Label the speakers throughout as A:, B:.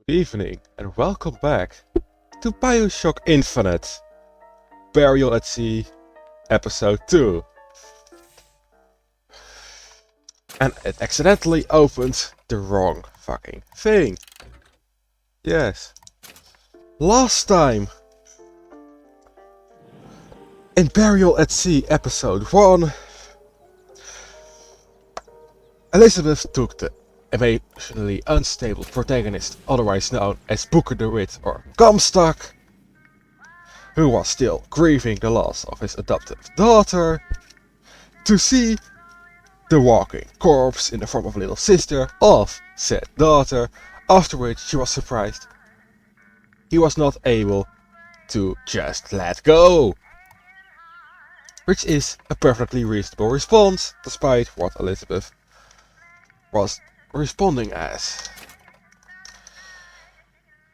A: Evening and welcome back to Bioshock Infinite, Burial at Sea, Episode 2. And it accidentally opened the wrong fucking thing. Yes. Last time, in Burial at Sea, Episode 1, Elizabeth took the emotionally unstable protagonist, otherwise known as Booker DeWitt or Comstock, who was still grieving the loss of his adoptive daughter, to see the walking corpse in the form of a little sister of said daughter, after which she was surprised he was not able to just let go. Which is a perfectly reasonable response, despite what Elizabeth was responding as.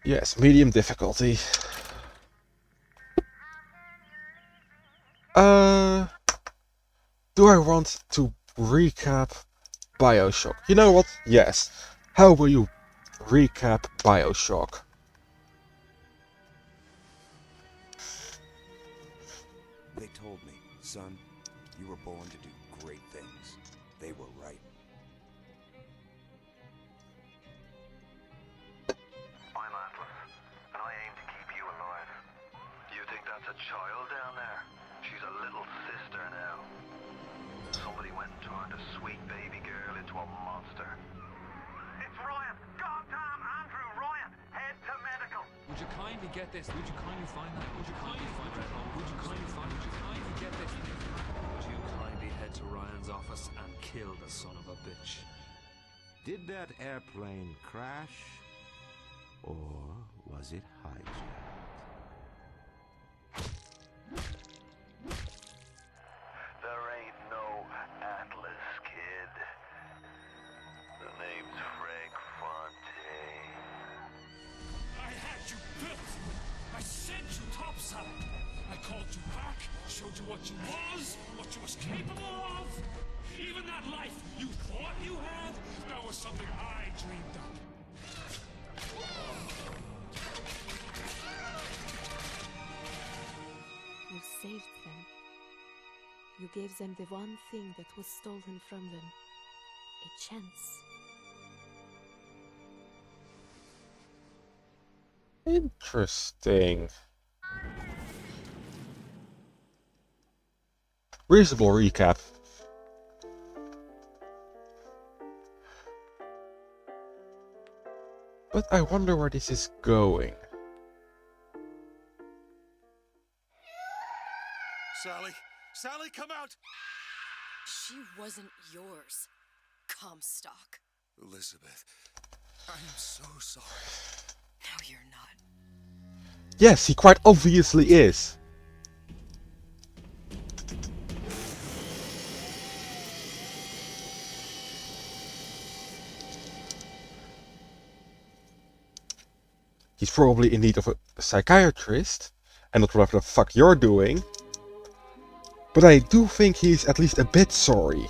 A: Yes, medium difficulty. Do I want to recap Bioshock? You know what? Yes. How will you recap Bioshock?
B: They told me, son, you were born to do great things. They were right.
C: I'm Atlas, and I aim to keep you alive. You think that's a child down there? She's a little sister now. Somebody went and turned a sweet baby girl into a monster. It's Ryan! Goddamn Andrew Ryan! Head to medical!
D: Would you kindly get this? Would you kindly find that? Would you kindly find that? Would you kindly find? Would you kindly get this? Would you kindly head to Ryan's office and kill the son of a bitch?
B: Did that airplane crash? Or was it hijacked?
C: There ain't no Atlas, kid. The name's Frank Fontaine.
E: I had you built. I sent you topside. I called you back, showed you what you was capable of. Even that life you thought you had, that was something I dreamed up.
F: You saved them. You gave them the one thing that was stolen from them. A chance.
A: Interesting. Reasonable recap. But I wonder where this is going.
E: Sally! Sally, come out!
G: She wasn't yours, Comstock.
E: Elizabeth, I am so sorry.
G: No, you're not.
A: Yes, he quite obviously is. He's probably in need of a psychiatrist, and not whatever the fuck you're doing. But I do think he's at least a bit sorry.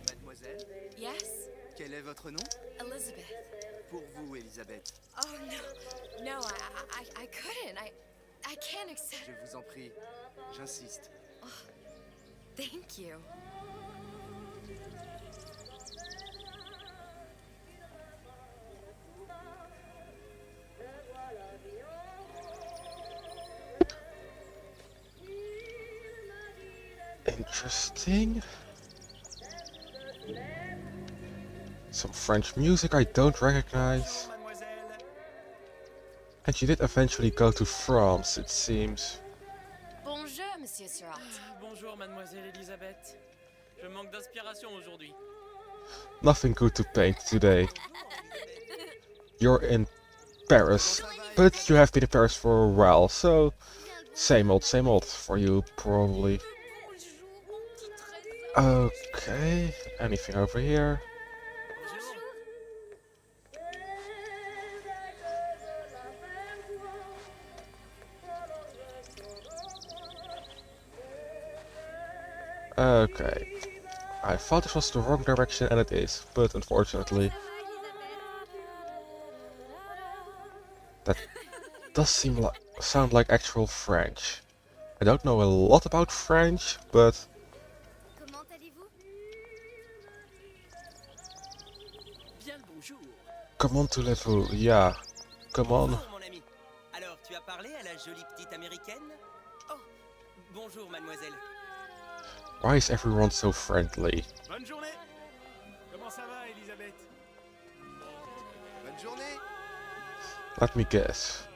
H: Mademoiselle,
G: Yes?
H: quel est votre nom?
G: Elizabeth.
H: Pour vous, Elisabeth.
G: Oh, no. No, I couldn't. I can't accept...
H: Je vous en prie, j'insiste.
G: Thank you.
A: Interesting. Some French music I don't recognize.
H: Mademoiselle.
A: And she did eventually go to France, it seems.
G: Bonjour, Monsieur Surratt.
I: Bonjour, mademoiselle Elisabeth. Je manque d'inspiration aujourd'hui.
A: Nothing good to paint today. You're in Paris, but you have been in Paris for a while, so same old for you, probably. Okay, anything over here? Okay. I thought this was the wrong direction, and it is, but unfortunately, that does sound like actual French. I don't know a lot about French, but
G: Comment allez-vous?
I: Bien le bonjour.
A: comment allez-vous? Yeah, come on.
J: Bonjour, mon ami. Alors, tu as parlé à la jolie petite américaine? Oh, bonjour, mademoiselle.
A: Why is everyone so friendly?
E: Bonne journée. Comment ça va, Elisabeth?
H: Bonne journée.
A: Let me guess.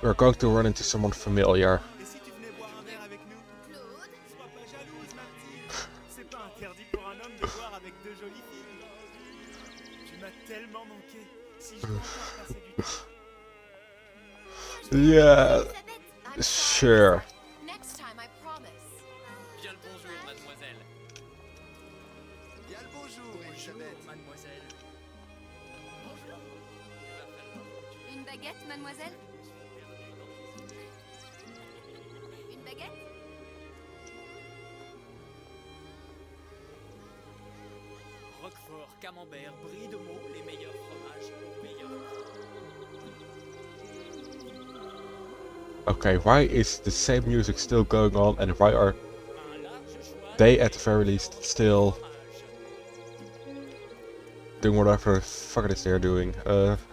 A: We're going to run into someone familiar.
E: Et si tu venais boire un verre avec nous?
G: Claude?
E: Sois pas jalouse, ma petite. C'est pas interdit pour un homme de boire avec deux jolies filles. Tu m'as tellement manqué. Si je peux encore passer du temps.
A: Yeah,
G: I'm
A: sure.
G: Next time, I promise.
I: Bien le bonjour, mademoiselle.
H: Bien le bonjour, Elisabeth.
I: mademoiselle.
G: Une baguette, mademoiselle? Une baguette?
I: Roquefort, camembert, brie de Meaux, les meilleurs fromages au meilleur prix.
A: Okay, why is the same music still going on, and why are
I: Un large choix
A: they at the very least still
I: fromage.
A: doing whatever the fuck it is they're doing?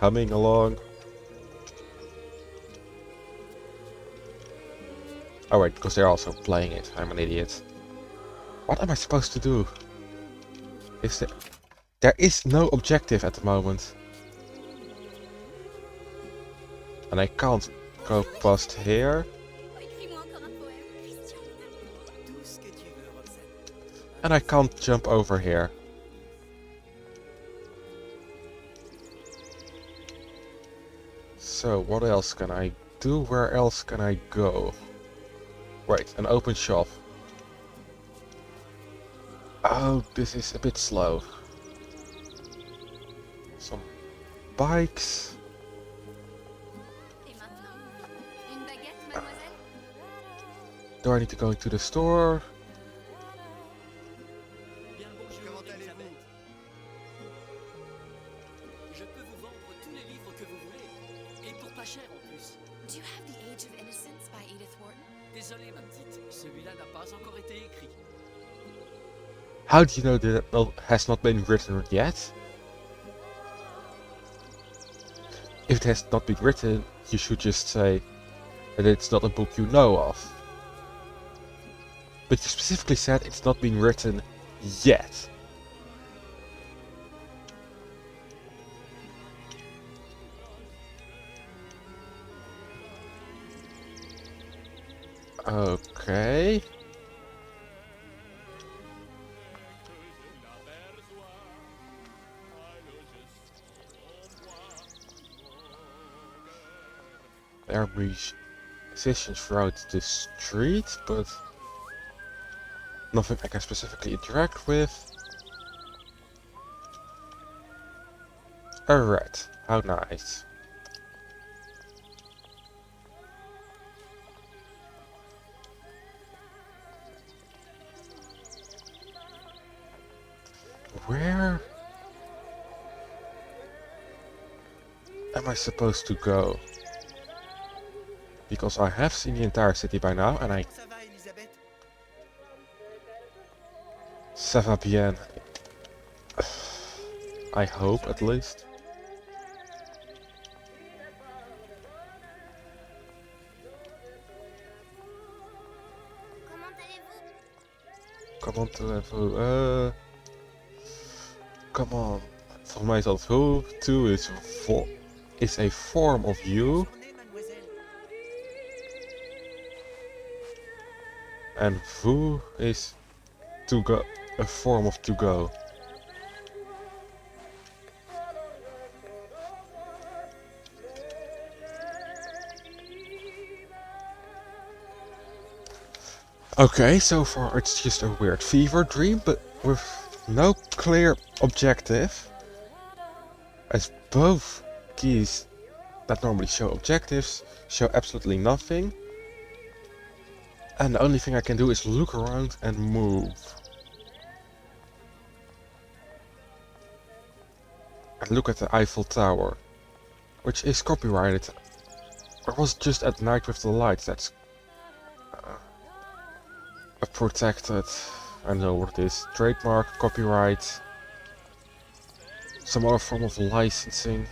A: Humming along. Oh wait, because they're also playing it. I'm an idiot. What am I supposed to do? There is no objective at the moment. And I can't go past here.
G: Écris-moi encore un poème, Christian.
J: Tout ce que tu veux, Roxane.
A: And I can't jump over here. So what else can I do? Where else can I go? Wait, an open shop. Oh, this is a bit slow. Some bikes.
G: Et maintenant? Une baguette, mademoiselle?
A: Do I need to go into the store?
I: Bien le bonjour,
H: Comment allez-vous?
I: Elisabeth. Je peux vous vendre tous les livres que vous voulez. Et pour pas cher en plus.
G: Do you have The Age of Innocence by Edith Wharton?
I: Désolé, ma petite, celui-là n'a pas encore été écrit.
A: How do you know that it has not been written yet? If it has not been written, you should just say that it's not a book you know of. But you specifically said it's not been written yet. Okay. There are musicians throughout the street, but nothing I can specifically interact with. Alright, how nice. Where am I supposed to go? Because I have seen the entire city by now, and I...
J: Ça va, Elisabeth?
A: Ça va bien. I hope, at least.
G: Comment allez-vous?
A: Comment allez-vous? Come on. Volgens mij is dat who to is a form of you,
J: Journée, mademoiselle.
A: and vous is to go, a form of to go. Okay, so far it's just a weird fever dream, but with no clear objective, as both keys that normally show objectives show absolutely nothing. And the only thing I can do is look around and move. And look at the Eiffel Tower, which is copyrighted. Or was it just at night with the lights? That's a protected, I don't know what it is, trademark, copyright, some other form of licensing.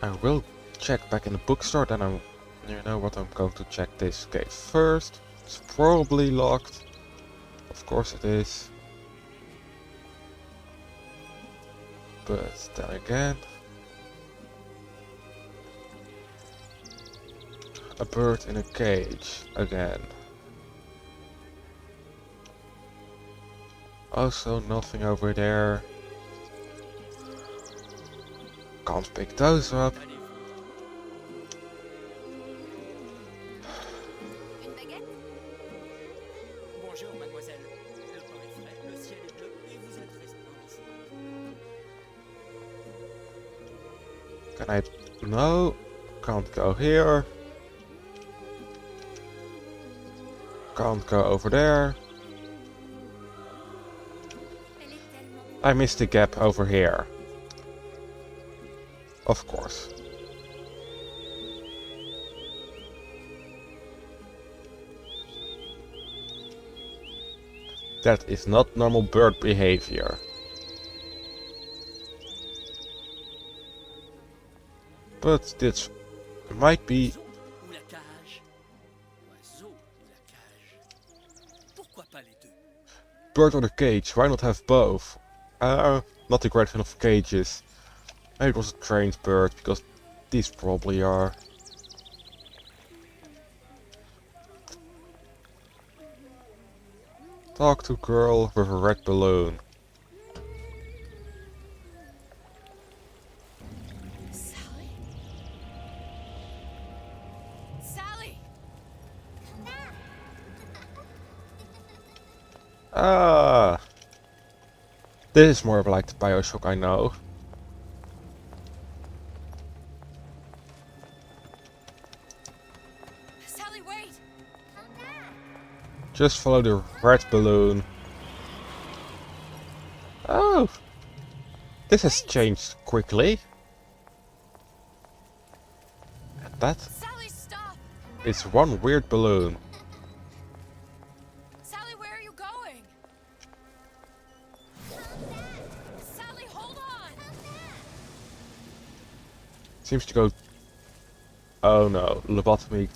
A: I will check back in the bookstore, then you know what, I'm going to check this gate first. It's probably locked. Of course it is. But then again, a bird in a cage again. Also nothing over there. Can't pick those up.
G: Une baguette?
I: Bonjour, mademoiselle. Le pain est frais, le ciel est bleu et vous êtes resplendissante.
A: Can I? No. Can't go here. Can't go over there. I missed the gap over here. Of course. That is not normal bird behavior. But this might be...
I: Ou la cage. Oiseau ou la cage. Pourquoi pas les deux?
A: Bird or the cage, why not have both? Not a great fan of cages. Maybe it was a trained bird, because these probably are. Talk to girl with a red balloon.
G: Sally? Sally!
A: Ah! This is more like the Bioshock I know.
G: Sally, wait!
A: Just follow the red balloon. Oh! This has changed quickly. And that
G: Sally, stop!
A: is one weird balloon.
G: Sally, where are you going? Sally, hold on!
A: Seems to go... Oh no, lobotomy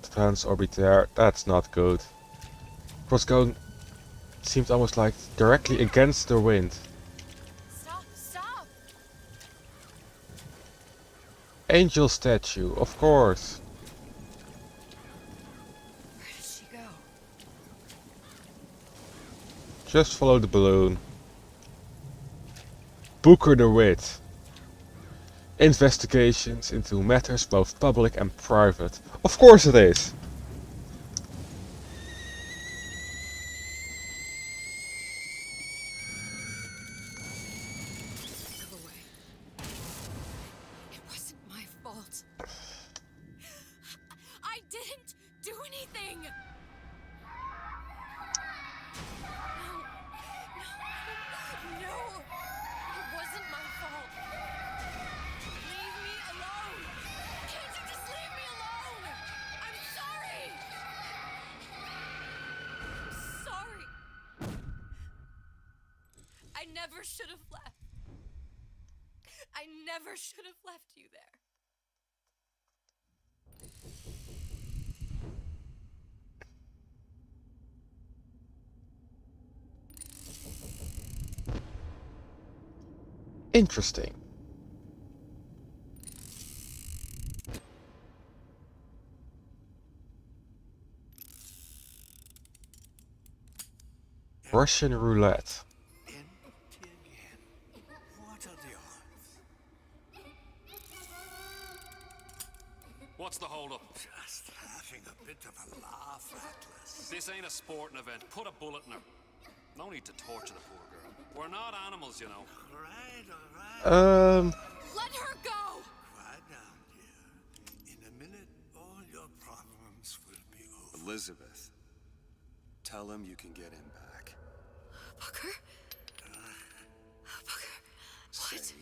A: transorbitaire, that's not good. It was going... Seemed almost like directly against the wind.
G: Stop, stop!
A: Angel statue, of course.
G: Where did she go?
A: Just follow the balloon. Booker the Wit. Investigations into matters both public and private. Of course it is!
G: Go away. It wasn't my fault. I didn't do anything! No, it wasn't my fault. Leave me alone! Can't you just leave me alone? I'm sorry! I'm sorry. I never should have left. I never should have left you there.
A: Interesting. Russian roulette.
B: Empty again. What are the odds?
D: What's the holdup?
B: Just having a bit of a laugh, Atlas.
D: This ain't a sporting event. Put a bullet in her. No need to torture the poor girl. We're not animals, you know.
E: All right.
G: Let her go!
E: Quiet down, dear. In a minute, all your problems will be over.
B: Elizabeth, tell him you can get him back.
G: Booker? Booker? What?
B: Say,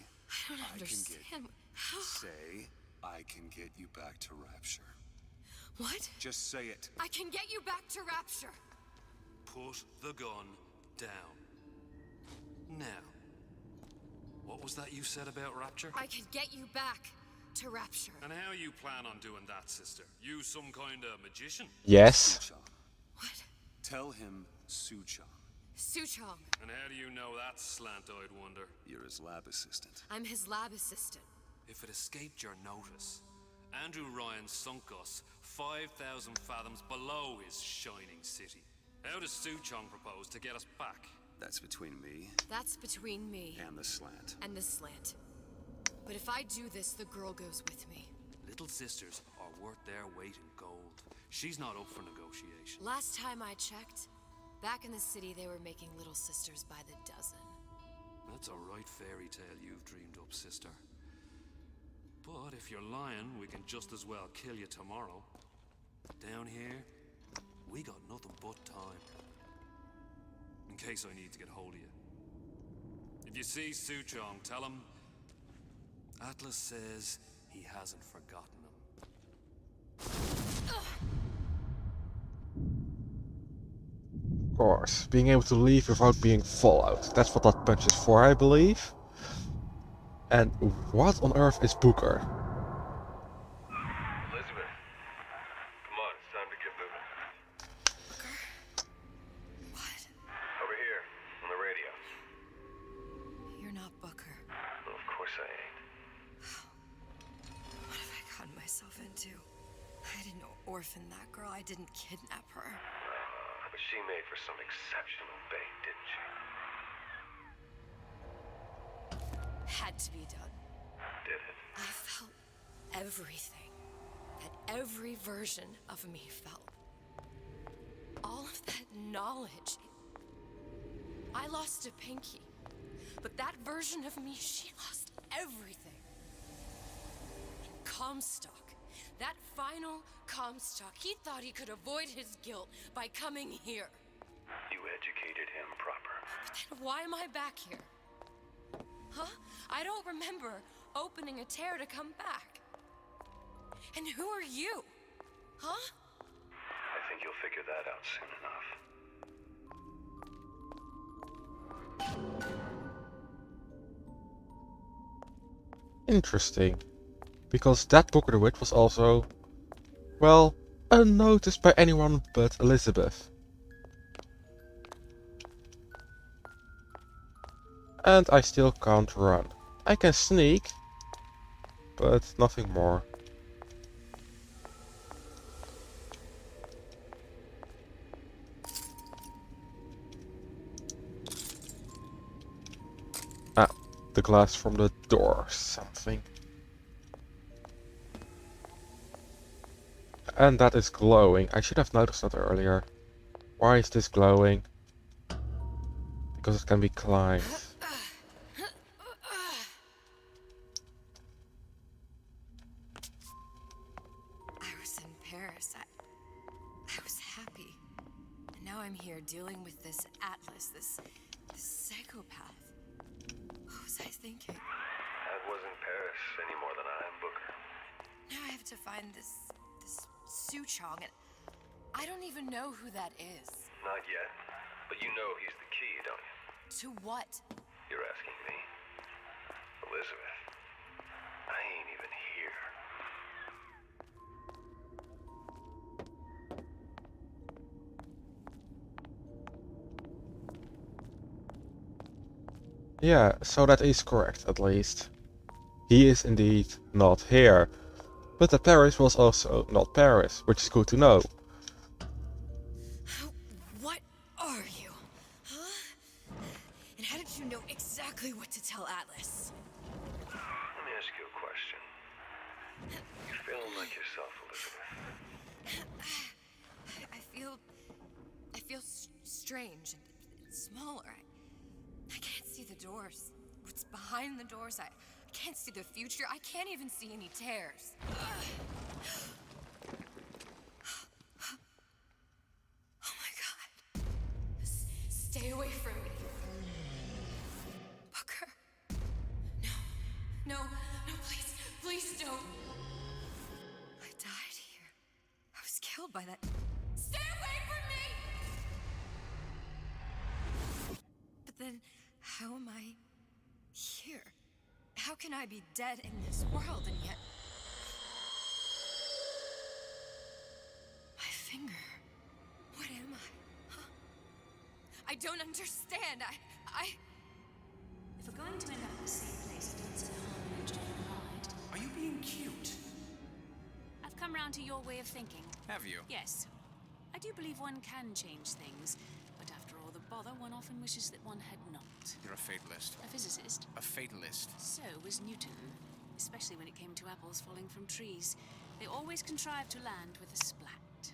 G: I don't understand. How?
B: Say, I can get you back to Rapture.
G: What?
B: Just say it.
G: I can get you back to Rapture.
D: Put the gun down. Now, what was that you said about Rapture?
G: I can get you back to Rapture.
D: And how you plan on doing that, sister? You some kind of magician?
A: Yes.
B: Suchong.
G: What?
B: Tell him Suchong.
G: Suchong.
D: And how do you know that, slant-eyed wonder?
B: You're his lab assistant.
G: I'm his lab assistant.
D: If it escaped your notice, Andrew Ryan sunk us 5,000 fathoms below his shining city. How does Suchong propose to get us back?
B: That's between me
G: That's between me
B: and the slant.
G: and the slant. But if I do this, the girl goes with me.
D: Little sisters are worth their weight in gold. She's not up for negotiation.
G: Last time I checked, back in the city they were making little sisters by the dozen.
D: That's a right fairy tale you've dreamed up, sister. But if you're lying, we can just as well kill you tomorrow. Down here, we got nothing but time. In case I need to get hold of you. If you see Suchong, tell him Atlas says he hasn't forgotten him.
A: Of course, being able to leave without being followed. That's what that punch is for, I believe. And what on earth is Booker?
C: Elizabeth, come on, it's time to get moving.
G: What?
C: Over here, on the radio.
G: You're not Booker.
C: Well, of course I ain't.
G: What have I gotten myself into? I didn't orphan that girl. I didn't kidnap her.
C: But she made for some exceptional bait, didn't she?
G: Had to be done.
C: Did it?
G: I felt everything that every version of me felt. All of that knowledge. I lost a pinky, but that version of me, she lost everything. And Comstock, that final Comstock, he thought he could avoid his guilt by coming here.
C: You educated him proper.
G: But then why am I back here? Huh? I don't remember opening a tear to come back. And who are you? Huh?
C: I think you'll figure that out soon enough.
A: Interesting. Because that Booker the Wit was also, well, unnoticed by anyone but Elizabeth. And I still can't run. I can sneak, but nothing more. Ah, the glass from the door, something. And that is glowing. I should have noticed that earlier. Why is this glowing? Because it can be climbed.
G: I was in Paris. I was happy. And now I'm here dealing with this Atlas, this psychopath. What was I thinking?
C: That wasn't Paris any more than I am Booker.
G: Now I have to find this Suchong, and I don't even know who that is.
C: Not yet. But you know he's the key, don't you?
G: To what?
C: You're asking me. Elizabeth, I ain't even here.
A: Yeah, so that is correct, at least. He is indeed not here. But that Paris was also not Paris, which is good to know.
G: What are you? Huh? And how did you know exactly what to tell Atlas?
C: Let me ask you a question. You feeling like yourself, Elizabeth?
G: I feel strange and smaller. I can't see the doors. What's behind the doors? I can't see the future. I can't even see any tears. Oh my God. Stay away from me. Booker. No, please, please don't. I died here. I was killed by that. Stay away from me! But then, how am I here? How can I be dead in this world and yet... My finger. What am I? Huh? I don't understand.
K: If we're going to end up in the same place, I don't see the harm in enjoying the ride.
L: Are you being cute?
K: I've come round to your way of thinking.
L: Have you?
K: Yes. I do believe one can change things, but after all the bother, one often wishes that one had not.
L: You're a fatalist.
K: A physicist?
L: A fatalist.
K: So was Newton, especially when it came to apples falling from trees. They always contrived to land with a splat.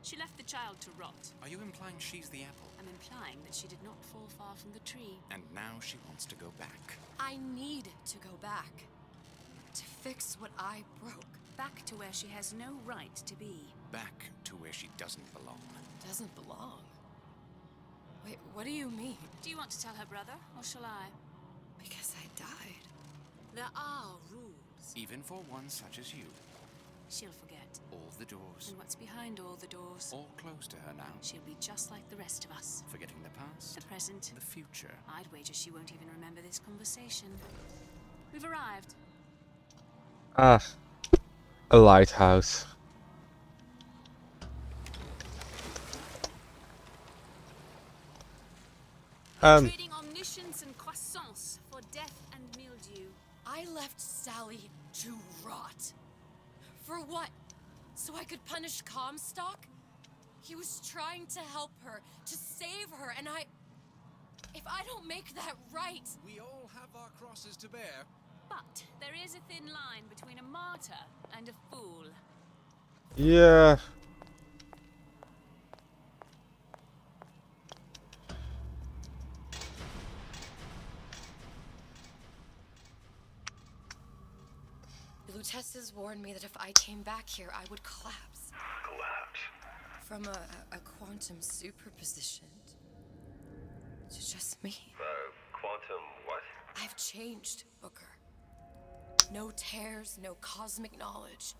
K: She left the child to rot.
L: Are you implying she's the apple?
K: I'm implying that she did not fall far from the tree.
L: And now she wants to go back.
G: I need to go back. To fix what I broke.
K: Back to where she has no right to be.
L: Back to where she doesn't belong.
G: Doesn't belong? Wait, what do you mean?
K: Do you want to tell her brother, or shall I?
G: Because I died.
K: There are rules.
L: Even for one such as you.
K: She'll forget.
L: All the doors.
K: And what's behind all the doors?
L: All closed to her now.
K: She'll be just like the rest of us.
L: Forgetting the past.
K: The present.
L: The future.
K: I'd wager she won't even remember this conversation. We've arrived.
A: Ah, a lighthouse.
K: Trading omniscience and croissance for death and mildew.
G: I left Sally to rot. For what? So I could punish Comstock? He was trying to help her, to save her, and if I don't make that right...
M: We all have our crosses to bear.
K: But there is a thin line between a martyr and a fool.
A: Yeah.
G: Lutesses warned me that if I came back here, I would collapse.
C: Collapse?
G: From a quantum superposition to just me.
C: Quantum what?
G: I've changed, Booker. No tears, no cosmic knowledge.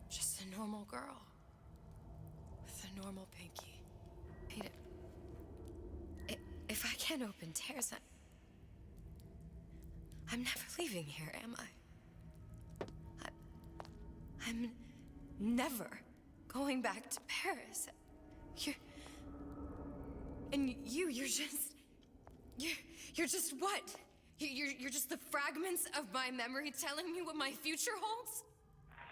G: Just a normal girl. With a normal pinky. Peter, if I can't open tears, I'm never leaving here, am I? I'm never going back to Paris. You're just what? You're just the fragments of my memory telling me what my future holds?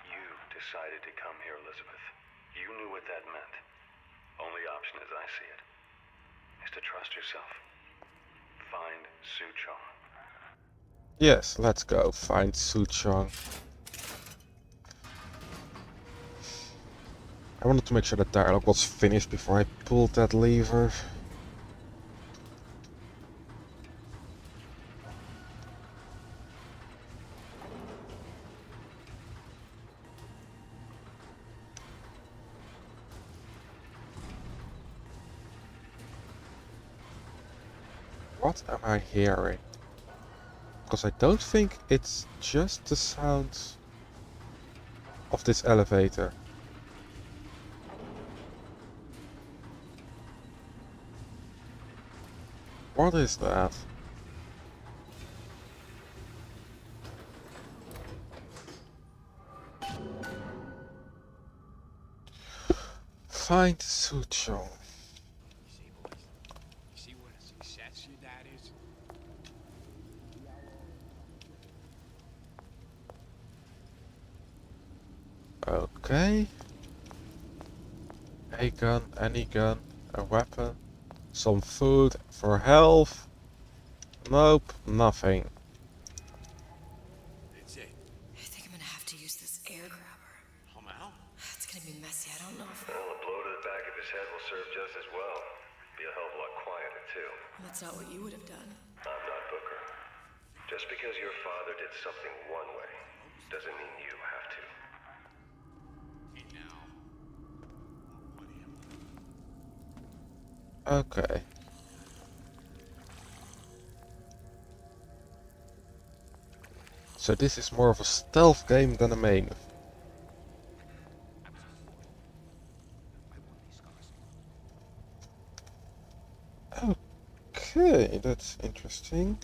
C: You decided to come here, Elizabeth. You knew what that meant. Only option, as I see it, is to trust yourself. Find Suchong.
A: Yes, let's go find Suchong. I wanted to make sure the dialogue was finished before I pulled that lever. What am I hearing? Because I don't think it's just the sound of this elevator. What is that? Find Suchong.
M: See what a success your dad is?
A: Okay. A gun, any gun, a weapon, some food for health. Nope, nothing.
M: That's it.
G: I think I'm gonna have to use this air grabber.
M: Come out.
G: It's gonna be messy. I don't know if...
C: Well, a blow to the back of his head will serve just as well. Be a hell of a lot quieter, too.
G: That's not what you would have done.
C: I'm not Booker. Just because your father did something one way, doesn't mean you have to.
A: Okay. So this is more of a stealth game than a main. Okay, that's interesting.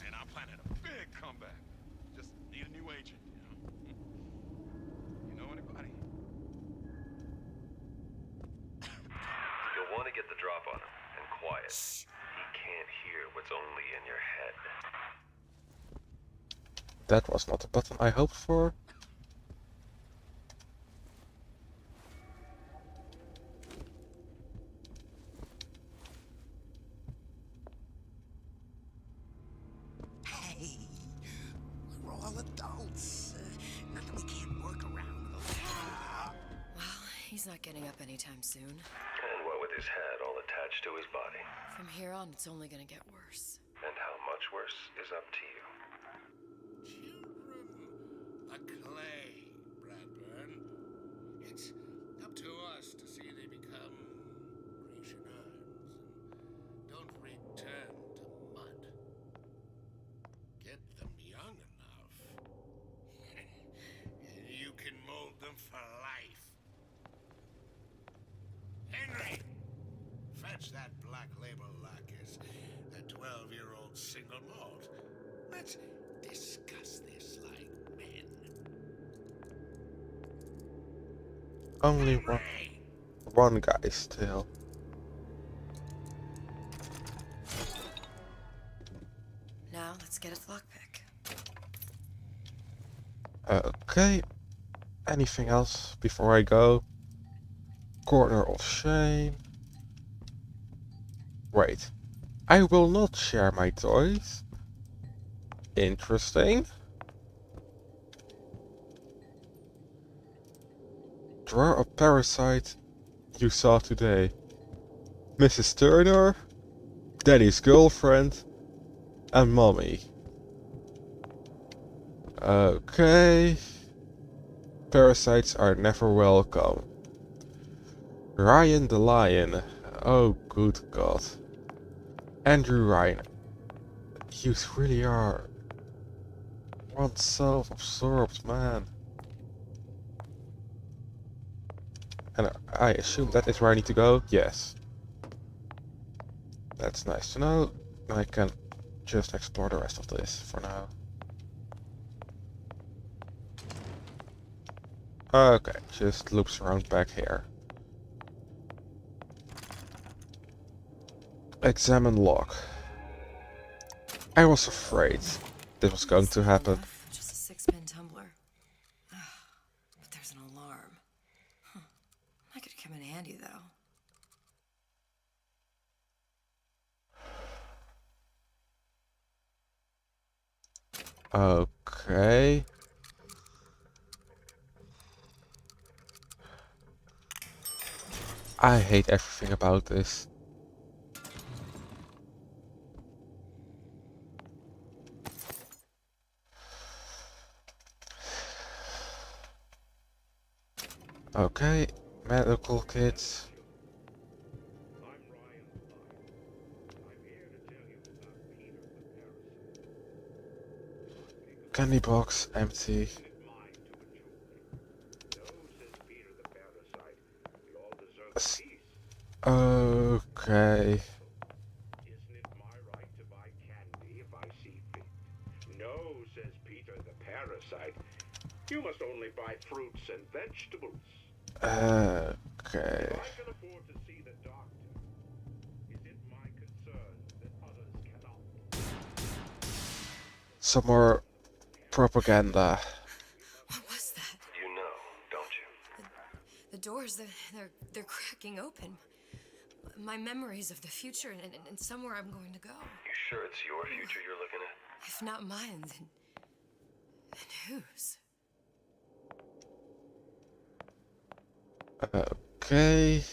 N: Man, I'm planning a big comeback. Just need a new agent, you know? You know anybody?
C: You'll want to get the drop on him, and quiet. He can't hear what's only in your head.
A: That was not the button I hoped for.
H: Hey, we're all adults. Not that we can't work around the law.
G: Well, he's not getting up anytime soon.
C: And what with his head all attached to his body.
G: From here on, it's only gonna get worse.
C: And how much worse is up to you.
M: Children, the clay, Bradburn. It's up to us to see they become Grecian urns and don't return to mud. Get them young enough, and you can mold them for life. Henry, fetch that black label lacquers, that 12-year-old single malt. Let's discuss this like men.
A: Only one guy still.
G: Now, let's get its lockpick.
A: Okay. Anything else before I go? Corner of shame. Wait. I will not share my toys. Interesting. Drawer of parasite you saw today. Mrs. Turner, Daddy's girlfriend, and Mommy. Okay. Parasites are never welcome. Ryan the Lion. Oh, good God. Andrew Ryan. You really are one self-absorbed man. And I assume that is where I need to go? Yes. That's nice to know. I can just explore the rest of this for now. Okay, just loops around back here. Examine log. I was afraid this was going to happen.
G: Just a 6-pin tumbler. But there's an alarm. Huh. That could come in handy, though.
A: Okay. I hate everything about this. Okay, medical kits. Candy box empty. Okay.
O: Isn't it my right to buy candy if I see fit? No, says Peter the parasite. You must only buy fruits and vegetables.
A: Okay.
O: If I can afford to see the doctor, is it my concern that others cannot?
A: Some more propaganda.
G: What was that?
C: You know, don't you?
G: The doors, they're cracking open. My memories of the future and somewhere I'm going to go.
C: You sure it's your future you're looking at?
G: If not mine, then whose?
A: Okay.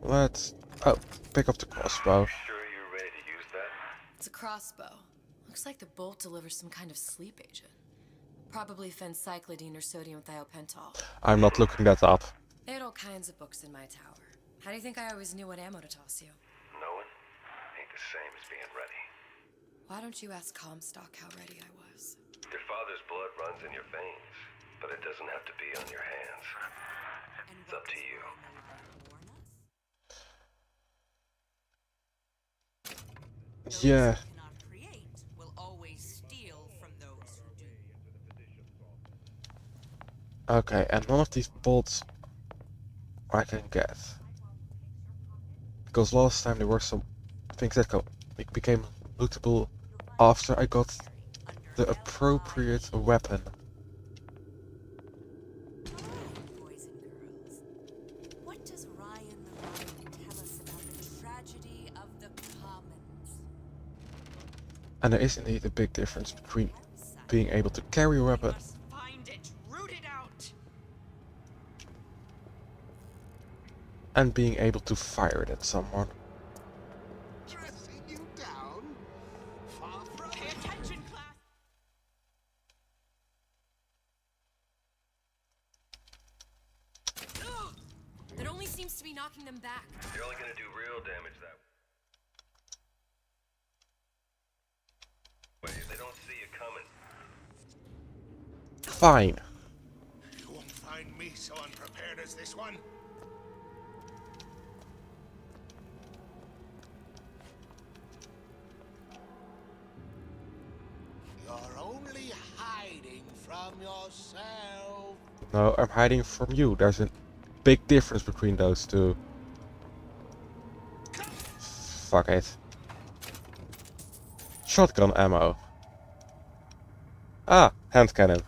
A: Let's... Oh, pick up the crossbow.
C: Sure you're ready to use that?
G: It's a crossbow. Looks like the bolt delivers some kind of sleep agent. Probably phencyclidine or sodium thiopental.
A: I'm not looking that up.
G: They had all kinds of books in my tower. How do you think I always knew what ammo to toss you?
C: Knowing ain't the same as being ready.
G: Why don't you ask Comstock how ready I was?
C: Your father's blood runs in your veins, but it doesn't have to be on your hands. It's up to you.
A: Yeah. Okay, and none of these bolts I can get. Because last time there were some things that became lootable after I got the appropriate weapon.
K: Boys and girls, what does Ryan the Lion tell us about the tragedy of the commons?
A: And there is indeed a big difference between being able to carry a weapon
K: Find it, root it out.
A: and being able to fire it at someone.
H: Dressing you down? Far from
K: Pay attention, class.
G: That only seems to be knocking them back.
C: You're only gonna do real damage that way. If they don't see you coming.
A: Fine.
M: You won't find me so unprepared as this one. You're only hiding from yourself.
A: No, I'm hiding from you. There's a big difference between those two. Fuck it. Shotgun ammo. Ah, hand cannon.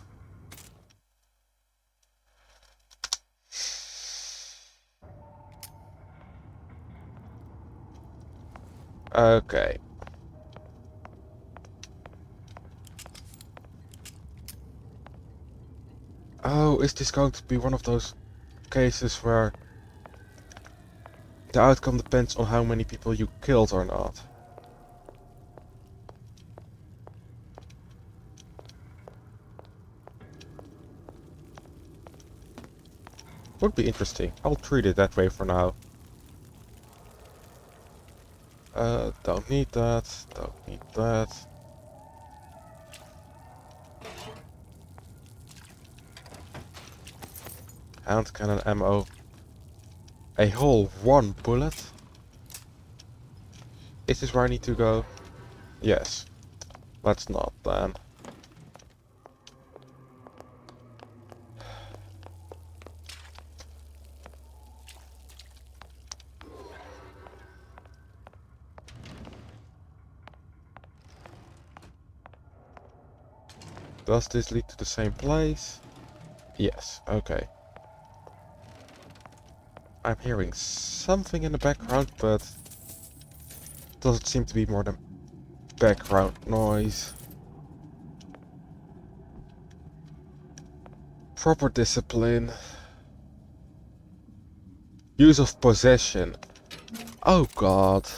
A: Okay. Oh, is this going to be one of those cases where the outcome depends on how many people you killed or not? Would be interesting. I'll treat it that way for now. Don't need that. Don't need that. Hand cannon ammo. A whole 1 bullet? Is this where I need to go? Yes. Let's not then. Does this lead to the same place? Yes, okay. I'm hearing something in the background, but doesn't seem to be more than background noise. Proper discipline. Use of possession. Oh god.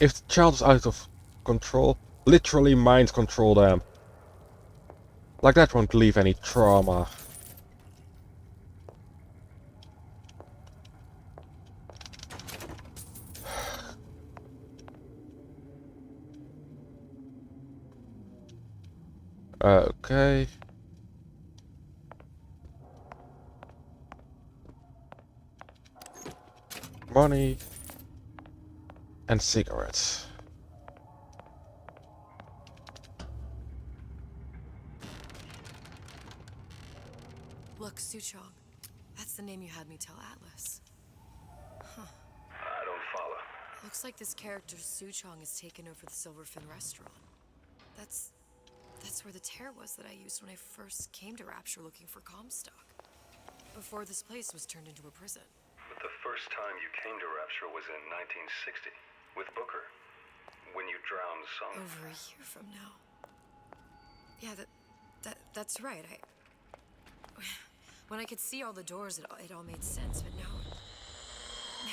A: If the child is out of control, literally mind control them. Like that won't leave any trauma. Okay. Money and cigarettes.
G: Look, Suchong. That's the name you had me tell Atlas. Huh.
C: I don't follow.
G: Looks like this character Suchong has taken over the Silverfin restaurant. That's where the tear was that I used when I first came to Rapture looking for Comstock. Before this place was turned into a prison.
C: But the first time you came to Rapture was in 1960, with Booker, when you drowned Son.
G: Over a year from now. Yeah, that's right. When I could see all the doors, it all made sense, but now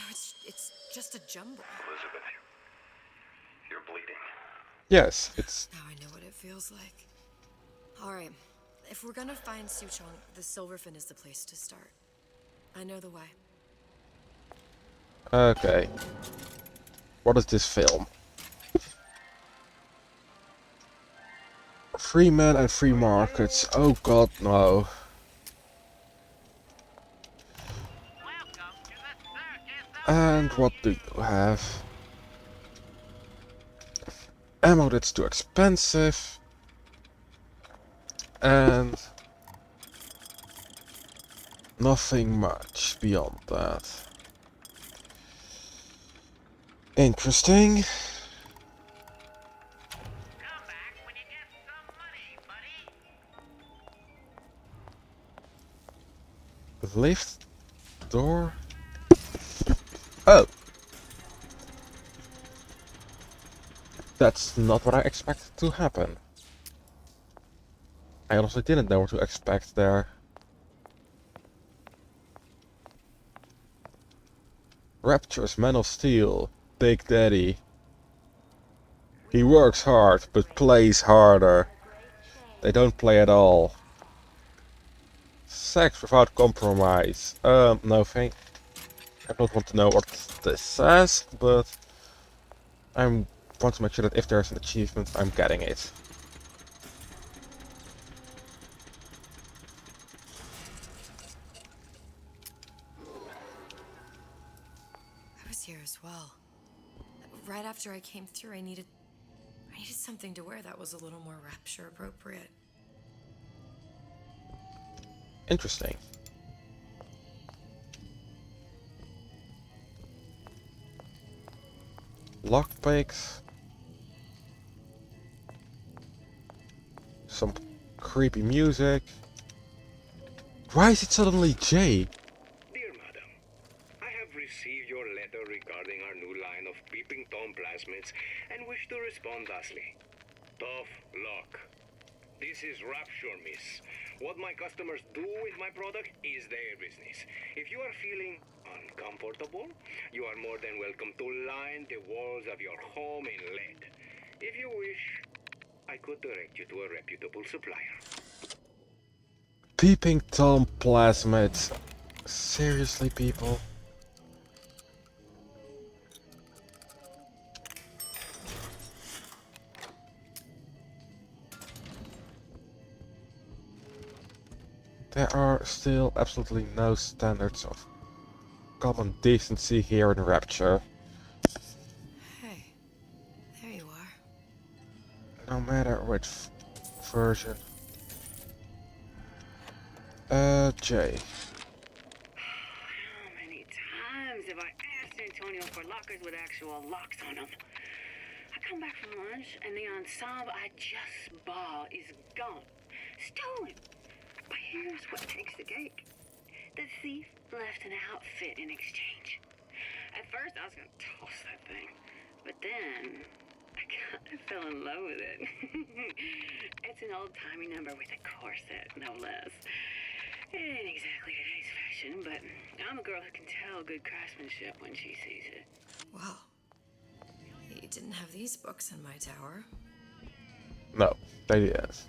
G: it's just a jumble.
C: Elizabeth, you're bleeding.
A: Yes, it's...
G: Now I know what it feels like. All right, if we're gonna find Suchong, the Silverfin is the place to start. I know the way.
A: Okay. What is this film? Free men and free markets. Oh god, no. And what do you have? Ammo that's too expensive. And nothing much beyond that. Interesting. Lift door. Oh, that's not what I expected to happen. I honestly didn't know what to expect there. Rapture's Man of Steel, Big Daddy. He works hard, but plays harder. They don't play at all. Sex without compromise. No thank. I don't want to know what this says, but I want to make sure that if there's an achievement, I'm getting it.
G: I was here as well. Right after I came through, I needed something to wear that was a little more Rapture appropriate.
A: Interesting. Lockpicks. Some creepy music. Why is it suddenly Jay?
O: Dear madam, I have received your letter regarding our new line of peeping Tom plasmids and wish to respond thusly. Tough luck. This is Rapture, miss. What my customers do with my product is their business. If you are feeling uncomfortable, you are more than welcome to line the walls of your home in lead. If you wish, I could direct you to a reputable supplier.
A: Peeping Tom plasmids. Seriously, people? There are still absolutely no standards of common decency here in Rapture.
G: Hey, there you are.
A: No matter which version. Jay.
P: How many times have I asked Antonio for lockers with actual locks on them? I come back from lunch and the ensemble I just bought is gone. Stolen. But here's what takes the cake. The thief left an outfit in exchange. At first I was gonna toss that thing, but then I kinda fell in love with it. It's an old-timey number with a corset, no less. It ain't exactly today's fashion, but I'm a girl who can tell good craftsmanship when she sees it.
G: Wow. You didn't have these books in my tower.
A: No, they didn't.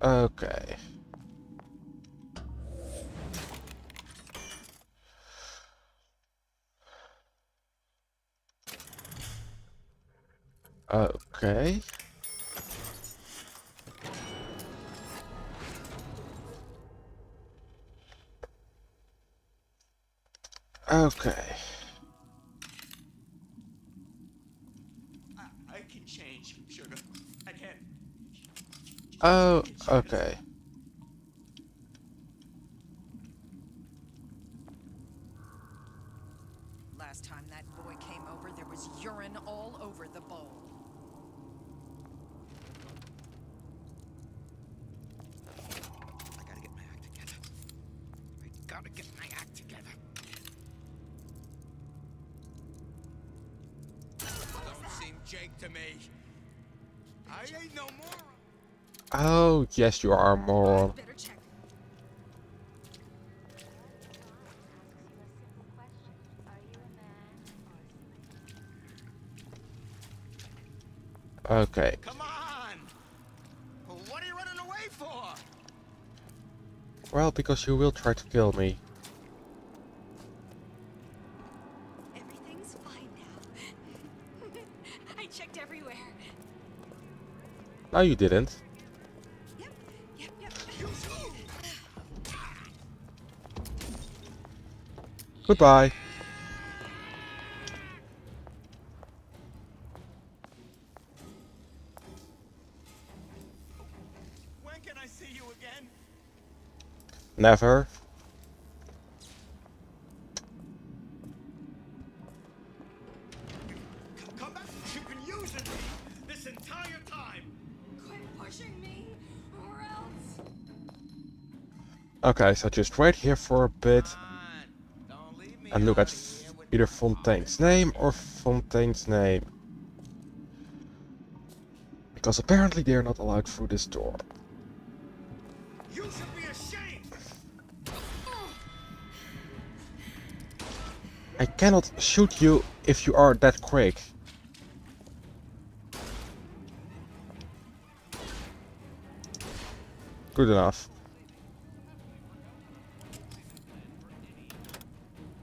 A: Okay. Okay. Okay.
Q: I can change, sugar. I can.
A: Oh, okay.
R: Last time that boy came over, there was urine all over the bowl.
H: I gotta get my act together. I gotta get my act together. Don't seem Jake to me.
M: I ain't no more.
A: Oh, yes, you are a moron.
R: Better check.
A: Okay.
M: Come on! What are you running away for?
A: Well, because you will try to kill me.
K: Everything's fine now. I checked everywhere.
A: No, you didn't.
K: Yep.
A: Goodbye.
M: When can I see you again?
A: Never.
M: Come back. You've been using me this entire time.
K: Quit pushing me, or else.
A: Okay, so just wait here for a bit. And look at either Fontaine's name or Fontaine's name. Because apparently they're not allowed through this door.
M: You should be ashamed.
A: I cannot shoot you if you are that quick. Good enough.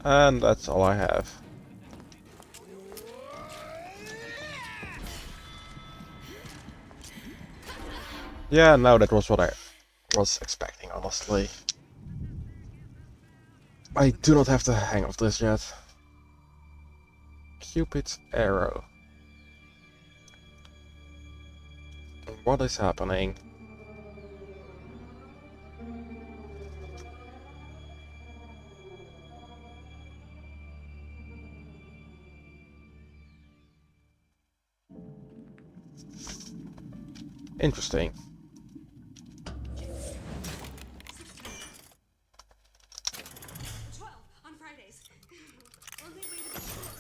A: And that's all I have. Yeah, no, that was what I was expecting, honestly. I do not have the hang of this yet. Cupid's arrow. What is happening? Interesting.
K: On Fridays. Only way to be sure.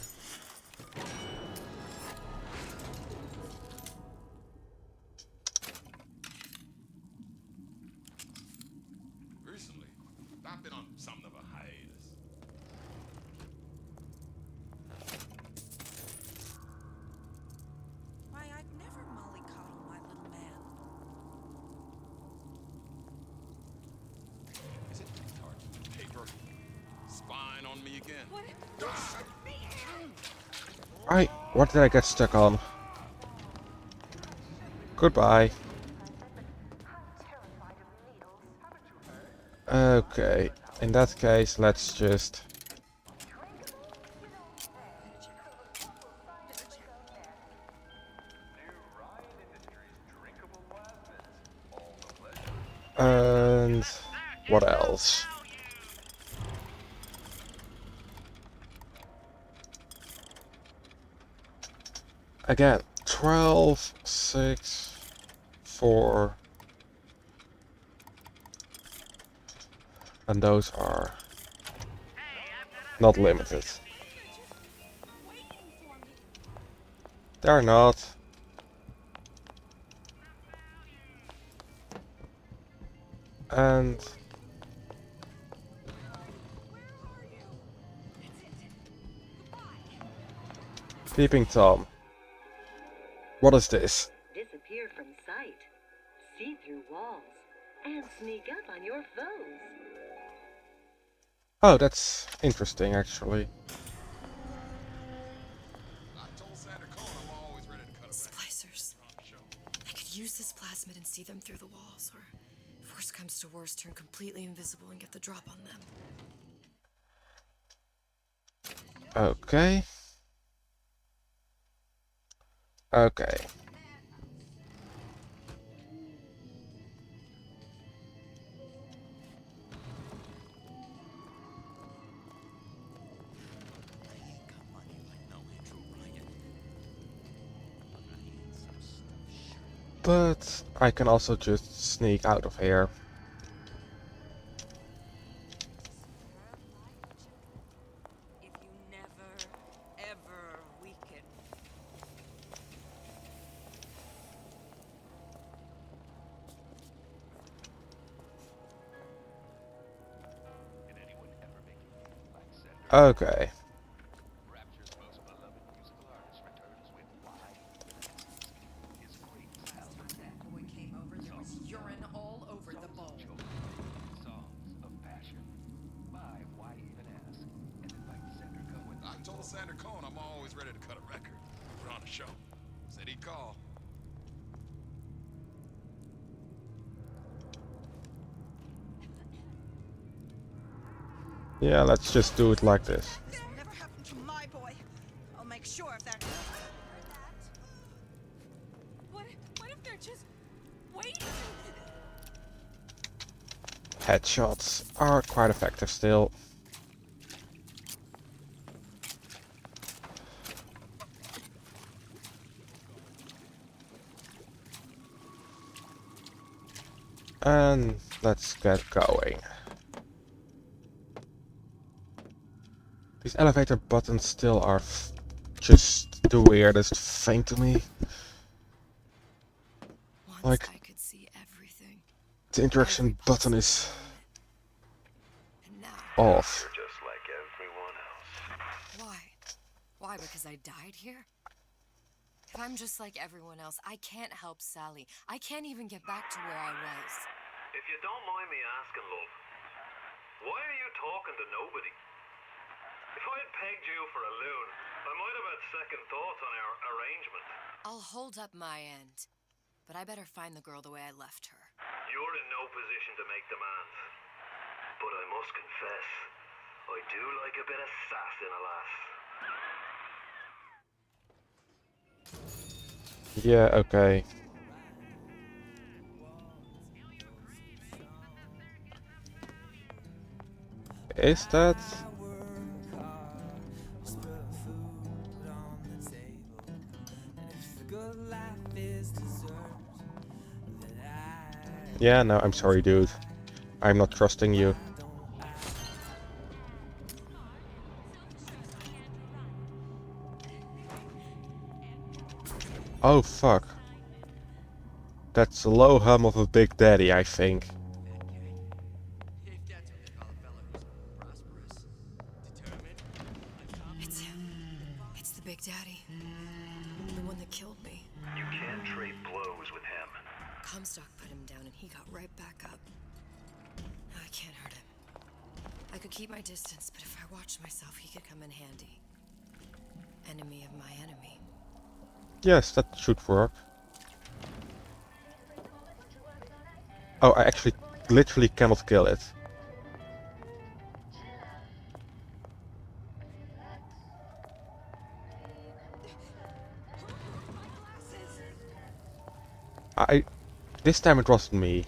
N: Recently, I've been on something of a hiatus.
R: Why, I'd never mollycoddle my little man.
N: Is it tart paper? Spying on me again?
K: What?
A: What did I get stuck on? Goodbye. Okay, in that case, let's just... And... what else? Again, 12, 6, 4... And those are not limited. They're not. And Peeping Tom. What is this?
S: Disappear from sight, see through walls, and sneak up on your foes.
A: Oh, that's interesting, actually.
G: Splicers. I could use this plasmid and see them through the walls, or if worst comes to worst, turn completely invisible and get the drop on them.
A: Okay. Okay. But I can also just sneak out of here.
R: If you never, ever weaken.
A: Okay.
R: That boy came over, there was urine all over the bowl.
N: I told Sander Cohen I'm always ready to cut a record. Put on a show. Said he'd call.
A: Yeah, let's just do it like this.
R: This will never happen to my boy. I'll make sure of that.
K: What if they're just waiting?
A: Headshots are quite effective still. And let's get going. These elevator buttons still are just the weirdest thing to me. Like,
G: I could see everything.
A: the interaction button is off.
C: You're just like everyone else.
G: Why? Why? Because I died here? If I'm just like everyone else, I can't help Sally. I can't even get back to where I was.
C: If you don't mind me asking, love, why are you talking to nobody? If I had pegged you for a loon, I might have had second thoughts on our arrangement.
G: I'll hold up my end, but I better find the girl the way I left her.
C: You're in no position to make demands. But I must confess, I do like a bit of sass in a lass.
A: Yeah, okay. Is that? Yeah, no, I'm sorry, dude. I'm not trusting you. Oh, fuck. That's the low hum of a Big Daddy, I think.
G: It's him. It's the Big Daddy. The one that killed me.
C: You can't trade blows with him.
G: Comstock put him down and he got right back up. I can't hurt him. I could keep my distance, but if I watched myself, he could come in handy. Enemy of my enemy.
A: Yes, that should work. Oh, I actually literally cannot kill it. This time it wasn't me.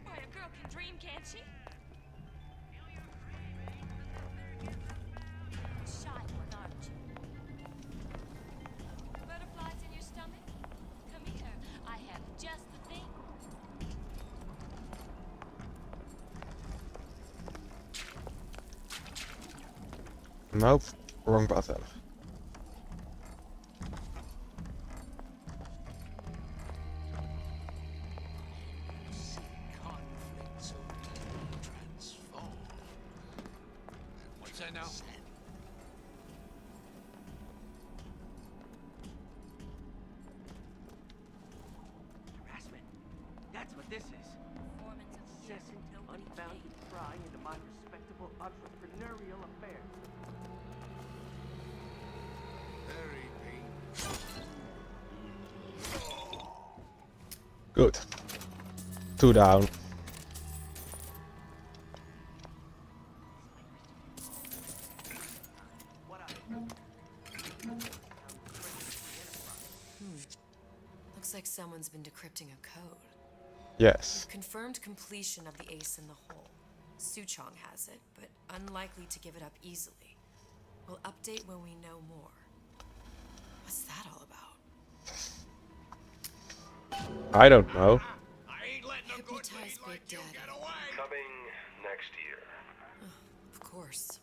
K: Why, a girl can dream, can't she? Shy one, aren't you? Butterflies in your stomach? Come here, I have just the thing.
A: Nope, wrong button.
M: What's that now?
I: Harassment. That's what this is. Incessant, unbounded prying into my respectable entrepreneurial affairs.
M: Very painful.
A: Good. 2 down.
G: Looks like someone's been decrypting a code.
A: Yes.
G: Confirmed completion of the ace in the hole. Suchong has it, but unlikely to give it up easily. We'll update when we know more. What's that all about?
A: I don't know.
G: Hypnotize Big Daddy.
C: Coming next year.
G: Of course.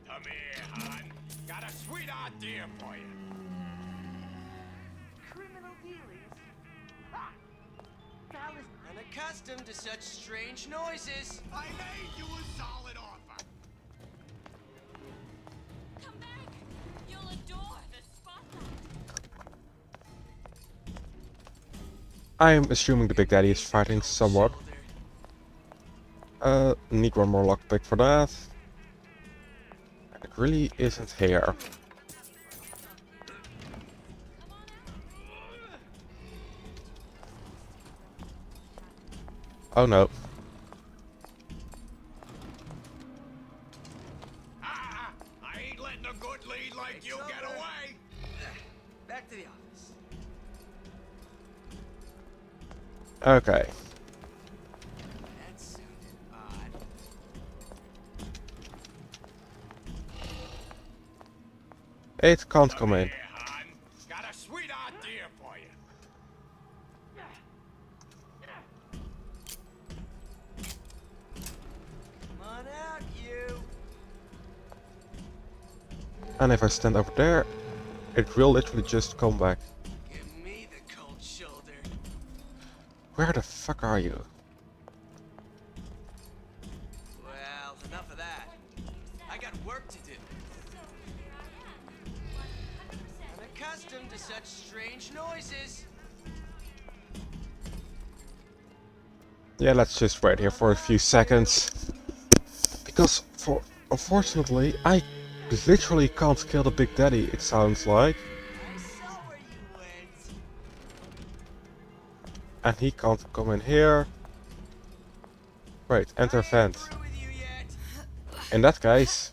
M: Come here, hon. Got a sweet idea for you.
J: Unaccustomed to such strange noises.
H: I made you a solid offer.
K: Come back! You'll adore the spotlight.
A: I am assuming the Big Daddy is fighting somewhat. Need one more lockpick for that. And it really isn't here. Oh no.
H: I ain't letting a good lead like you get away.
J: Back to the office.
A: Okay.
J: That sounded odd.
A: It can't come in.
H: Got a sweet idea for you.
J: Come on out, you.
A: And if I stand over there, it will literally just come back.
J: Give me the cold shoulder.
A: Where the fuck are you?
J: Well, enough of that. I got work to do. Unaccustomed to such strange noises.
A: Yeah, let's just wait here for a few seconds. Because, unfortunately, I literally can't kill the Big Daddy, it sounds like. And he can't come in here. Wait, enter vent. In that case...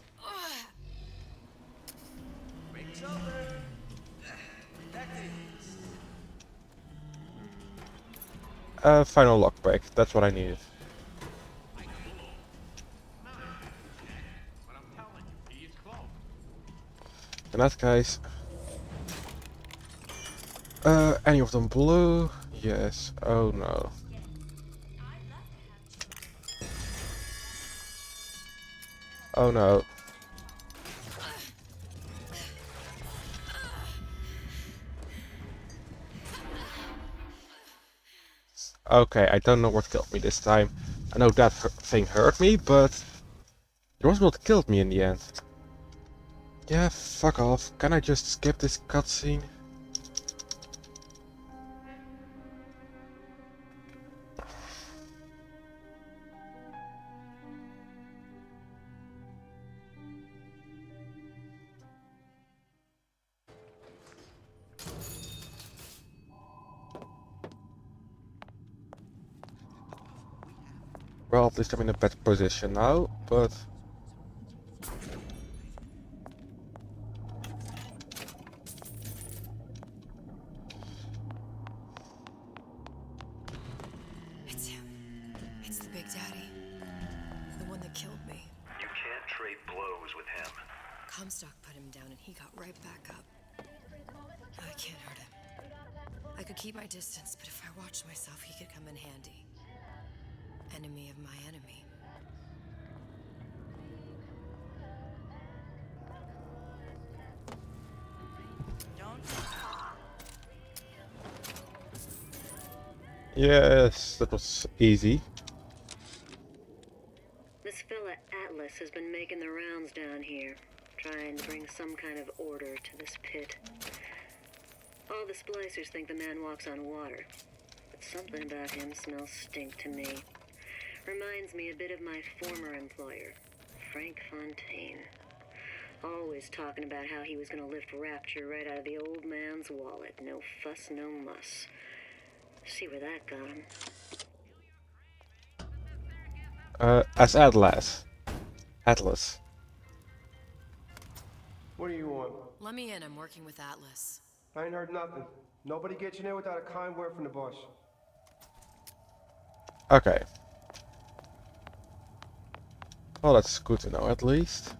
A: final lockpick, that's what I needed. In that case... any of them blue? Yes. Oh no. Oh no. Okay, I don't know what killed me this time. I know that thing hurt me, but it wasn't what killed me in the end. Yeah, fuck off. Can I just skip this cutscene? Well, at least I'm in a better position now, but...
G: It's him. It's the Big Daddy. The one that killed me.
C: You can't trade blows with him.
G: Comstock put him down and he got right back up. I can't hurt him. I could keep my distance, but if I watched myself, he could come in handy. Enemy of my enemy.
A: Yes, that was easy.
S: This fella Atlas has been making the rounds down here, trying to bring some kind of order to this pit. All the splicers think the man walks on water, but something about him smells stink to me. Reminds me a bit of my former employer, Frank Fontaine. Always talking about how he was gonna lift Rapture right out of the old man's wallet. No fuss, no muss. See where that got him.
A: As Atlas. Atlas.
T: What do you want?
G: Let me in, I'm working with Atlas.
T: I ain't heard nothing. Nobody gets in here without a kind word from the boss.
A: Okay. Well, that's good to know at least.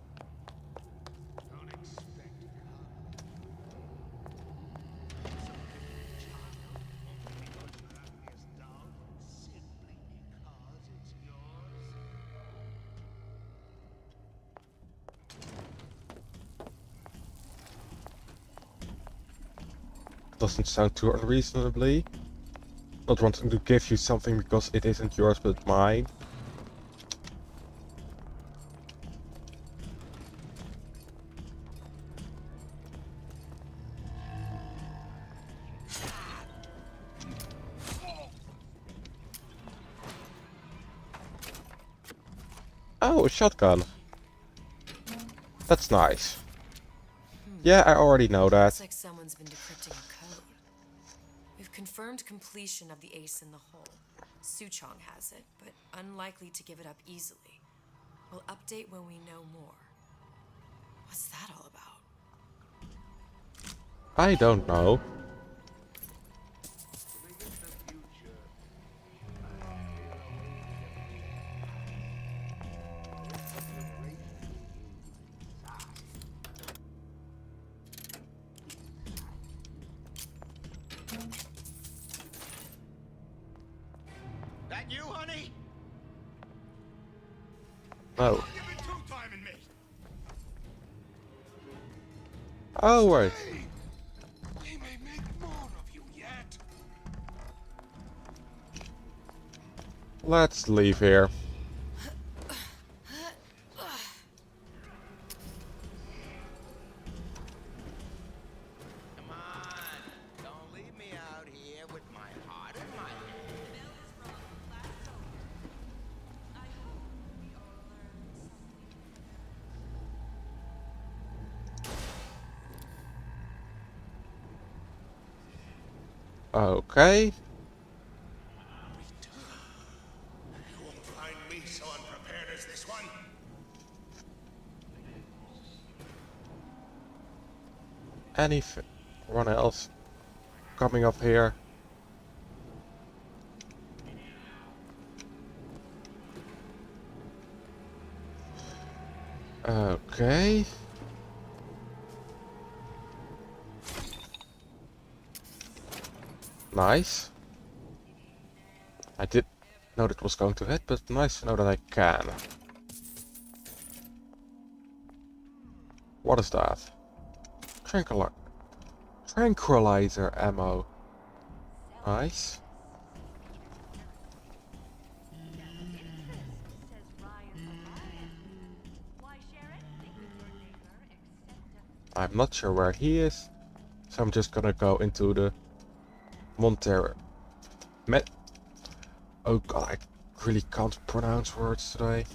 A: Doesn't sound too unreasonably. not wanting to give you something because it isn't yours but mine. Oh, a shotgun. That's nice. Yeah, I already know that.
G: Looks like someone's been decrypting a code. We've confirmed completion of the ace in the hole. Suchong has it, but unlikely to give it up easily. We'll update when we know more. What's that all about?
A: I don't know.
H: That you, honey?
A: No.
H: You've been two-timing me.
A: Oh, wait.
H: We may make more of you yet.
A: Let's leave here.
H: Come on, don't leave me out here with my heart in my hand.
A: Okay.
H: You won't find me so unprepared as this one.
A: Anyone else coming up here? Okay. Nice. I did know that was going to hit, but nice to know that I can. What is that? Tranquilizer ammo. Nice. I'm not sure where he is, so I'm just gonna go into the Monterey. Oh god, I really can't pronounce words today.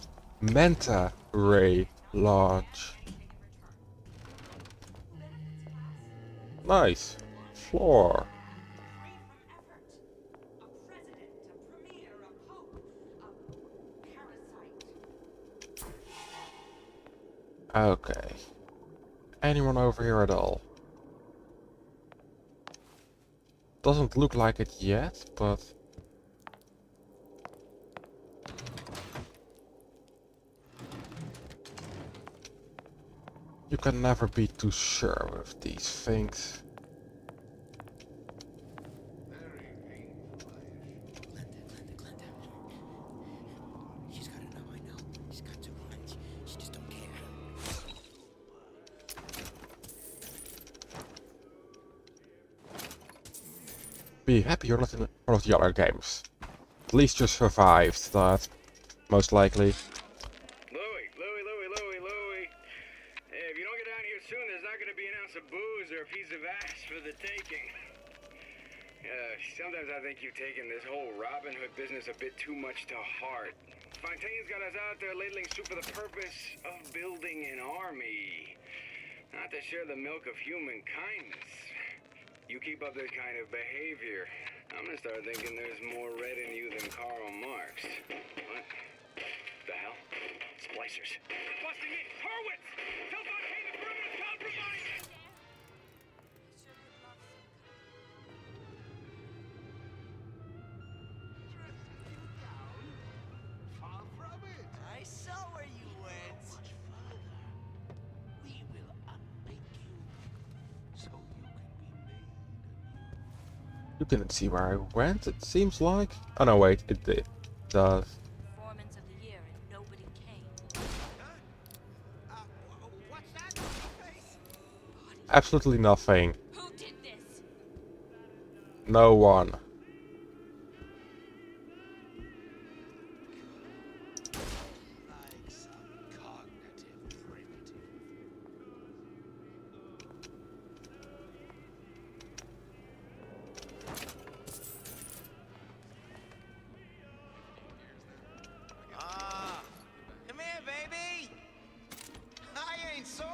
A: Manta Ray Launch. Nice. Floor. Okay. Anyone over here at all? Doesn't look like it yet, but... You can never be too sure with these things.
H: She's gotta know, I know. She's got to run. She just don't care.
A: Be happy you're not in one of the other games. At least you survived that, most likely.
O: Louie. Hey, if you don't get down here soon, there's not gonna be an ounce of booze or a piece of ass for the taking. Sometimes I think you've taken this whole Robin Hood business a bit too much to heart. Fontaine's got us out there ladling soup for the purpose of building an army, not to share the milk of human kindness. You keep up this kind of behavior, I'm gonna start thinking there's more red in you than Karl Marx. What the hell? Splicers. They're busting in! Hurwitz! Tell Fontaine the perimeter's compromised!
H: Far from it. I saw where you went. So much further. We will unmake you, so you can be made.
A: You didn't see where I went, it seems like. Oh no, wait, it did. Does.
K: Performance of the year and nobody came.
H: What's that? Face?
A: Absolutely nothing.
K: Who did this?
A: No one.
H: ain't sore.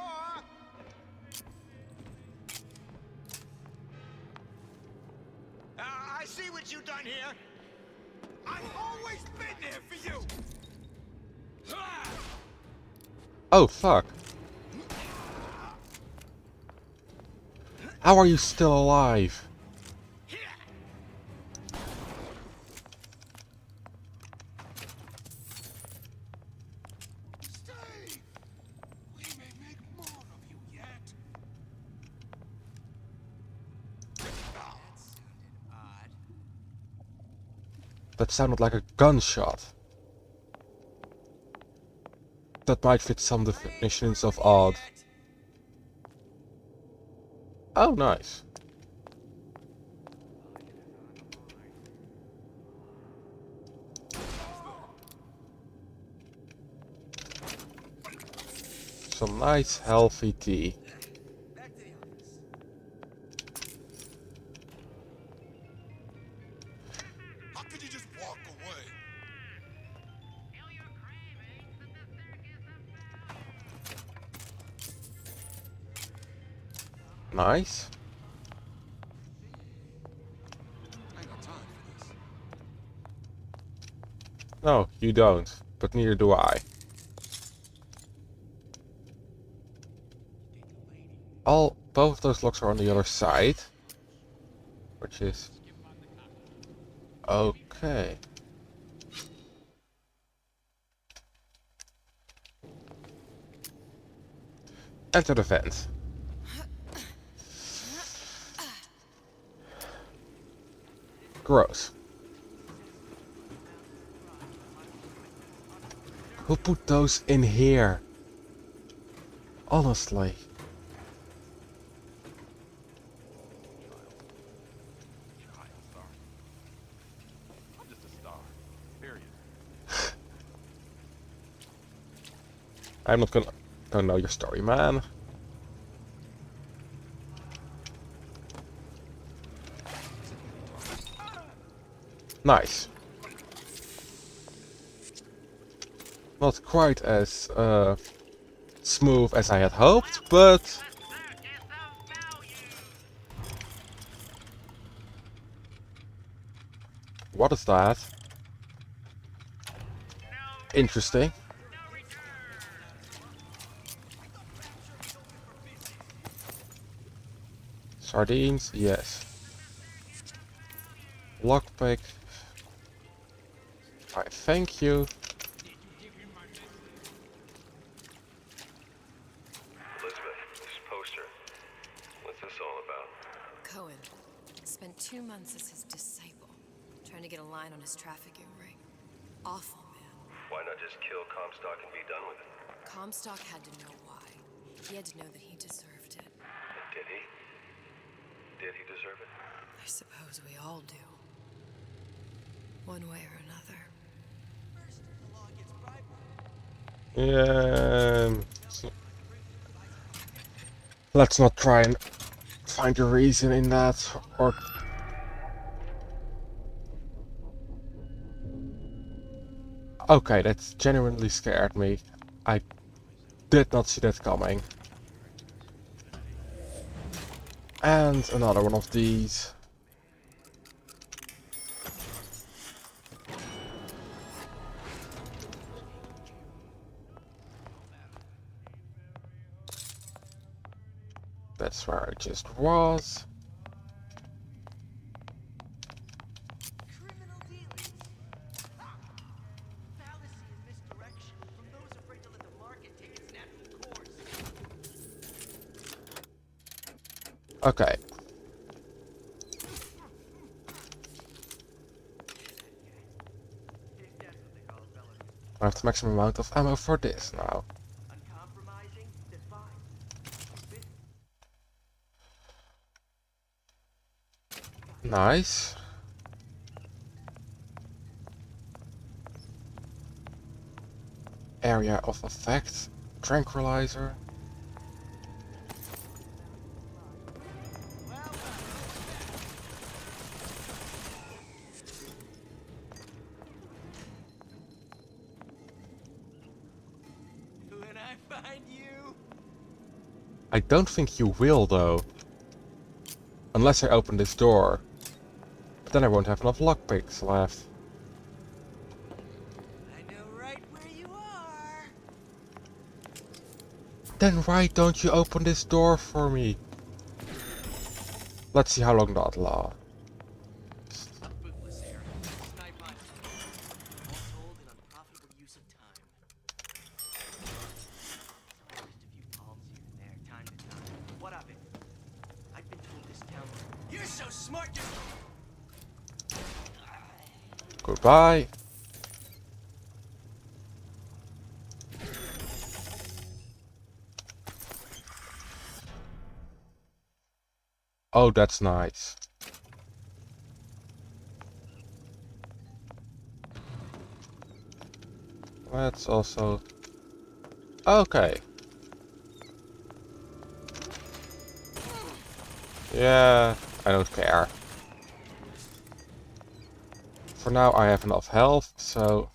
H: I see what you done here. I've always been there for you.
A: Oh, fuck. How are you still alive?
M: Stay! We may make more of you yet.
A: That sounded like a gunshot. That might fit some definitions of odd. Oh, nice. Some nice healthy tea.
M: How could you just walk away?
A: Nice.
M: I ain't got time for this.
A: No, you don't. But neither do I. Both of those locks are on the other side. Which is... okay. Enter the vent. Gross. Who put those in here? Honestly.
N: I'm just a star. Period.
A: I'm not gonna... don't know your story, man. Nice. Not quite as smooth as I had hoped, but... what is that? Interesting. Sardines, yes. Lockpick. Alright, thank you.
C: Elizabeth, this poster. What's this all about?
G: Cohen spent 2 months as his disciple, trying to get a line on his trafficking ring. Awful, man.
C: Why not just kill Comstock and be done with it?
G: Comstock had to know why. He had to know that he deserved it.
C: And did he? Did he deserve it?
G: I suppose we all do. One way or another.
A: Yeah. Let's not try and find a reason in that, or... okay, that genuinely scared me. I did not see that coming. And another one of these. That's where I just was. Okay. I have the maximum amount of ammo for this now. Nice. Area of effect. Tranquilizer.
H: When I find you,
A: I don't think you will though. Unless I open this door. But then I won't have enough lockpicks left.
H: I know right where you are.
A: Then why don't you open this door for me? Let's see how long that lasts.
H: Bootless air. Snipe on. All told, an unprofitable use of time. Just a few palms here and there, time to time. What of it? I've been told this town. You're so smart, you.
A: Goodbye. Oh, that's nice. Let's also... Okay. Yeah, I don't care. For now I have enough health, so...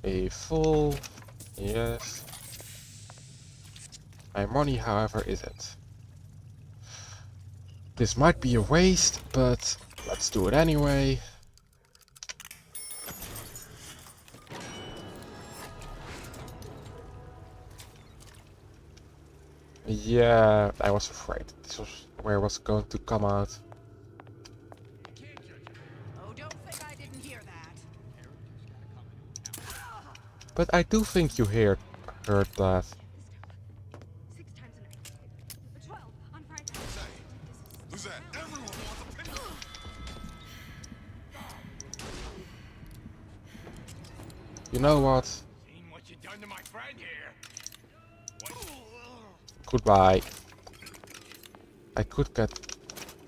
A: A full... Yes. My money, however, isn't. This might be a waste, but let's do it anyway. Yeah, I was afraid this was where it was going to come out.
R: Oh, don't think I didn't hear that.
A: But I do think you heard that.
E: 6 times a night. 12 on Friday.
N: Who's that? Everyone wants a picture.
A: You know what?
M: Seen what you done to my friend here.
A: Goodbye. I could get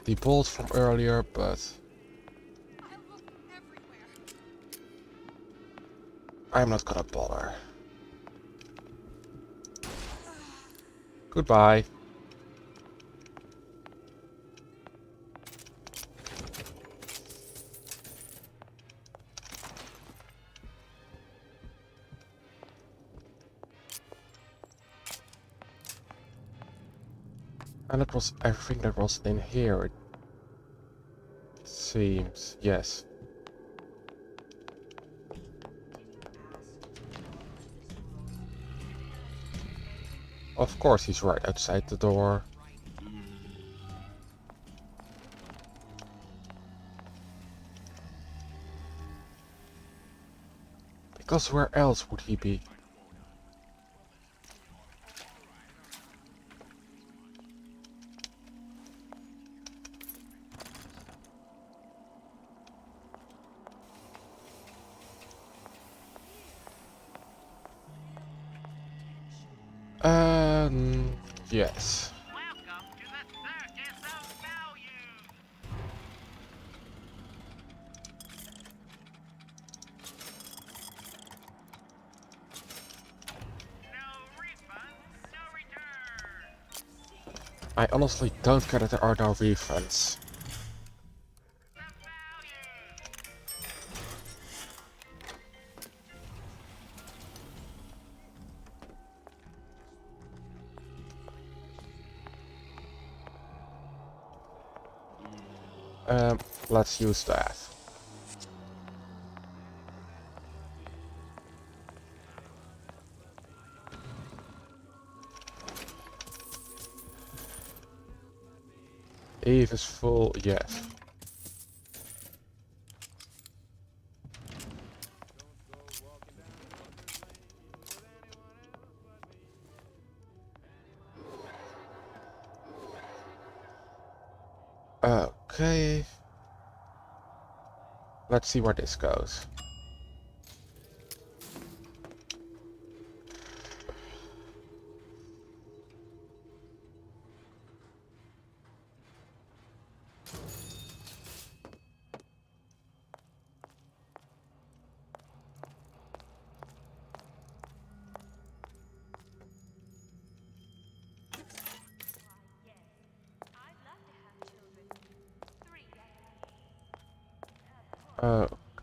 A: the bolt from earlier, but... I'm not gonna bother. Goodbye. And it was everything that was in here, it seems. Yes. Of course he's right outside the door. Because where else would he be? Yes. I honestly don't get that there are no refunds. Let's use that. Eve is full, yes. Okay. Let's see where this goes.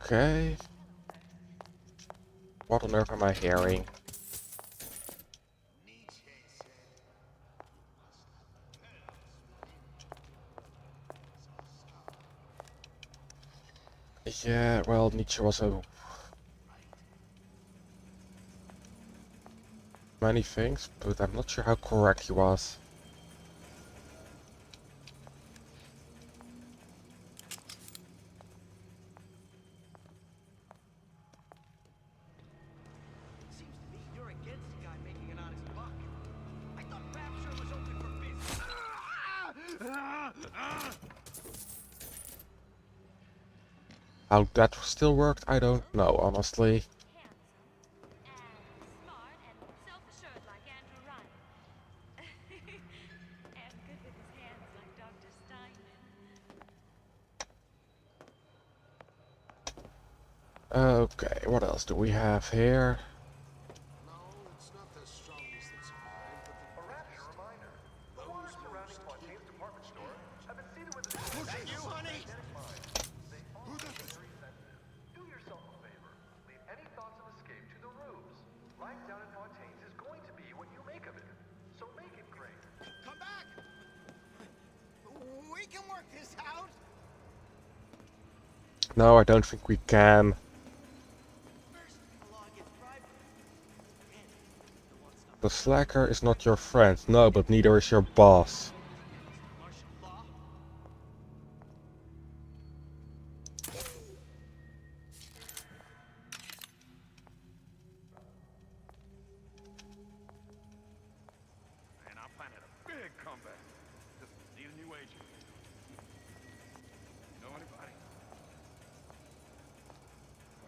A: Okay. What on earth am I hearing? Yeah, well, Nietzsche was a many things, but I'm not sure how correct he was.
H: Seems to me you're against a guy making an honest buck. I thought Rapture was open for business.
A: How that still worked, I don't know, honestly. Okay, what else do we have here?
H: That you, honey?
C: Do yourself a favor. Leave any thoughts of escape to the rubes. Life down in Fontaine's is going to be what you make of it. So make it great.
H: Come back! We can work this out!
A: No, I don't think we can. The slacker is not your friend. No, but neither is your boss.
N: And I planning a big comeback. Just need a new agent. You know anybody?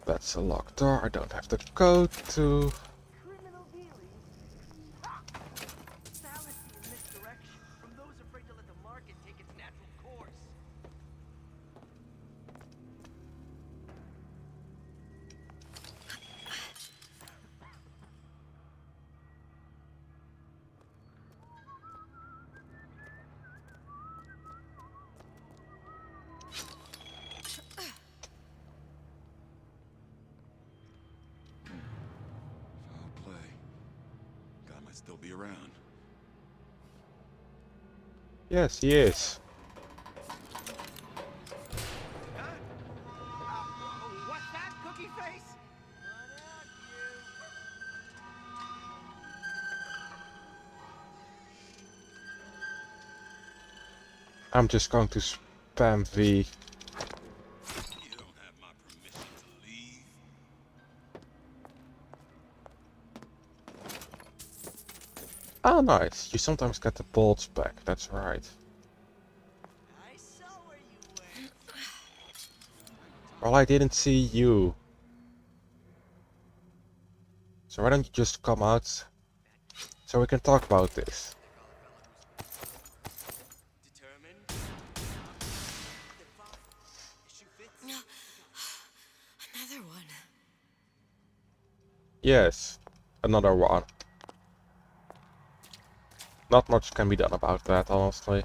A: That's a locked door. I don't have the code to.
H: Criminal dealings? Fallacy and misdirection from those afraid to let the market take its natural course.
N: Foul play. Guy might still be around.
A: Yes, he is.
H: What's that, cookie face?
A: I'm just going to spam V. Ah, nice. You sometimes get the bolts back. That's right.
H: I saw where you went.
A: Well, I didn't see you. So why don't you just come out so we can talk about this?
G: Another one.
A: Yes, another one. Not much can be done about that, honestly.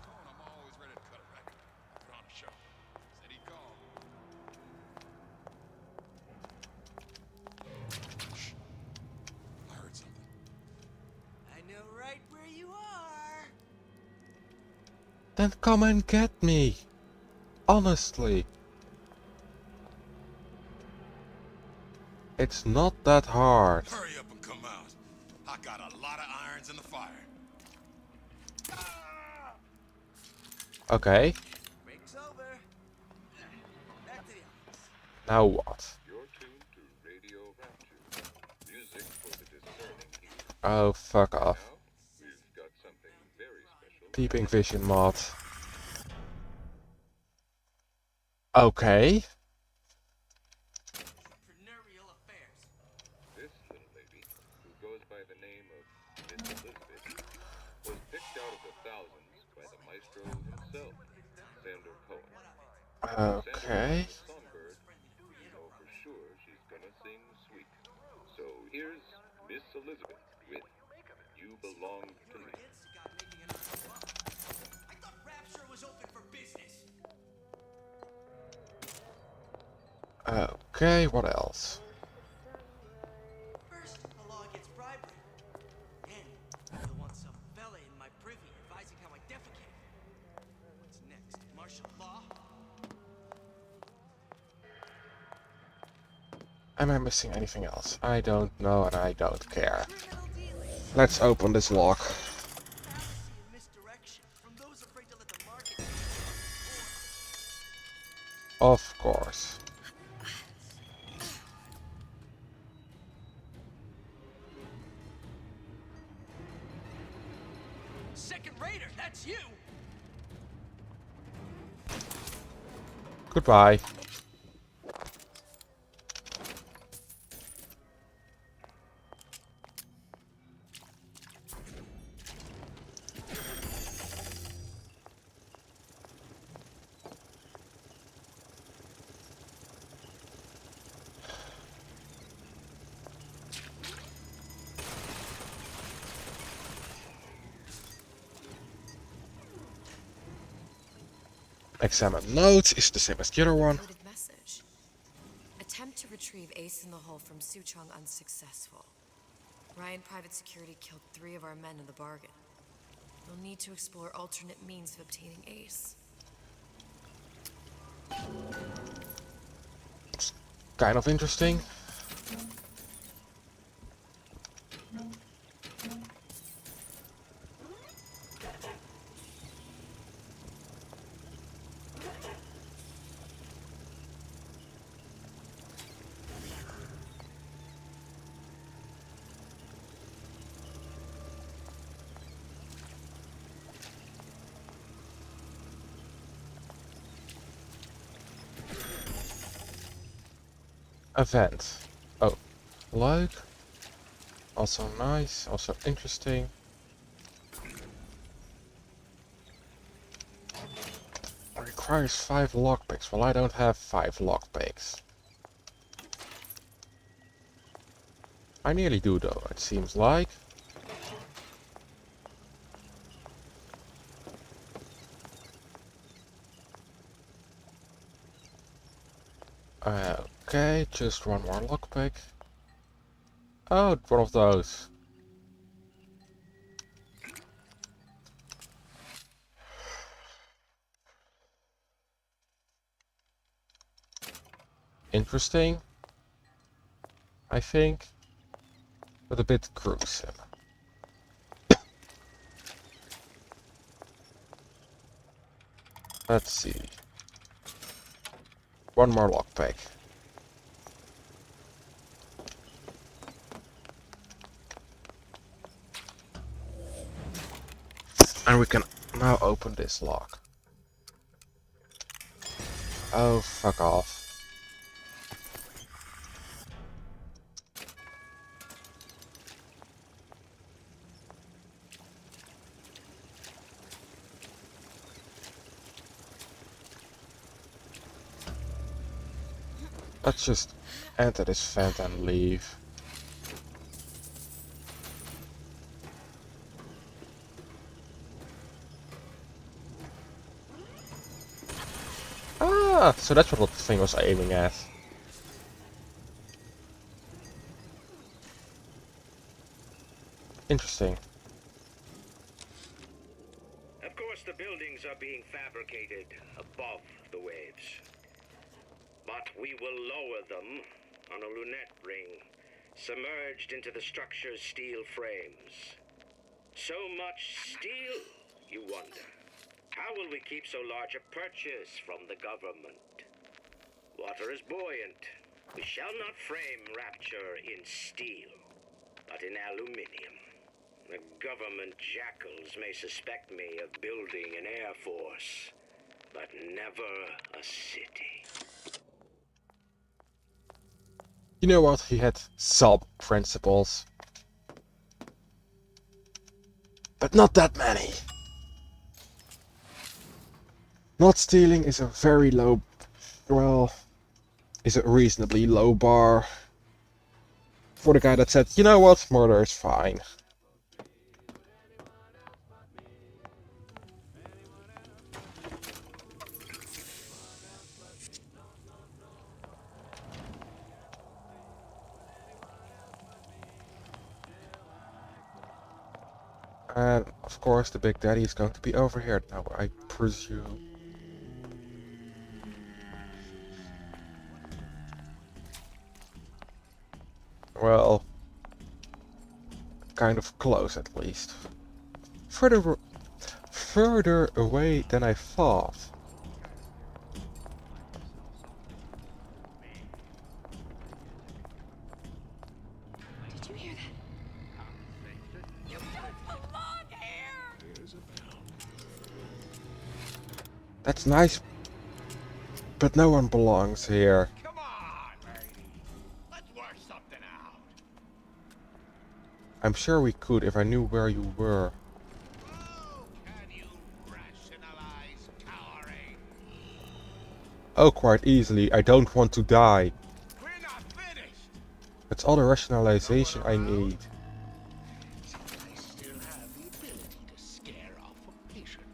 N: I heard something.
H: I know right where you are.
A: Then come and get me. Honestly. It's not that hard.
N: Hurry up and come out. I got a lot of irons in the fire.
A: Okay.
H: Break's over. Back to the office.
A: Now what?
C: You're tuned to Radio Rapture. Music for the discerning ear.
A: Oh, fuck off.
C: Now, we've got something very special.
A: Peeping vision mod. Okay.
H: Entrepreneurial affairs.
C: This little lady, who goes by the name of Miss Elizabeth, was picked out of the thousands by the maestro himself, Sander Cohen.
A: Okay.
C: Sander's a songbird. You know for sure she's gonna sing sweet. So here's Miss Elizabeth with You Belong to Me.
H: I thought Rapture was open for business.
A: Okay, what else? Am I missing anything else? I don't know and I don't care. Let's open this lock. Of course.
I: Second Raider, that's you!
A: Goodbye. Examine notes is the same as the other one.
G: Message. Attempt to retrieve Ace in the Hole from Suchong unsuccessful. Ryan Private Security killed 3 of our men in the bargain. We'll need to explore alternate means of obtaining Ace.
A: Kind of interesting. Event. Oh, like. Also nice, also interesting. Requires 5 lockpicks. Well, I don't have 5 lockpicks. I nearly do though, it seems like. Okay, just one more lockpick. Oh, one of those. Interesting, I think, but a bit gruesome. Let's see. One more lockpick. And we can now open this lock. Oh, fuck off. Let's just enter this vent and leave. Ah, so that's what the thing was aiming at. Interesting.
O: Of course, the buildings are being fabricated above the waves. But we will lower them on a lunette ring, submerged into the structure's steel frames. So much steel, you wonder. How will we keep so large a purchase from the government? Water is buoyant. We shall not frame rapture in steel, but in aluminium. The government jackals may suspect me of building an air force, but never a city.
A: You know what? He had some principles. But not that many. Not stealing is a very low, well, is a reasonably low bar for the guy that said, you know what, murder is fine. And of course the Big Daddy is going to be over here now, I presume. Well, kind of close at least. Further away than I thought.
P: Did you hear that? You don't belong here!
A: That's nice, but no one belongs here.
M: Let's work something out.
A: I'm sure we could if I knew where you were. Oh, quite easily. I don't want to die. That's all the rationalization I need.
M: I still have the ability to scare off a patient.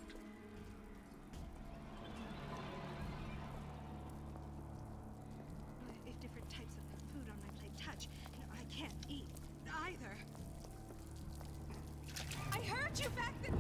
U: If different types of food on my plate touch, I can't eat either. I heard you back there.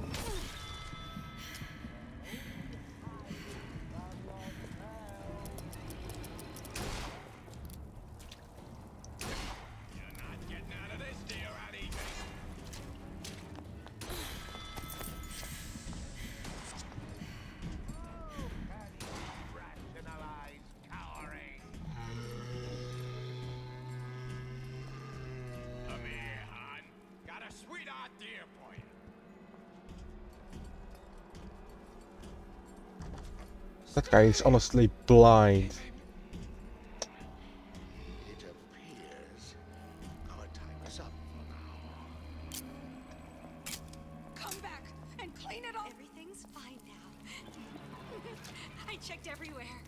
A: That guy is honestly blind.
M: It appears our time is up for now.
U: Come back and clean it all. Everything's fine now. I checked everywhere.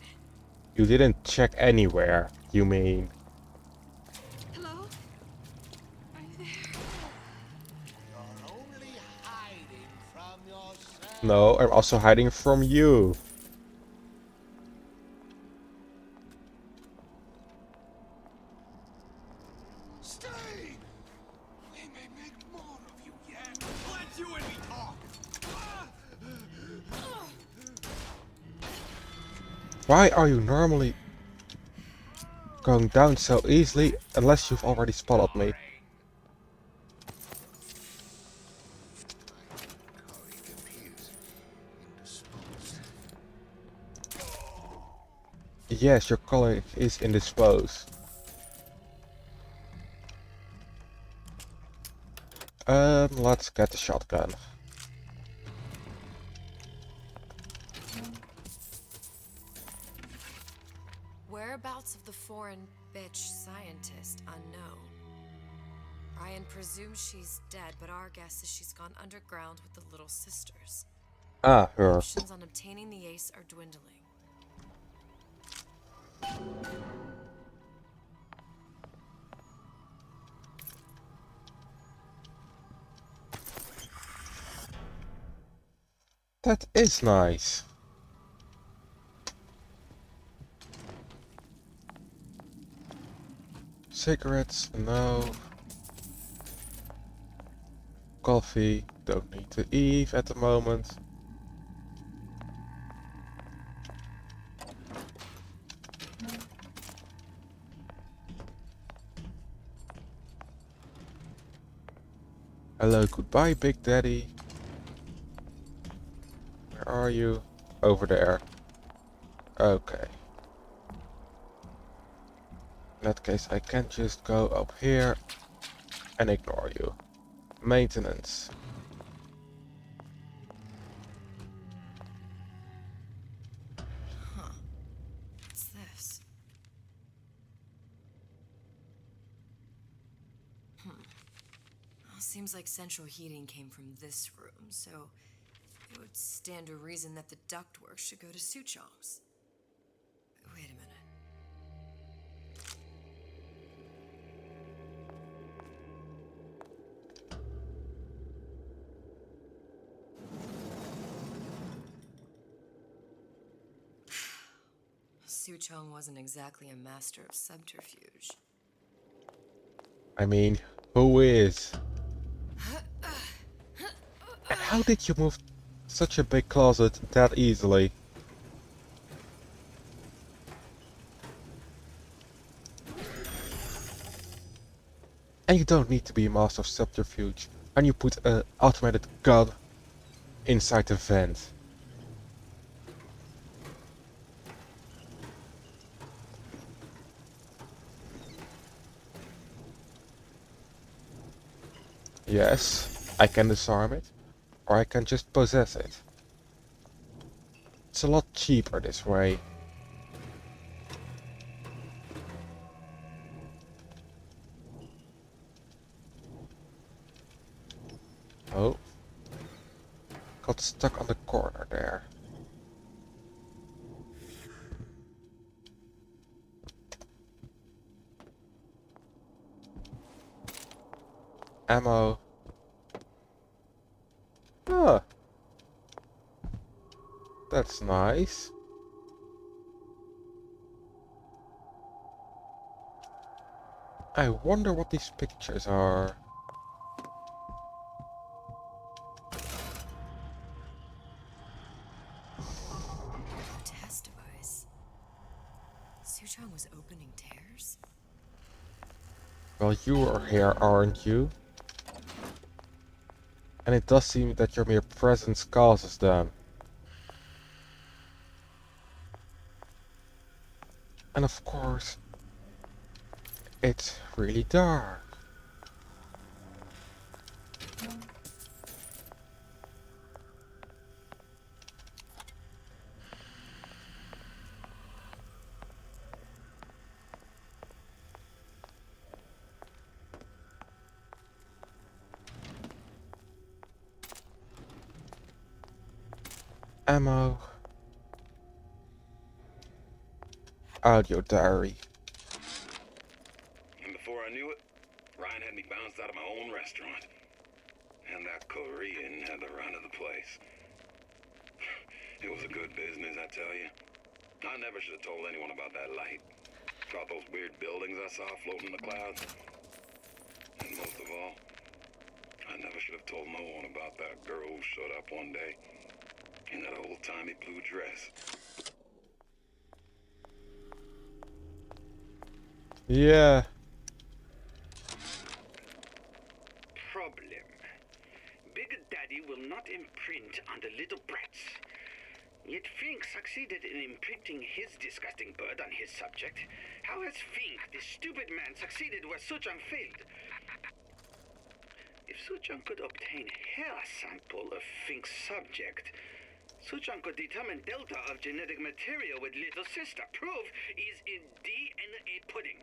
A: You didn't check anywhere, you mean?
U: Hello? Are you there?
M: You're only hiding from yourself.
A: No, I'm also hiding from you.
M: Stay! We may make more of you yet. Let you and me talk.
A: Why are you normally going down so easily unless you've already spotted me? Yes, your colleague is indisposed. Let's get the shotgun.
G: Whereabouts of the foreign bitch scientist unknown. Ryan presumes she's dead, but our guess is she's gone underground with the Little Sisters.
A: Ah, her.
G: Options on obtaining the ace are dwindling.
A: That is nice. Cigarettes, no. Coffee, don't need to eat at the moment. Hello, goodbye, Big Daddy. Where are you? Over there. Okay. In that case, I can just go up here and ignore you. Maintenance.
G: Huh. What's this? Well, seems like central heating came from this room, so it would stand to reason that the ductwork should go to Suchong's. Wait a minute. Suchong wasn't exactly a master of subterfuge.
A: I mean, who is? And how did you move such a big closet that easily? And you don't need to be a master of subterfuge, and you put an automated gun inside the vent. Yes, I can disarm it, or I can just possess it. It's a lot cheaper this way. Oh. Got stuck on the corner there. Ammo. Ah. That's nice. I wonder what these pictures are.
G: Test device. Suchong was opening tears?
A: Well, you are here, aren't you? And it does seem that your mere presence causes them. And of course, it's really dark. Ammo. Audio diary.
B: And before I knew it, Ryan had me bounced out of my own restaurant. And that Korean had the run of the place. It was a good business, I tell you. I never should have told anyone about that light. About those weird buildings I saw floating in the clouds. And most of all, I never should have told no one about that girl who showed up one day in that old-timey blue dress.
A: Yeah.
O: Problem. Big Daddy will not imprint on the little brats. Yet Fink succeeded in imprinting his disgusting bird on his subject. How has Fink, this stupid man, succeeded where Suchong failed? If Suchong could obtain hair sample of Fink's subject, Suchong could determine delta of genetic material with little sister. Proof is in DNA pudding.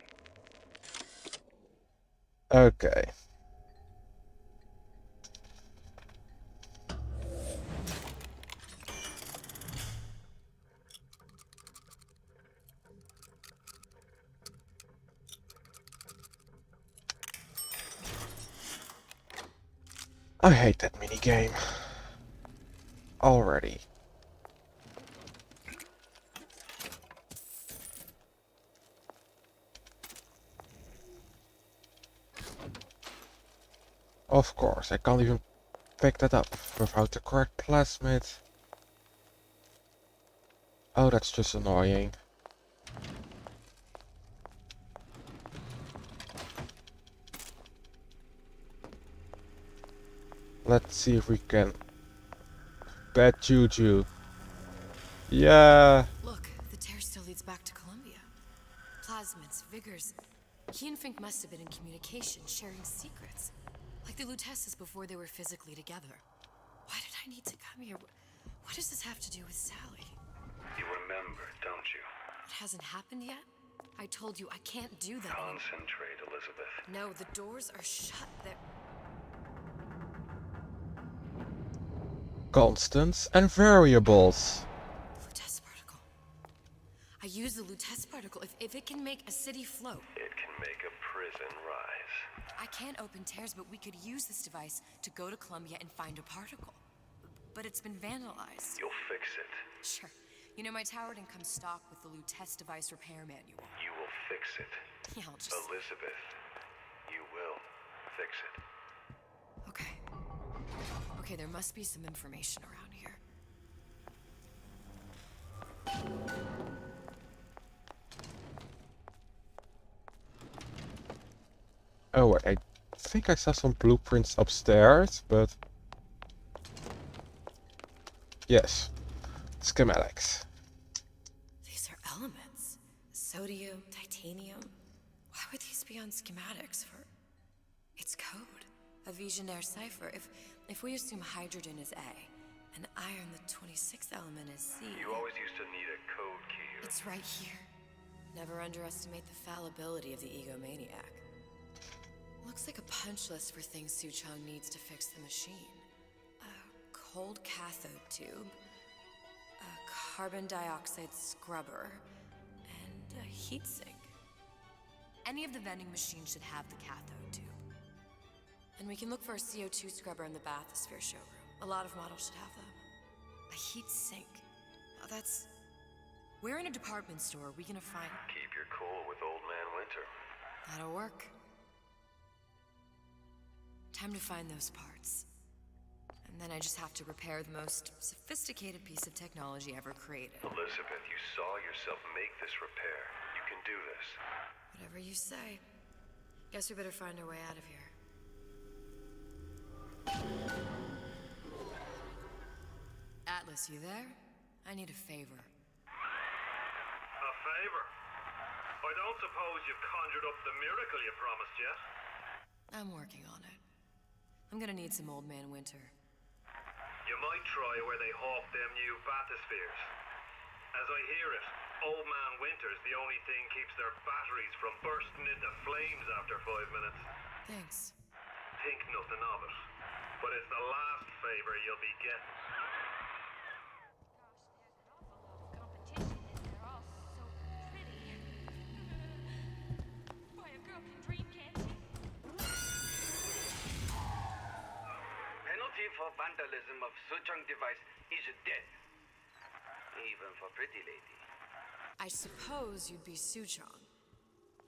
A: Okay. I hate that minigame. Already. Of course, I can't even pick that up without the correct plasmid. Oh, that's just annoying. Let's see if we can... Bad juju. Yeah.
G: Look, the tear still leads back to Columbia. Plasmids, vigors. He and Fink must have been in communication, sharing secrets. Like the Lutesses before they were physically together. Why did I need to come here? What does this have to do with Sally?
C: You remember, don't you?
G: It hasn't happened yet? I told you I can't do that.
C: Concentrate, Elizabeth.
G: No, the doors are shut. They're...
A: Constants and variables.
G: Lutece particle. I use the Lutece particle. If it can make a city float.
C: It can make a prison rise.
G: I can't open tears, but we could use this device to go to Columbia and find a particle. But it's been vandalized.
C: You'll fix it.
G: Sure. You know, my tower didn't come stock with the Lutece device repair manual.
C: You will fix it.
G: Yeah, I'll just...
C: Elizabeth, you will fix it.
G: Okay. Okay, there must be some information around here.
A: Oh, wait, I think I saw some blueprints upstairs, but... Yes. Schematics.
G: These are elements. Sodium, titanium. Why would these be on schematics for... It's code. A Visionaire cipher. If we assume hydrogen is A, and iron, the 26th element, is C...
C: You always used to need a code key.
G: It's right here. Never underestimate the fallibility of the egomaniac. Looks like a punch list for things Suchong needs to fix the machine. A cold cathode tube, a carbon dioxide scrubber, and a heatsink. Any of the vending machines should have the cathode tube. And we can look for a CO2 scrubber in the bathysphere showroom. A lot of models should have them. A heat sink. Oh, that's... Where in a department store are we gonna find...
C: Keep your cool with Old Man Winter.
G: That'll work. Time to find those parts. And then I just have to repair the most sophisticated piece of technology ever created.
C: Elizabeth, you saw yourself make this repair. You can do this.
G: Whatever you say. Guess we better find our way out of here. Atlas, you there? I need a favor.
C: A favor? I don't suppose you've conjured up the miracle you promised yet?
G: I'm working on it. I'm gonna need some Old Man Winter.
C: You might try where they hawk them new bathyspheres. As I hear it, Old Man Winter's the only thing keeps their batteries from bursting into flames after 5 minutes.
G: Thanks.
C: Think nothing of it. But it's the last favor you'll be getting.
H: Penalty for vandalism of Suchong device is death. Even for pretty lady.
G: I suppose you'd be Suchong.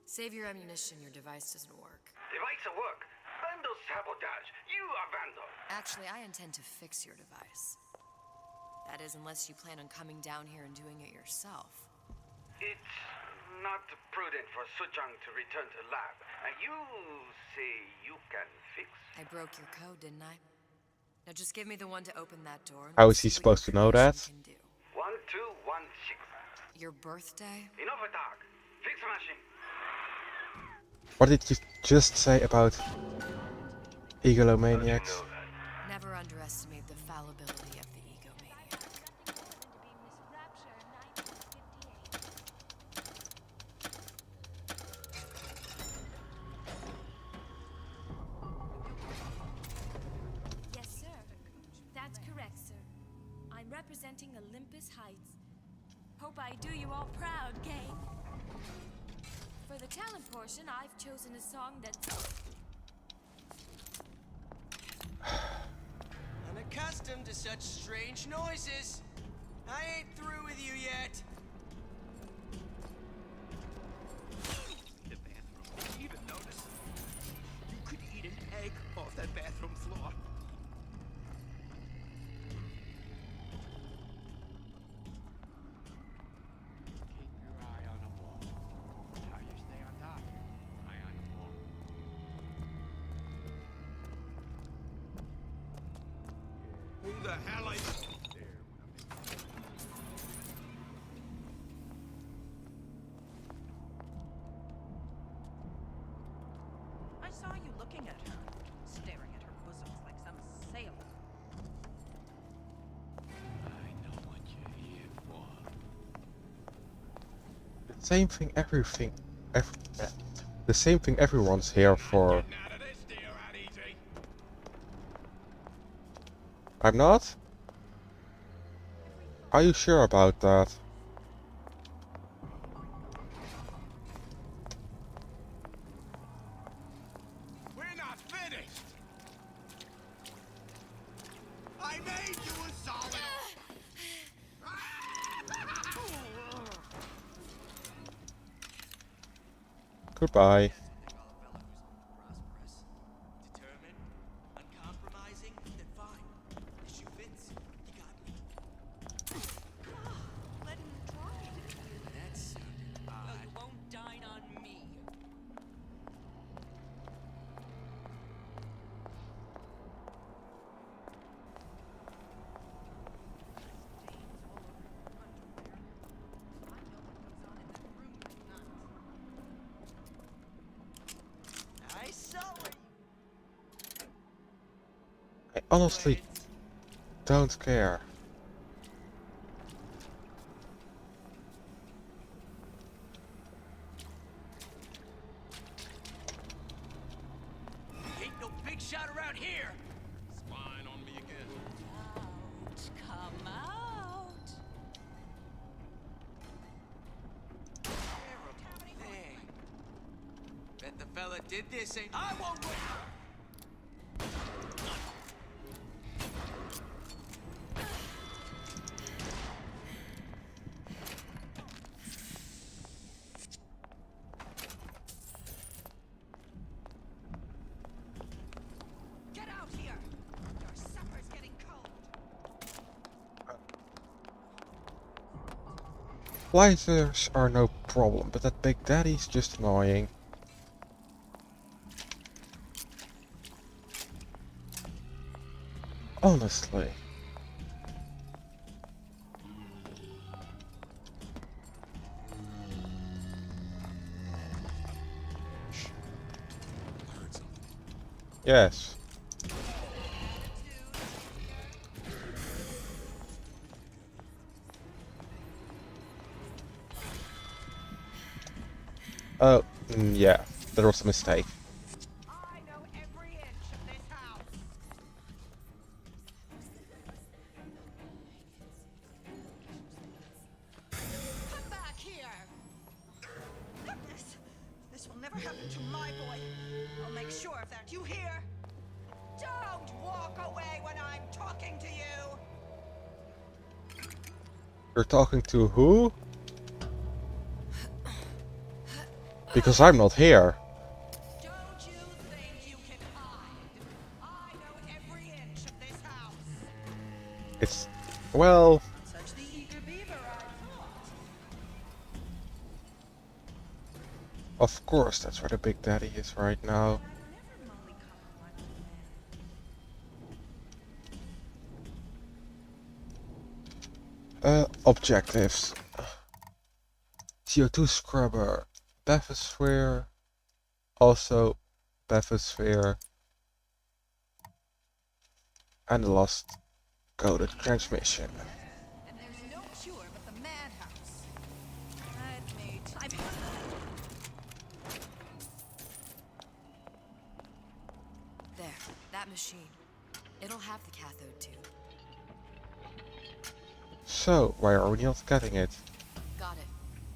G: Save your ammunition, your device doesn't work.
H: Device at work. Vandal sabotage. You are vandal.
G: Actually, I intend to fix your device. That is, unless you plan on coming down here and doing it yourself.
H: It's not prudent for Suchong to return to lab. And you say you can fix?
G: I broke your code, didn't I? Now just give me the one to open that door.
A: How is he supposed to know that?
H: 1216.
G: Your birthday?
H: Enough attack. Fix machine.
A: What did you just say about egomaniacs?
G: Never underestimate the fallibility of the egomaniac.
F: Yes, sir. That's correct, sir. I'm representing Olympus Heights. Hope I do you all proud, gang. For the talent portion, I've chosen a song that's...
J: Unaccustomed to such strange noises. I ain't through with you yet.
Q: The bathroom. Did you even notice? You could eat an egg off that bathroom floor. Keep your eye on the ball. That's how you stay on top. Eye on the ball.
M: Who the hell is...
R: I saw you looking at her, staring at her bosoms like some sailor.
Q: I know what you're here for.
A: Same thing the same thing everyone's here for. I'm not? Are you sure about that?
M: We're not finished! I made you a solid...
A: Goodbye.
J: Determined, uncompromising, then fine. The shoe fits. You got me.
U: Let him try.
J: That sounded odd. Well, you won't dine on me.
A: I honestly don't care.
H: Ain't no big shot around here.
N: Spying on me again.
U: Come out.
H: Hey. Bet the fella did this ain't. I won't wait.
U: Get out here. Your supper's getting cold.
A: Splicers are no problem, but that Big Daddy's just annoying. Honestly. Yes. Oh, yeah, that was a mistake.
U: I know every inch of this house. Come back here. This will never happen to my boy. I'll make sure of that. You hear? Don't walk away when I'm talking to you.
A: You're talking to who? Because I'm not here.
U: Don't you think you can hide? I know every inch of this house.
A: It's... well...
U: Such the eager beaver, I thought.
A: Of course, that's where the Big Daddy is right now. Objectives. CO2 scrubber. Bathysphere. Also bathysphere. And the last coded transmission.
U: And there's no cure but the madhouse.
G: There, that machine. It'll have the cathode tube.
A: So, why are we not getting it?
G: Got it.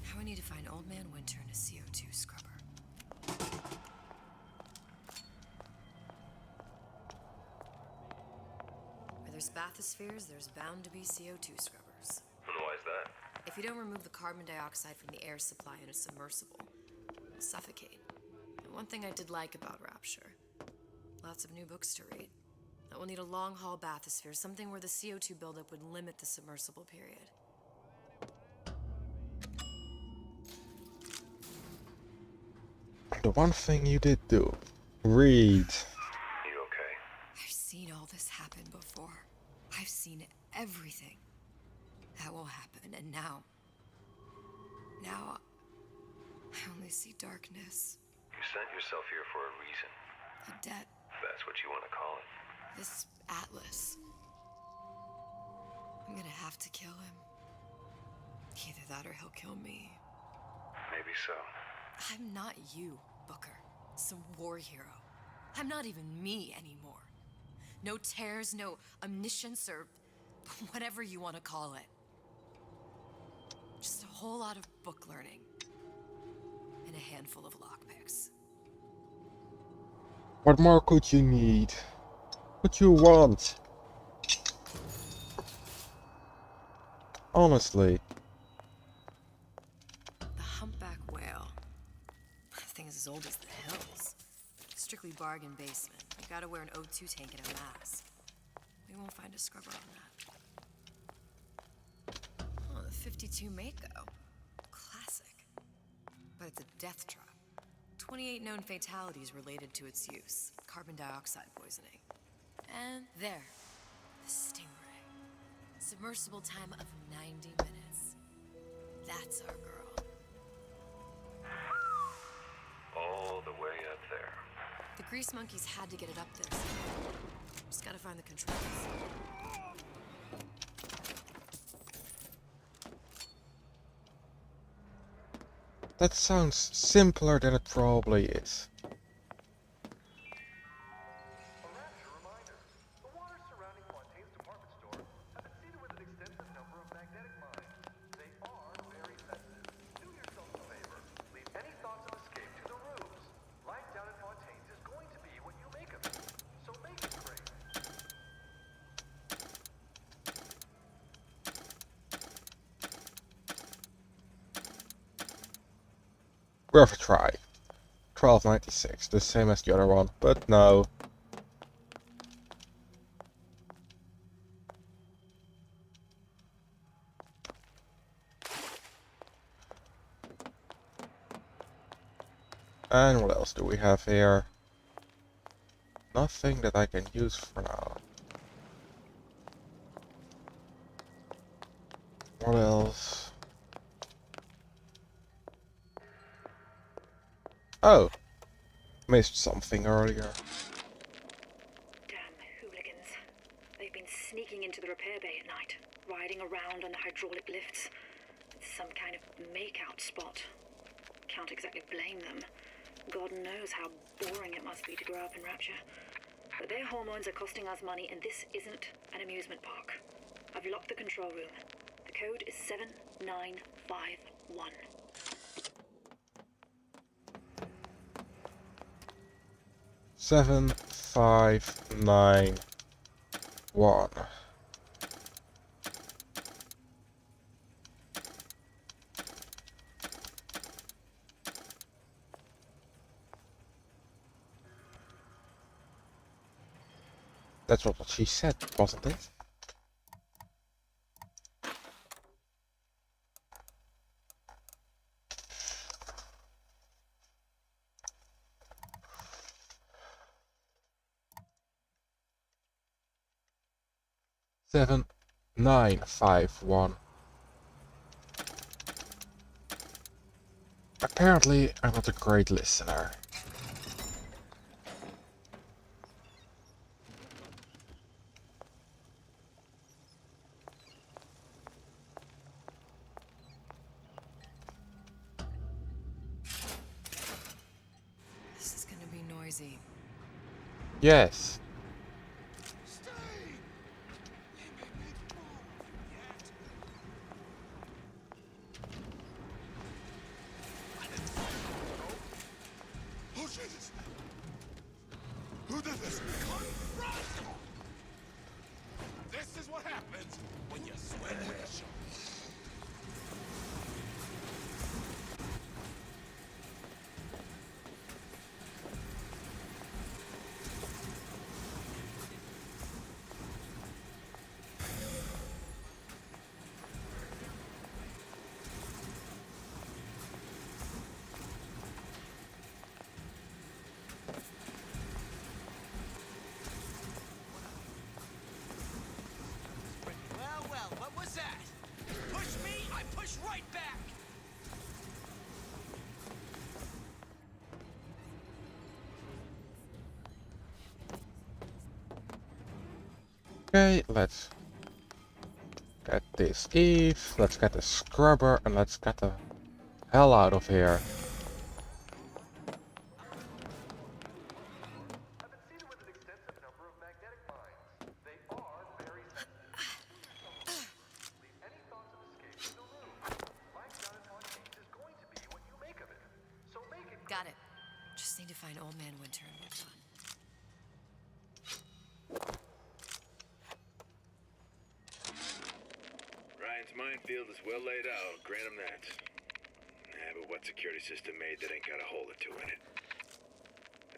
G: Now I need to find Old Man Winter and a CO2 scrubber. Where there's bathyspheres, there's bound to be CO2 scrubbers.
C: Why is that?
G: If you don't remove the carbon dioxide from the air supply in a submersible, it'll suffocate. And one thing I did like about Rapture, lots of new books to read. That will need a long-haul bathysphere, something where the CO2 buildup would limit the submersible period.
A: The one thing you did do. Read.
C: You okay?
G: I've seen all this happen before. I've seen everything. That will happen, and now I only see darkness.
C: You sent yourself here for a reason.
G: A debt.
C: That's what you want to call it.
G: This Atlas. I'm gonna have to kill him. Either that or he'll kill me.
C: Maybe so.
G: I'm not you, Booker. Some war hero. I'm not even me anymore. No tears, no omniscience, or whatever you want to call it. Just a whole lot of book learning. And a handful of lockpicks.
A: What more could you need? What you want? Honestly.
G: The humpback whale. That thing is as old as the hills. Strictly bargain basement. You gotta wear an O2 tank and a mask. We won't find a scrubber on that. Oh, the 52 Mako. Classic. But it's a death trap. 28 known fatalities related to its use. Carbon dioxide poisoning. And there. The Stingray. Submersible time of 90 minutes. That's our girl.
C: All the way up there.
G: The grease monkeys had to get it up there somehow. Just gotta find the controls.
A: That sounds simpler than it probably is. Worth a try. 12.96, the same as the other one, but no. And what else do we have here? Nothing that I can use for now. What else? Oh! Missed something earlier.
F: Damn hooligans. They've been sneaking into the repair bay at night, riding around on the hydraulic lifts. It's some kind of make-out spot. Can't exactly blame them. God knows how boring it must be to grow up in Rapture. But their hormones are costing us money, and this isn't an amusement park. I've locked the control room. The code is 7951.
A: Seven, 5, 9, 1. That's what she said, wasn't it? Seven, 9, 5, 1. Apparently, I'm not a great listener.
G: This is gonna be noisy.
A: Yes.
M: Oh, Jesus! Who did this? This is what happens when you swim with the shark.
H: Well, what was that? Push me, I push right back!
A: Okay, let's get this Eve, let's get the scrubber, and let's get the hell out of here.
G: Got it. Just need to find Old Man Winter and whatnot.
B: Ryan's minefield is well laid out, grant him that. Yeah, but what security system made that ain't got a hole or two in it?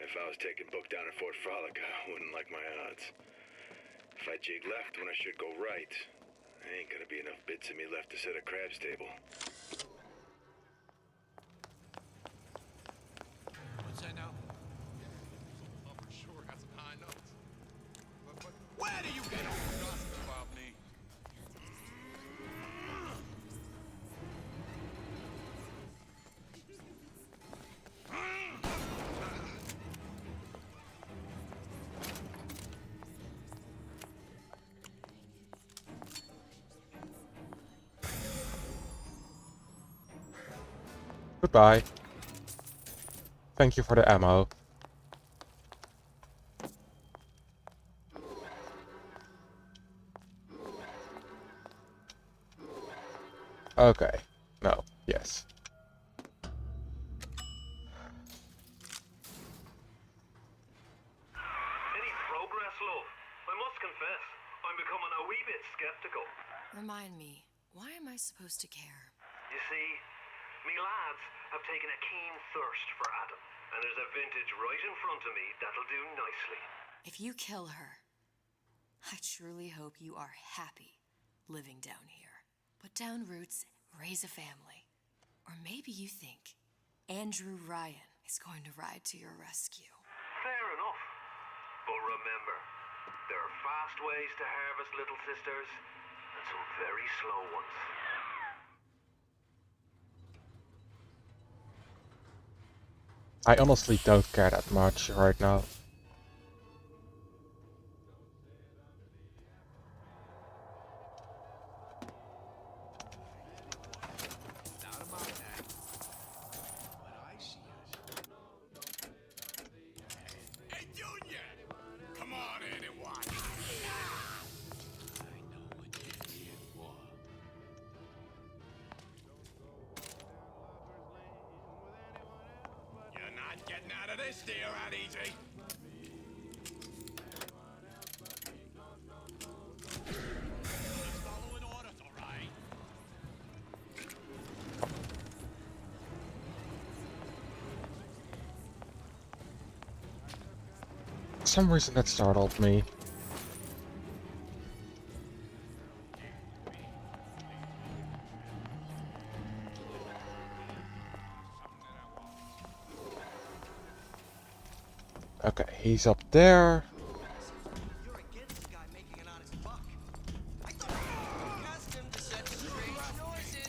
B: If I was taking book down at Fort Frolic, I wouldn't like my odds. If I jig left when I should go right, there ain't gonna be enough bits of me left to set a crab stable.
M: What's that now? Oh, for sure, has some high notes. But where do you get all the gossip about me?
A: Goodbye. Thank you for the ammo. Okay. No. Yes.
C: Any progress, love? I must confess, I'm becoming a wee bit skeptical.
G: Remind me, why am I supposed to care?
C: You see, me lads have taken a keen thirst for Adam, and there's a vintage right in front of me that'll do nicely.
G: If you kill her, I truly hope you are happy living down here. Put down roots, raise a family. Or maybe you think Andrew Ryan is going to ride to your rescue.
C: Fair enough. But remember, there are fast ways to harvest little sisters, and some very slow ones.
A: I honestly don't care that much right now.
M: Hey, Junior! Come on in and watch. I know what you're here for. You're not getting out of this deal that easy. Following orders, all right?
A: For some reason that startled me. Okay, he's up there.
H: You're against the guy making an honest buck. I thought you cast him to set strange noises.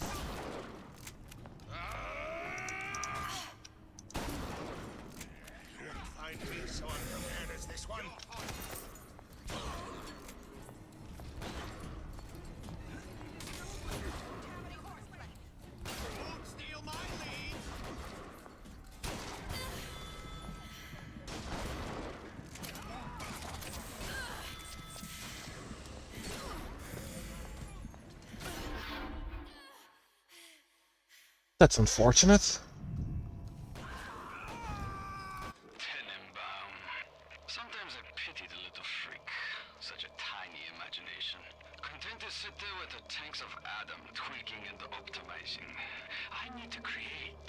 M: You'll find me so unprepared as this one. Won't steal my lead.
A: That's unfortunate.
B: Tenenbaum. Sometimes I pity the little freak. Such a tiny imagination. Content to sit there with the tanks of Adam tweaking and optimizing. I need to create.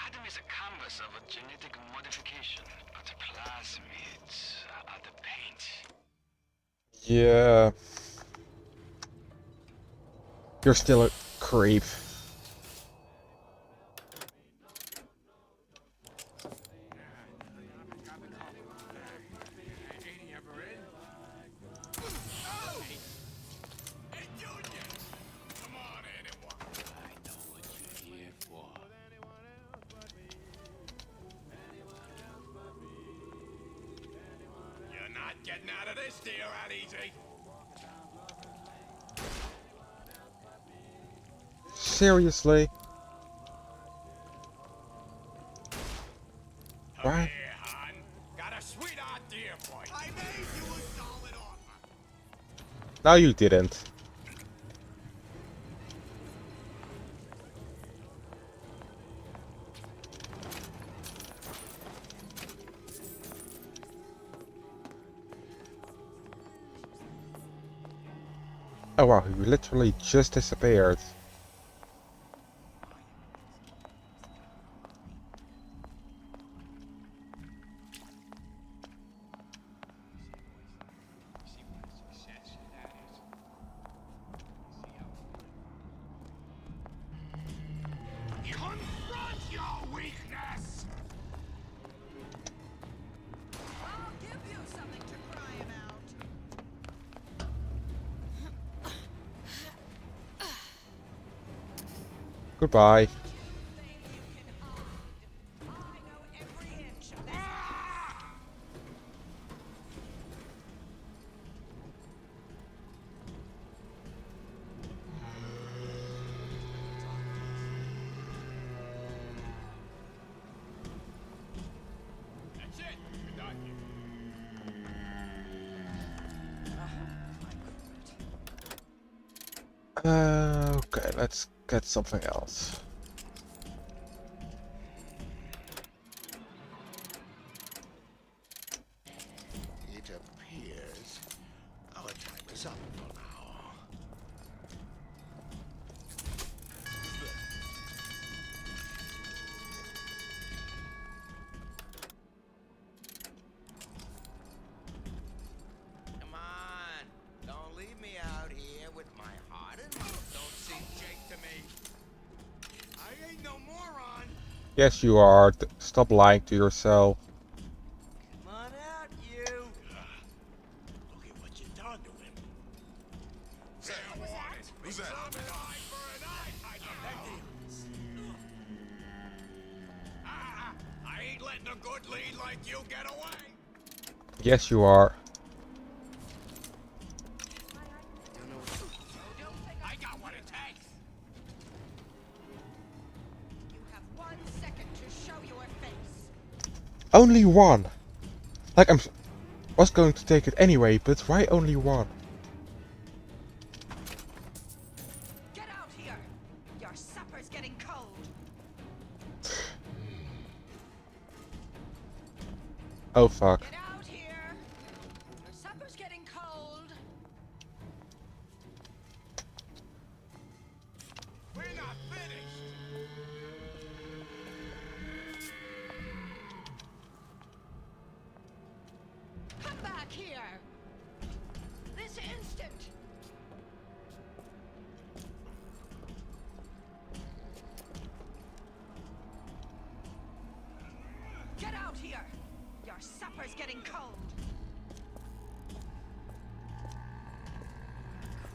B: Adam is a canvas of a genetic modification, but the plasmids are the paint.
A: Yeah. You're still a creep.
M: Hey, Junior! Come on in and watch. I know what you're here for. You're not getting out of this deal that easy.
A: Seriously?
M: Come
A: Right.
M: here, hon. Got a sweet idea for you. I made you a solid offer.
A: No, you didn't. Oh wow, he literally just disappeared.
M: Confront your weakness!
U: I'll give you something to cry about.
A: Goodbye. Okay, let's get something else.
M: It appears our time is up for now.
H: Come on, don't leave me out here with my heart and mouth. Don't seem Jake to me. I ain't no moron.
A: Yes, you are. Stop lying to yourself.
H: Come on out, you.
M: Look at what you've done to him.
H: Say I want it.
M: Who's that?
H: I'm an eye for an eye type of man. I ain't letting a good lead like you get away.
A: Yes, you are.
H: I got what it takes.
U: You have 1 second to show your face.
A: Only one. Like was going to take it anyway, but why only one?
U: Get out here. Your supper's getting cold.
A: Oh fuck.
U: Get out here. Your supper's getting cold.
H: We're not finished.
U: Come back here. This instant. Get out here. Your supper's getting cold.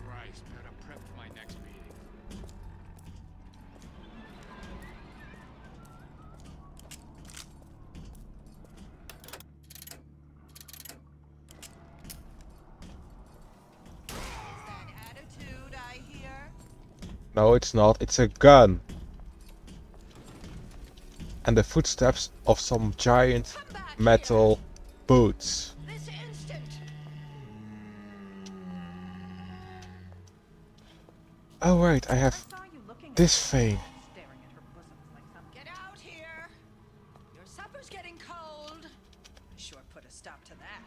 Q: Christ, better prep for my next meeting.
U: That attitude I hear.
A: No, it's not. It's a gun. And the footsteps of some giant metal boots.
U: This instant.
A: Oh right, I have this thing.
U: Get out here. Your supper's getting cold. I sure put a stop to that.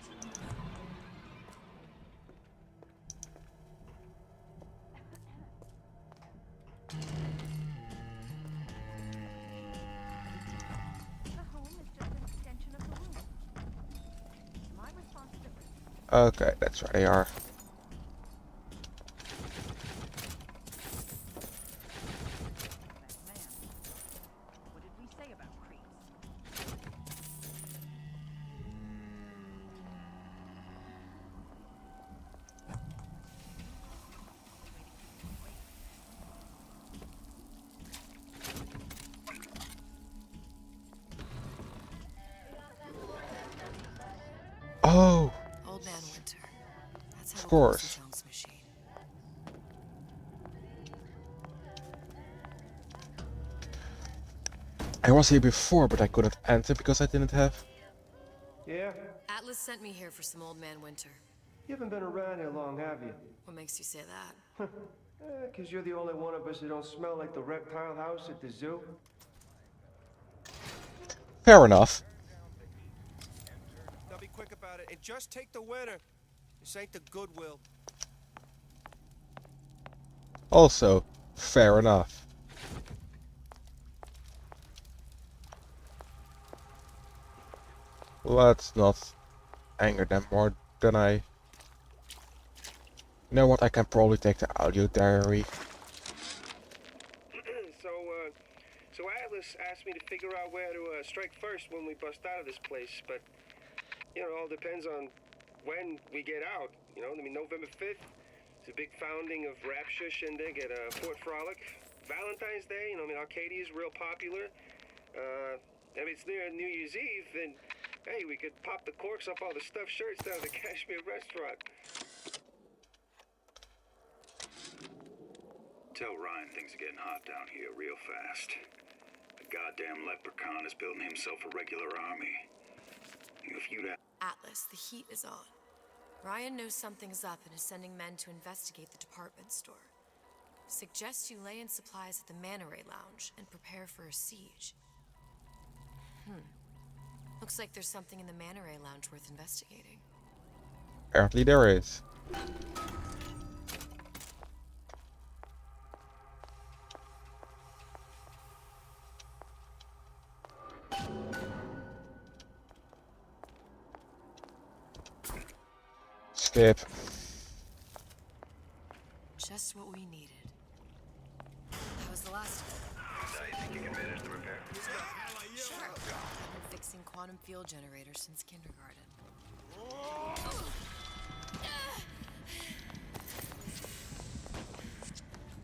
R: The home is just an extension of the room. It's my responsibility.
A: Okay, that's where they are.
R: What did we say about creeps?
A: Oh,
G: Old Man Winter. That's how
A: of
G: it
A: course.
G: works in John's machine.
A: I was here before, but I couldn't enter because I didn't have.
T: Yeah?
G: Atlas sent me here for some Old Man Winter.
T: You haven't been around here long, have you?
G: What makes you say that?
T: 'Cause you're the only one of us who don't smell like the reptile house at the zoo.
A: Fair enough.
D: Now be quick about it and just take the winner. This ain't the Goodwill.
A: Also, fair enough. Let's not anger them more than I. You know what? I can probably take the audio diary.
V: So Atlas asked me to figure out where to strike first when we bust out of this place, but, you know, it all depends on when we get out, you know? I mean, November 5th is a big founding of Rapture Shindig at Fort Frolic. Valentine's Day, you know, I mean, Arcadia is real popular. If it's near New Year's Eve, then, hey, we could pop the corks off all the stuffed shirts down at the Kashmir restaurant.
B: Tell Ryan things are getting hot down here real fast. The goddamn leprechaun is building himself a regular army. If you'd
G: Atlas, the heat is on. Ryan knows something's up and is sending men to investigate the department store. Suggests you lay in supplies at the Manta Ray Lounge and prepare for a siege. Looks like there's something in the Manta Ray Lounge worth investigating.
A: Apparently there is. Skip.
G: Just what we needed. That was the last one.
C: So you think you can manage the repair?
G: Sure. I've been fixing quantum field generators since kindergarten.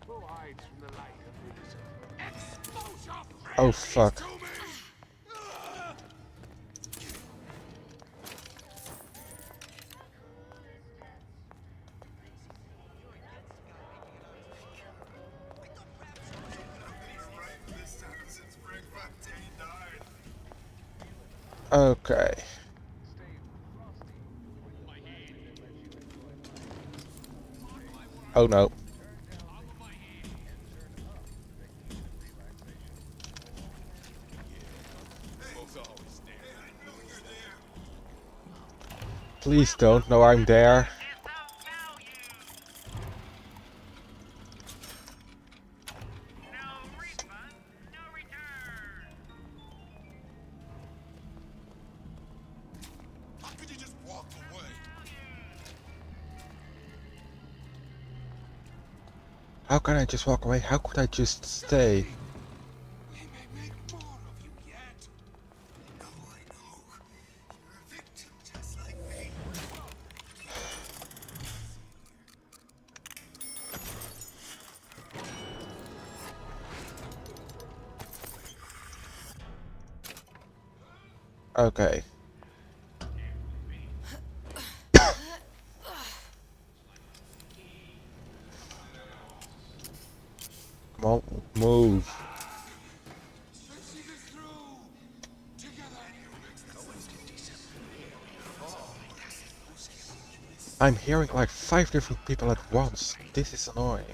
M: Who hides from the light of reason? Exposure!
A: Oh fuck. Okay. Oh no. Please don't know I'm there.
N: How could you just walk away?
A: How can I just walk away? How could I just stay?
N: We may make more of you yet. No, I know. You're a victim just like me.
A: Okay. Come on, move. I'm hearing like 5 different people at once. This is annoying.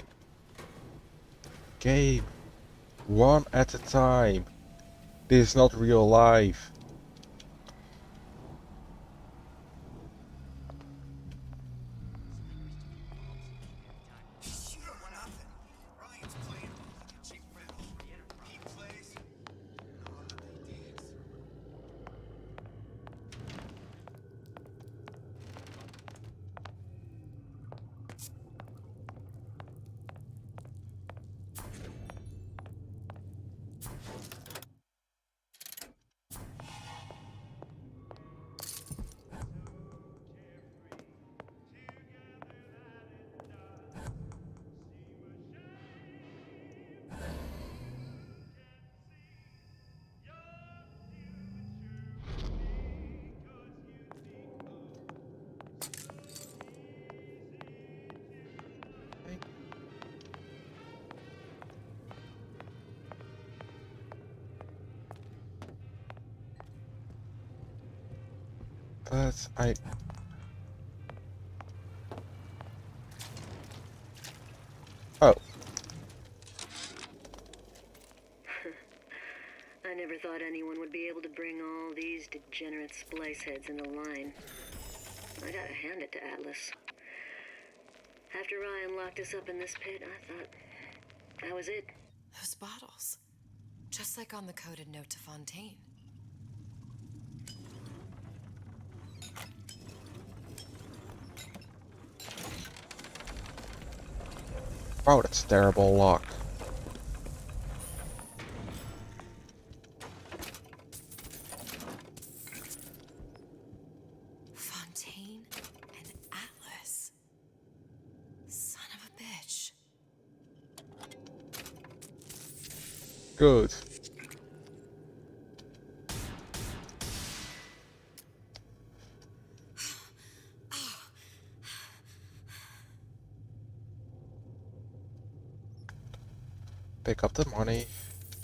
A: Game. One at a time. This is not real life. But I... Oh.
L: I never thought anyone would be able to bring all these degenerate splice heads into line. I gotta hand it to Atlas. After Ryan locked us up in this pit, I thought that was it.
G: Those bottles. Just like on the coded note to Fontaine.
A: Wow, that's terrible luck.
G: Fontaine and Atlas. Son of a bitch.
A: Good. Pick up the money.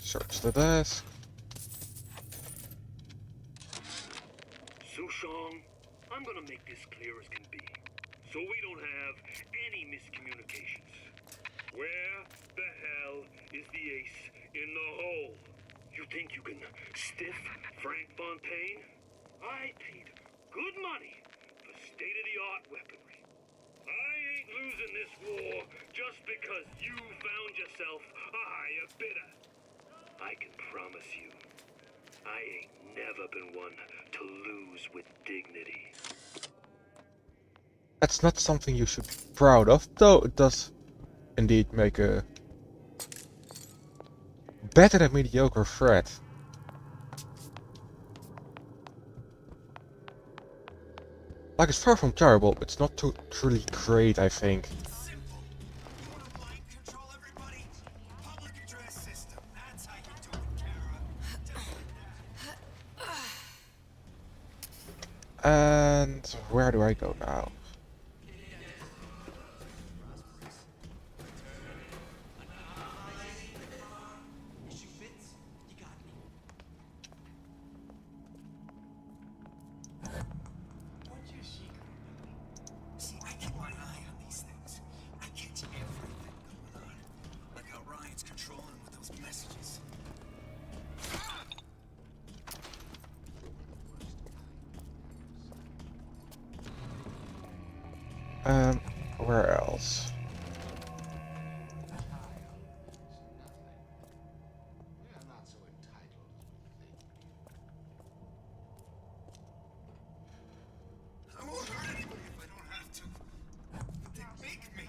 A: Search the desk.
O: Sushong, I'm gonna make this clear as can be, so we don't have any miscommunications. Where the hell is the ace in the hole? You think you can stiff Frank Fontaine? I paid good money for state-of-the-art weaponry. I ain't losing this war just because you found yourself a higher bidder. I can promise you, I ain't never been one to lose with dignity.
A: That's not something you should be proud of, though it does indeed make a better than mediocre threat. Like, it's far from terrible, but it's not too truly great, I think. And where do I go now?
N: See, I keep my eye on these things. I catch everything going on. Like how Ryan's controlling with those messages.
A: Where else?
N: I won't hurt anybody if I don't have to. They make me.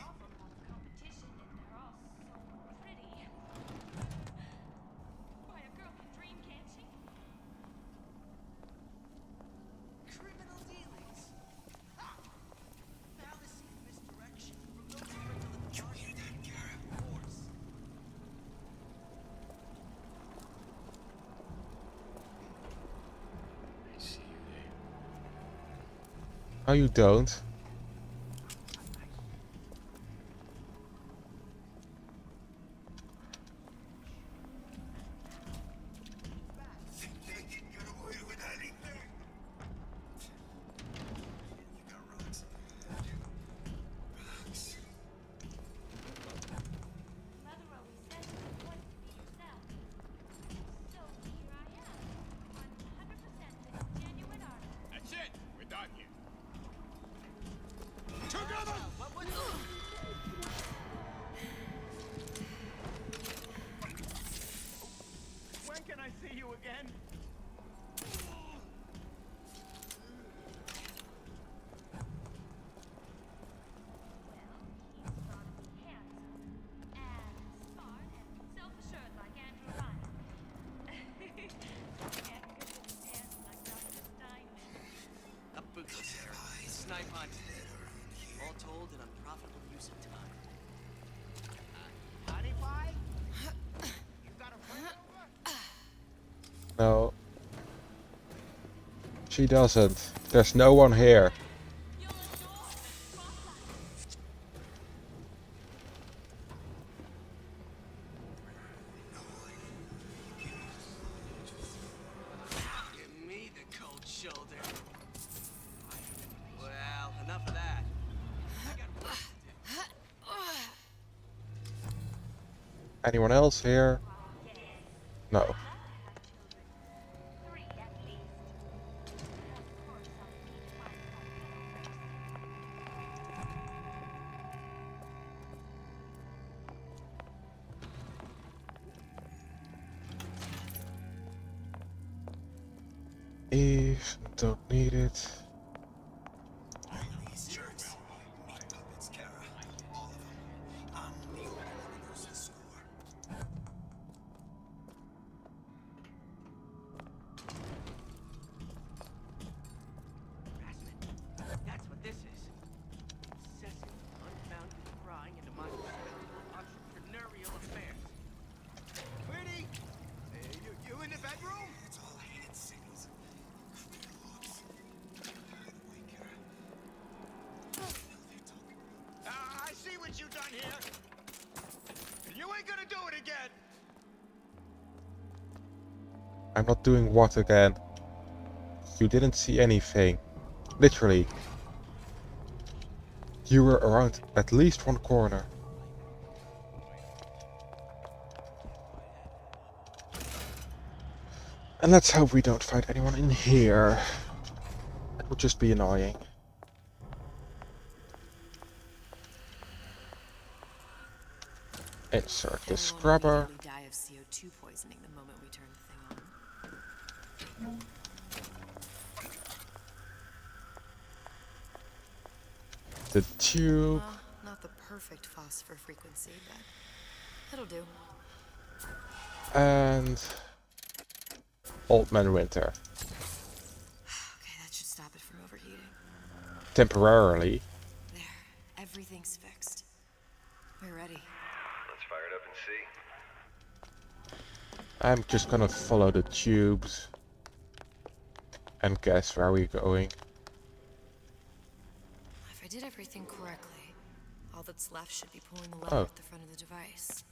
F: Why, a girl can dream, can't she?
H: Criminal dealings. Ha! Fallacy and misdirection from those who bring to the
N: You hear that, Kara?
H: force.
N: I see you there.
A: Oh, you don't?
N: Think they can get away with anything? You got rocks. Rocks.
F: Mother always says it's important to be yourself. So here I am. 100% a genuine artist.
E: That's it. We're done here.
H: Together! What was When can I see you again?
F: He's got to be handsome and smart and self-assured like Andrew Ryan. And good with his hands like Dr. Steinman.
J: A booty sitter, a snipe hunt. All told, an unprofitable use of time.
H: Honey pie? You got a friend over?
A: No. She doesn't. There's no one here.
J: Give me the cold shoulder. Well, enough of that. I got work to do.
A: Anyone else here? No. Eve, don't need it.
N: These jerks. Meat puppets, Kara. All of them. I'm the only one who knows the score.
H: Harassment. That's what this is. Obsessive, unbounded prying into my respectable entrepreneurial affairs. Pretty? You in the bedroom?
N: It's all hated signals. Criminal looks. Out of the way, Kara.
H: I see what you done here. You ain't gonna do it again.
A: I'm not doing what again? You didn't see anything. Literally. You were around at least one corner. And let's hope we don't find anyone in here. That would just be annoying. Insert the scrubber.
G: Die of CO2 poisoning the moment we turn the thing on.
A: The tube.
G: Well, not the perfect phosphor frequency, but it'll do.
A: And Old Man Winter.
G: Okay, that should stop it from overheating.
A: Temporarily.
G: There, everything's fixed. We're ready.
C: Let's fire it up and see.
A: I'm just gonna follow the tubes and guess where we're going.
G: If I did everything correctly, all that's left should be pulling the lever at the front of the device.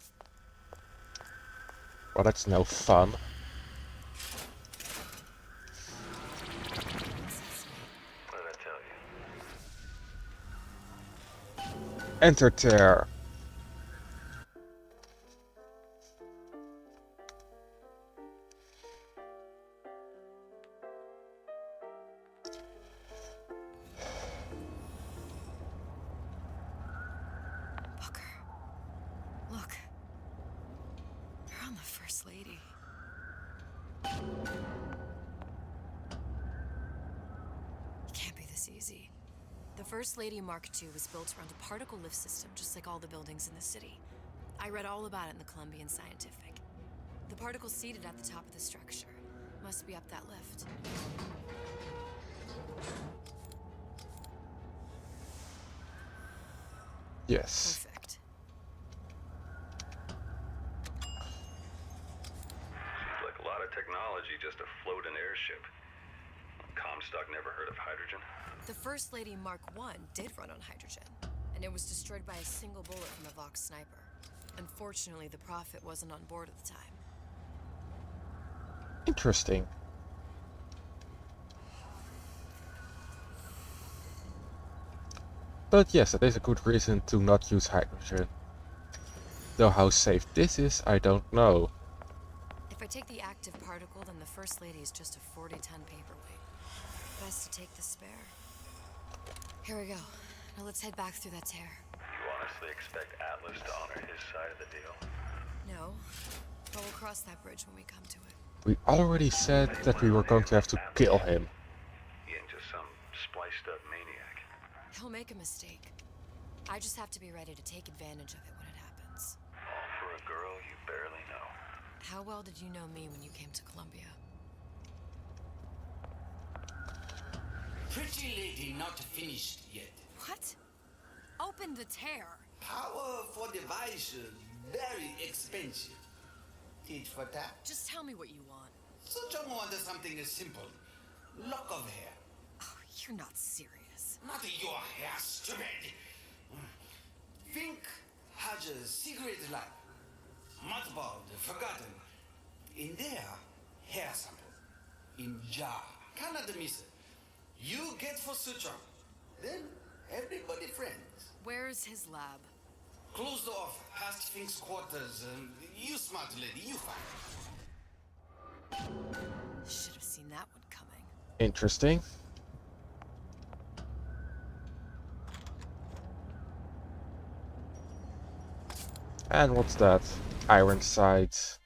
A: Well, that's no fun.
C: What did I tell you?
A: Enter tear.
G: Look. They're on the First Lady. It can't be this easy. The First Lady Mark II was built around a particle lift system, just like all the buildings in the city. I read all about it in the Columbian Scientific. The particle's seated at the top of the structure. Must be up that lift.
A: Yes.
G: Perfect.
C: Seems like a lot of technology just to float an airship. Comstock never heard of hydrogen.
G: The First Lady Mark I did run on hydrogen, and it was destroyed by a single bullet from a Vox sniper. Unfortunately, the Prophet wasn't on board at the time.
A: Interesting. But yes, that is a good reason to not use hydrogen. Though how safe this is, I don't know.
G: If I take the active particle, then the First Lady is just a 40-ton paperweight. Best to take the spare. Here we go. Now let's head back through that tear.
C: You honestly expect Atlas to honor his side of the deal?
G: No, but we'll cross that bridge when we come to it.
A: We already said that we were going to have to kill him.
C: He ain't just some spliced up maniac.
G: He'll make a mistake. I just have to be ready to take advantage of it when it happens.
C: All for a girl you barely know.
G: How well did you know me when you came to Columbia?
K: Pretty lady not finished yet.
G: What? Open the tear.
K: Power for device very expensive. Tit for tat.
G: Just tell me what you want.
K: Such a wanted something simple. Lock of hair.
G: Oh, you're not serious.
K: Not your hair, stupid. Think has a cigarette light. Mothballed, forgotten. In there, hair sample. In jar. Cannot miss it. You get for suture. Then everybody friends.
G: Where's his lab?
K: Closed off, past Fink's quarters. You smart lady, you find.
G: Should have seen that one coming.
A: Interesting. And what's that? Iron sights.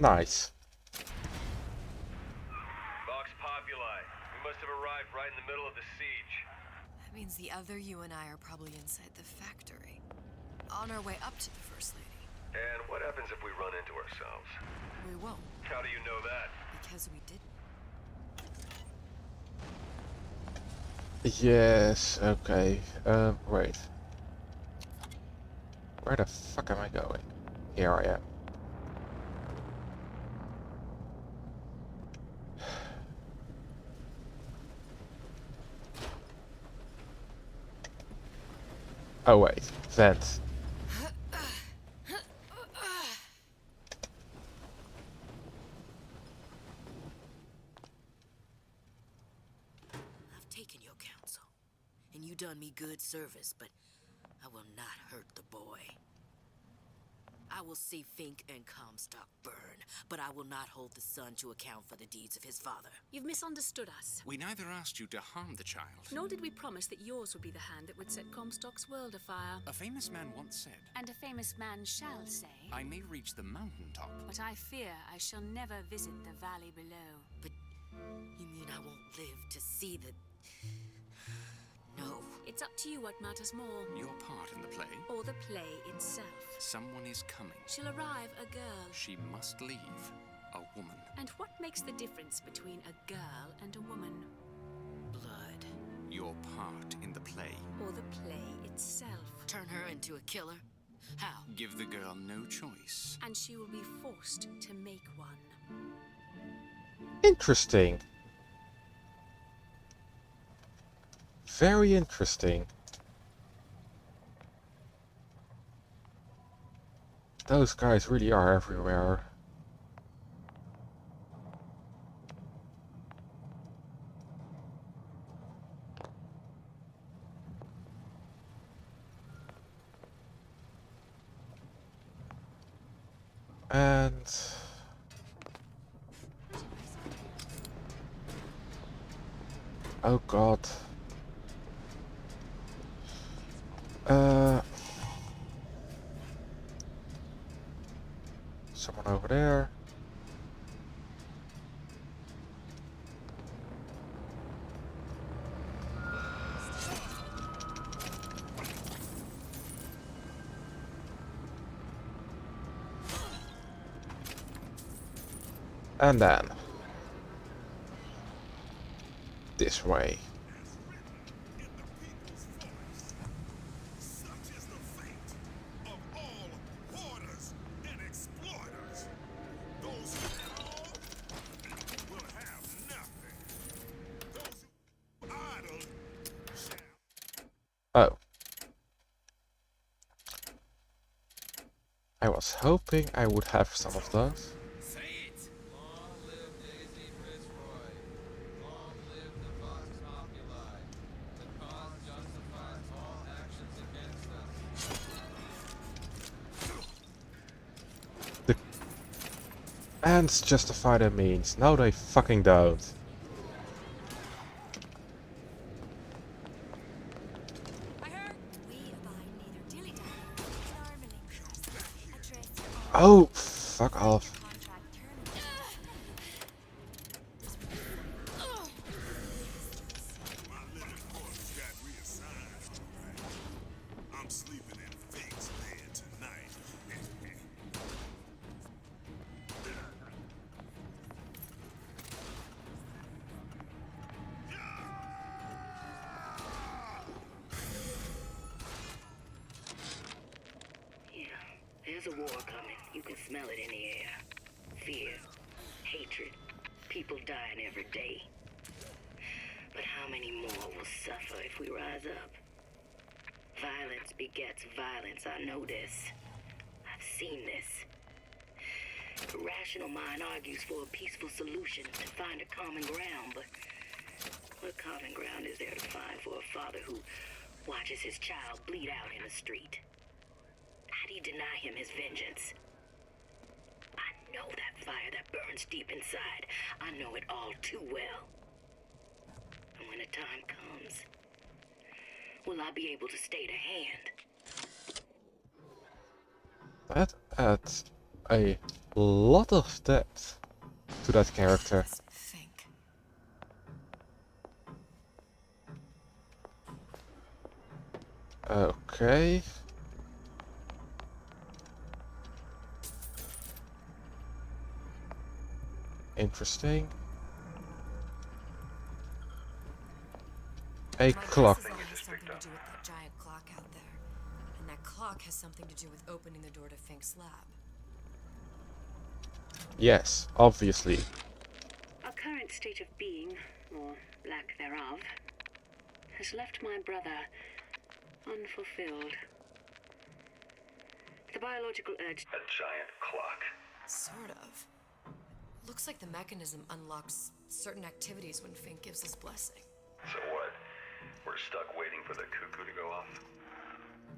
A: Nice.
C: Vox Populi. We must have arrived right in the middle of the siege.
G: That means the other you and I are probably inside the factory. On our way up to the First Lady.
C: And what happens if we run into ourselves?
G: We won't.
C: How do you know that?
G: Because we didn't.
A: Yes, okay. Wait. Where the fuck am I going? Here I am. Oh wait, vent.
S: I've taken your counsel.
I: good service, but I will not hurt the boy. I will see Fink and Comstock burn, but I will not hold the son to account for the deeds of his father.
S: You've misunderstood us.
W: We neither asked you to harm the child.
S: Nor did we promise that yours would be the hand that would set Comstock's world afire.
W: A famous man once said,
S: And a famous man shall say,
W: I may reach the mountaintop,
S: but I fear I shall never visit the valley below.
I: But you mean I won't live to see the... No.
S: It's up to you what matters more.
W: Your part in the play?
S: Or the play itself.
W: Someone is coming.
S: She'll arrive a girl.
W: She must leave a woman.
S: And what makes the difference between a girl and a woman?
I: Blood.
W: Your part in the play.
S: Or the play itself.
I: Turn her into a killer? How?
W: Give the girl no choice.
S: And she will be forced to make one.
A: Interesting. Very interesting. Those guys really are everywhere. And oh god. Someone over there. And then this way. Oh. I was hoping I would have some of those.
E: Say it! Long live Daisy Fitzroy. Long live the Vox Populi. The cause justifies all actions against us.
A: The ends justify their means. No, they fucking don't. Oh, fuck off.
E: I'm sleeping in Fink's bed tonight.
L: Yeah, there's a war coming. You can smell it in the air. Fear, hatred, people dying every day. But how many more will suffer if we rise up? Violence begets violence, I know this. I've seen this. The rational mind argues for a peaceful solution to find a common ground, but what common ground is there to find for a father who watches his child bleed out in the street? How do you deny him his vengeance? I know that fire that burns deep inside. I know it all too well. And when the time comes, will I be able to stay the hand?
A: That adds a lot of depth to that character. Okay. Interesting. A clock.
G: Has something to do with that giant clock out there. And that clock has something to do with opening the door to Fink's lab.
A: Yes, obviously.
P: Our current state of being, or lack thereof, has left my brother unfulfilled. The biological urge...
C: A giant clock.
G: Sort of. Looks like the mechanism unlocks certain activities when Fink gives his blessing.
C: So what? We're stuck waiting for the cuckoo to go off?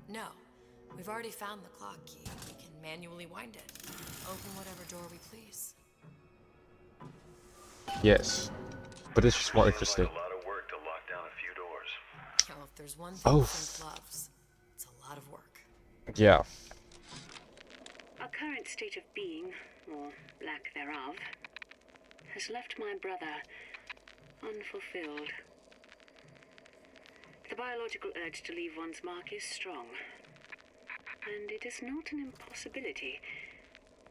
G: No. We've already found the clock key. We can manually wind it. Open whatever door we please.
A: Yes. But this is more interesting.
C: Like a lot of work to lock down a few doors.
G: Oh, if there's one thing Fink loves, it's a lot of work.
A: Yeah.
P: Our current state of being, or lack thereof, has left my brother unfulfilled. The biological urge to leave one's mark is strong. And it is not an impossibility.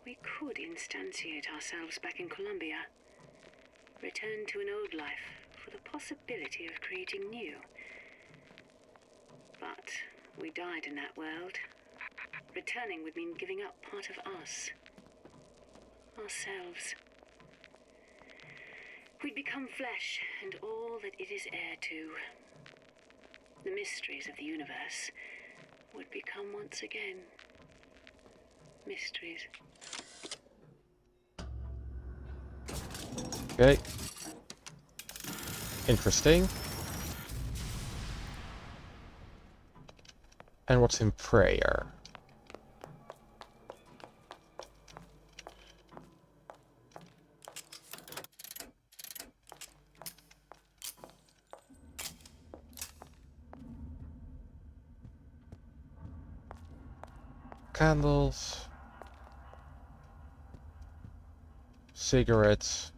P: We could instantiate ourselves back in Columbia. Return to an old life for the possibility of creating new. But we died in that world. Returning would mean giving up part of us. Ourselves. We'd become flesh and all that it is heir to. The mysteries of the universe would become once again mysteries.
A: Okay. Interesting. And what's in prayer? Candles, cigarettes,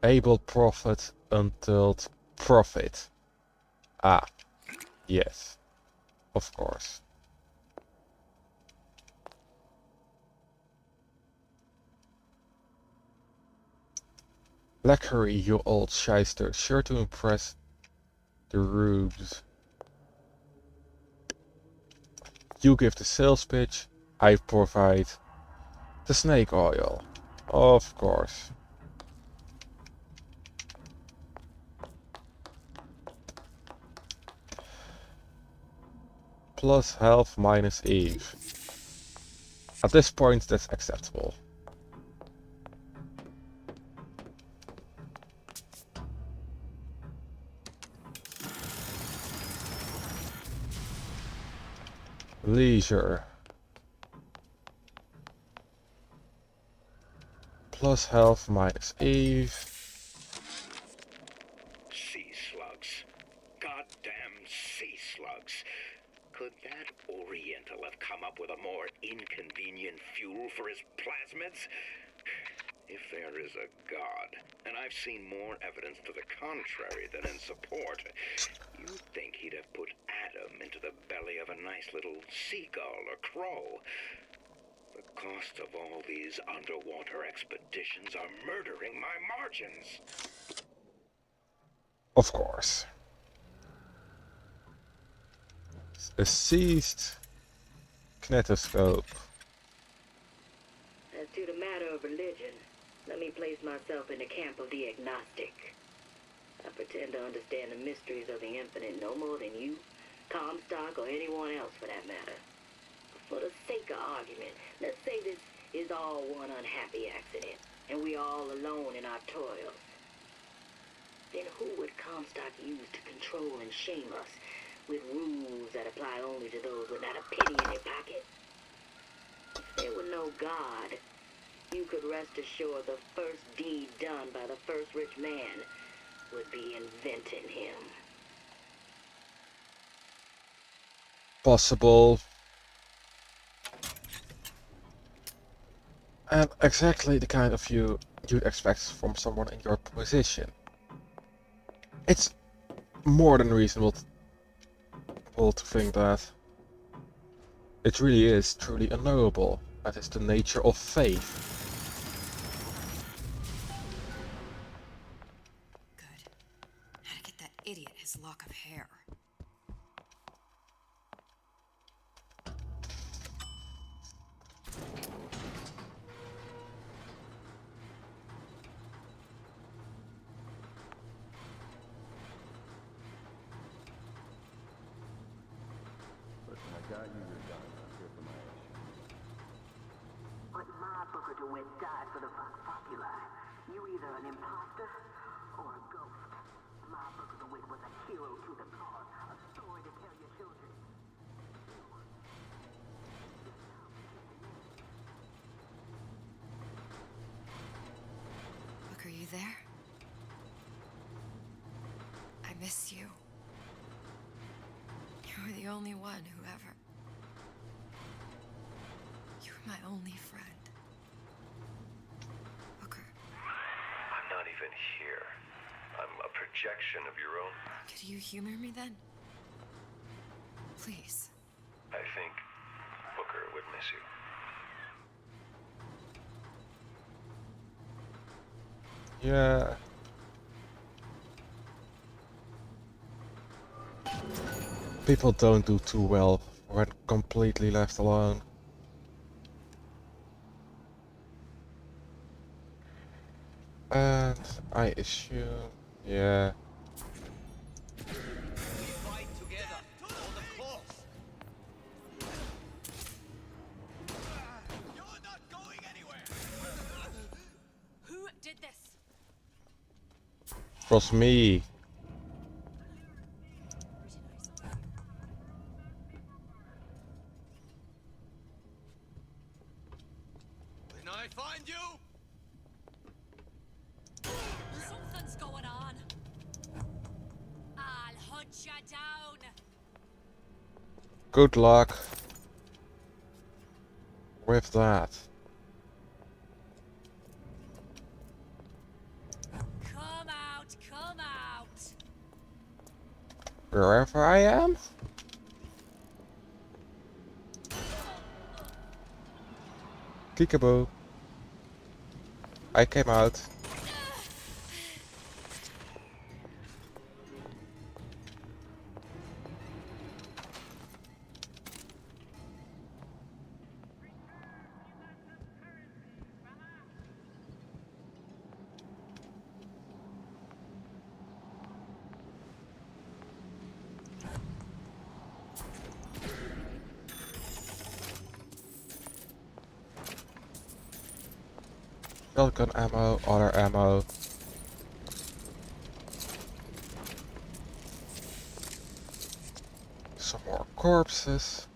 A: able prophet until profit. Ah, yes, of course. Lacquery, you old shyster, sure to impress the rubes. You give the sales pitch, I provide the snake oil. Of course. Plus health minus Eve. At this point, that's acceptable. Leisure. Plus health minus Eve.
O: Sea slugs. Goddamn sea slugs. Could that Oriental have come up with a more inconvenient fuel for his plasmids? If there is a God, and I've seen more evidence to the contrary than in support, you'd think he'd have put Adam into the belly of a nice little seagull or crow. The cost of all these underwater expeditions are murdering my margins.
A: Of course. A seized kinetoscope.
L: As to the matter of religion, let me place myself in the camp of the agnostic. I pretend to understand the mysteries of the infinite no more than you, Comstock, or anyone else for that matter. For the sake of argument, let's say this is all one unhappy accident, and we are all alone in our toils. Then who would Comstock use to control and shame us with rules that apply only to those with not a penny in their pocket? If there were no God, you could rest assured the first deed done by the first rich man would be inventing him.
A: Possible. And exactly the kind of view you'd expect from someone in your position. It's more than reasonable to think that it really is truly unknowable. That is the nature of faith.
G: How to get that idiot his lock of hair.
T: Listen, I got you your gun. I'm here for my issue.
L: But my booker DeWitt died for the Vox Populi. You either an imposter
C: or a ghost. My book of the week was a hero to the cause, a story to tell your children.
G: Look, are you there? I miss you. You were the only one who ever... You were my only friend. Booker.
Q: I'm not even here. I'm a projection of your own.
G: Could you humor me then? Please.
Q: I think Booker would miss you.
A: Yeah. People don't do too well when completely left alone. And I assume, yeah.
H: Fight together for the cause. You're not going anywhere.
G: Who did this?
A: It was me.
H: When I find you,
G: Something's going on. I'll hunt you down.
A: Good luck with that.
G: Come out, come out.
A: Wherever I am? Kickaboo. I came out. Shotgun ammo, other ammo. Some more corpses.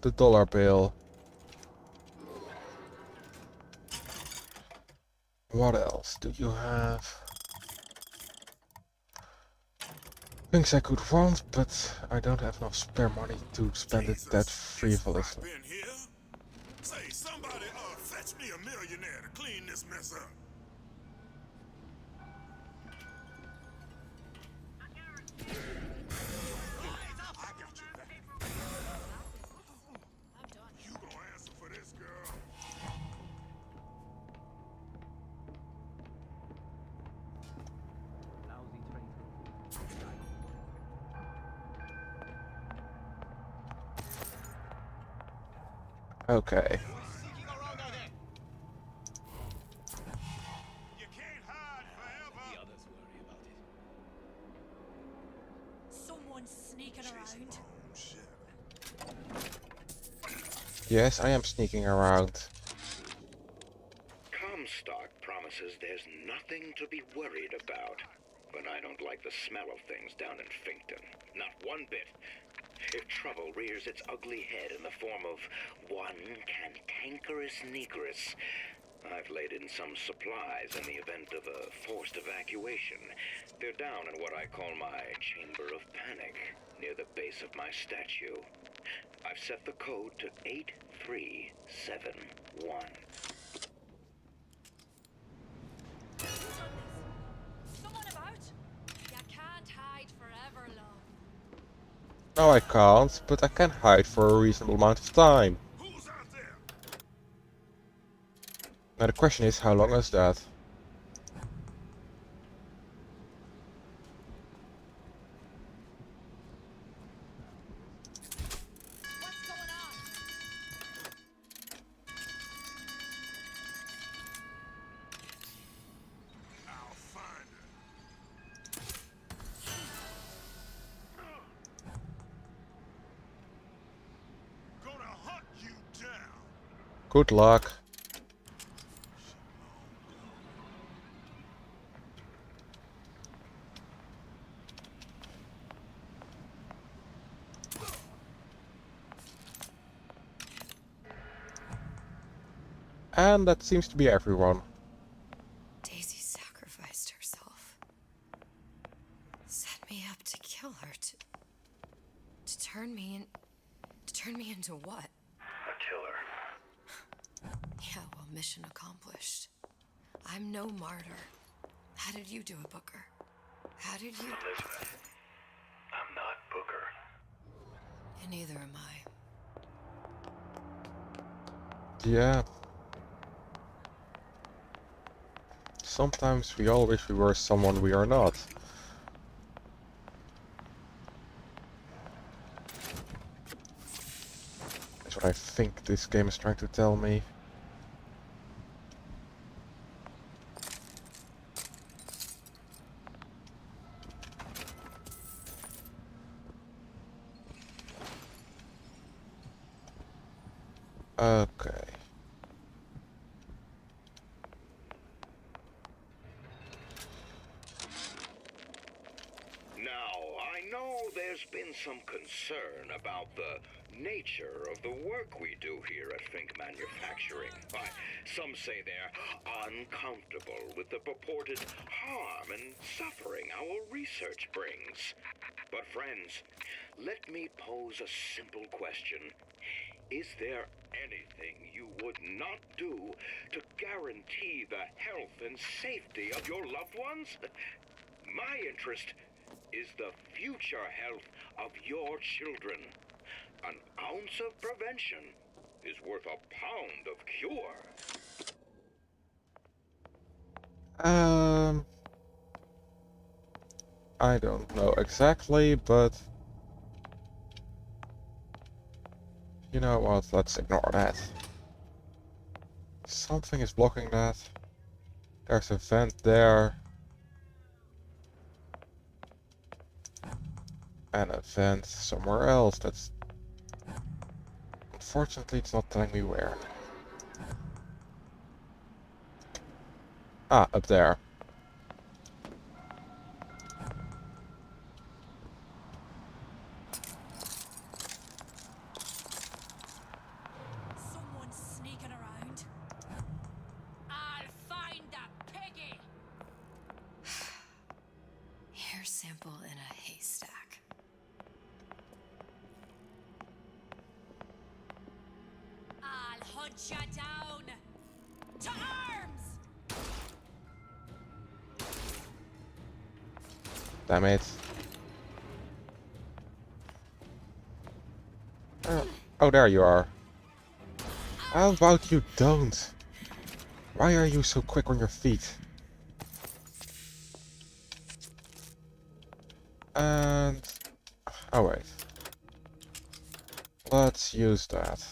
A: The dollar bill. What else do you have? Things I could want, but I don't have enough spare money to spend it that frivolously.
R: Say, somebody fetch me a millionaire to clean this mess up. You gonna answer for this, girl?
A: Okay.
G: Someone's sneaking around.
A: Yes, I am sneaking around.
B: Comstock promises there's nothing to be worried about. But I don't like the smell of things down in Finkton. Not one bit. If trouble rears its ugly head in the form of one cantankerous negress, I've laid in some supplies in the event of a forced evacuation. They're down in what I call my chamber of panic, near the base of my statue. I've set the code to 8371.
G: Someone about? You can't hide forever, love.
A: No, I can't, but I can hide for a reasonable amount of time. Now the question is, how long is that? Good luck. And that seems to be everyone.
G: Daisy sacrificed herself. Set me up to kill her, to turn me into what?
Q: A killer.
G: Yeah, well, mission accomplished. I'm no martyr. How did you do it, Booker? How did you...
Q: Elizabeth, I'm not Booker.
G: And neither am I.
A: Yeah. Sometimes we all wish we were someone we are not. That's what I think this game is trying to tell me. Okay.
B: Now, I know there's been some concern about the nature of the work we do here at Fink Manufacturing. Why, some say they're uncomfortable with the purported harm and suffering our research brings. But friends, let me pose a simple question. Is there anything you would not do to guarantee the health and safety of your loved ones? My interest is the future health of your children. An ounce of prevention is worth a pound of cure.
A: I don't know exactly, but you know what, let's ignore that. Something is blocking that. There's a vent there. And a vent somewhere else. That's... Unfortunately, it's not telling me where. Ah, up there.
F: Someone's sneaking around. I'll find that piggy!
G: Hair sample in a haystack.
F: I'll hunt you down! To arms!
A: Damn it. Oh, there you are. How about you don't? Why are you so quick on your feet? And... oh wait. Let's use that.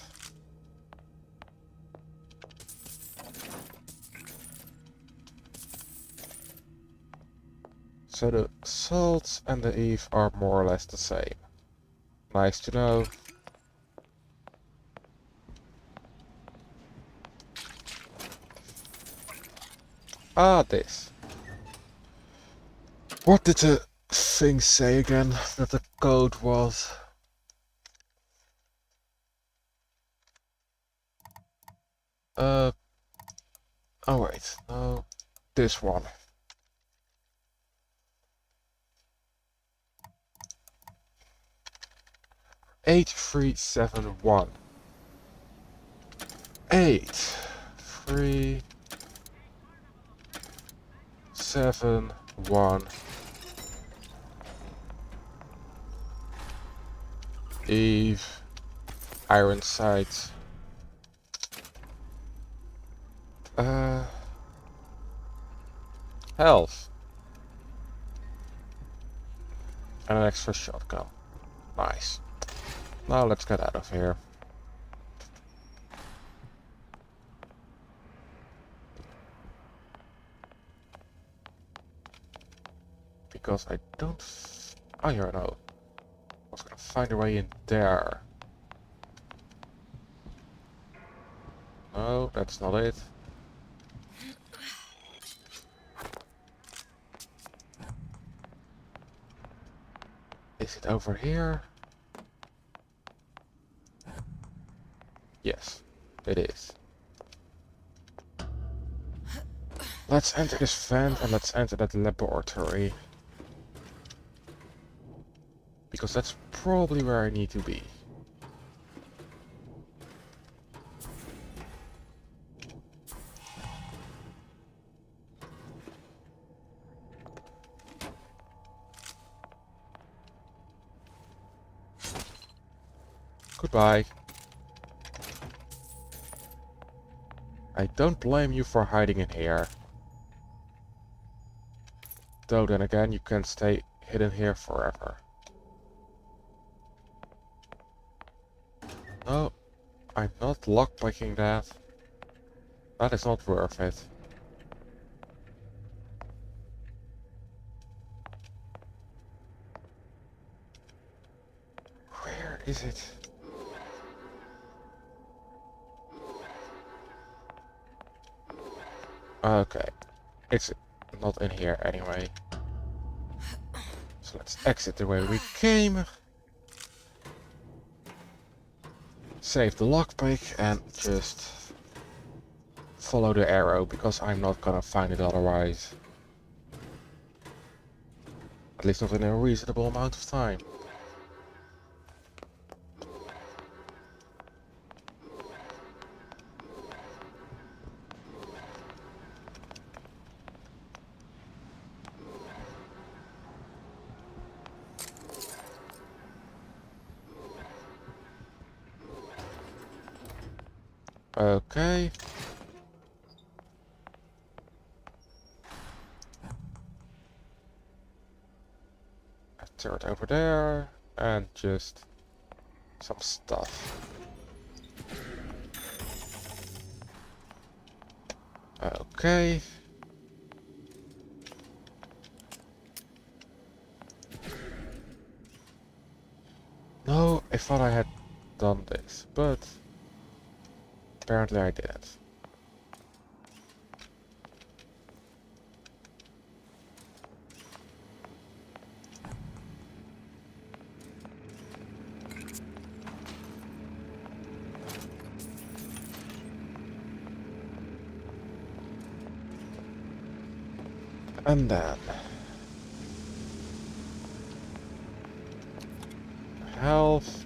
A: So the salt and the Eve are more or less the same. Nice to know. Ah, this. What did the thing say again that the code was? Oh wait, no, this one. 8371. 8371. Eve. Iron sight. Health. And an extra shotgun. Nice. Now let's get out of here. Because I don't... oh, yeah, no. I was gonna find a way in there. No, that's not it. Is it over here? Yes, it is. Let's enter this vent and let's enter that laboratory. Because that's probably where I need to be. Goodbye. I don't blame you for hiding in here. Though then again, you can stay hidden here forever. No, I'm not lockpicking that. That is not worth it. Where is it? Okay, it's not in here anyway. So let's exit the way we came. Save the lockpick and just follow the arrow because I'm not gonna find it otherwise. At least not in a reasonable amount of time. Okay. A turret over there and just some stuff. Okay. No, I thought I had done this, but apparently I didn't. And then health.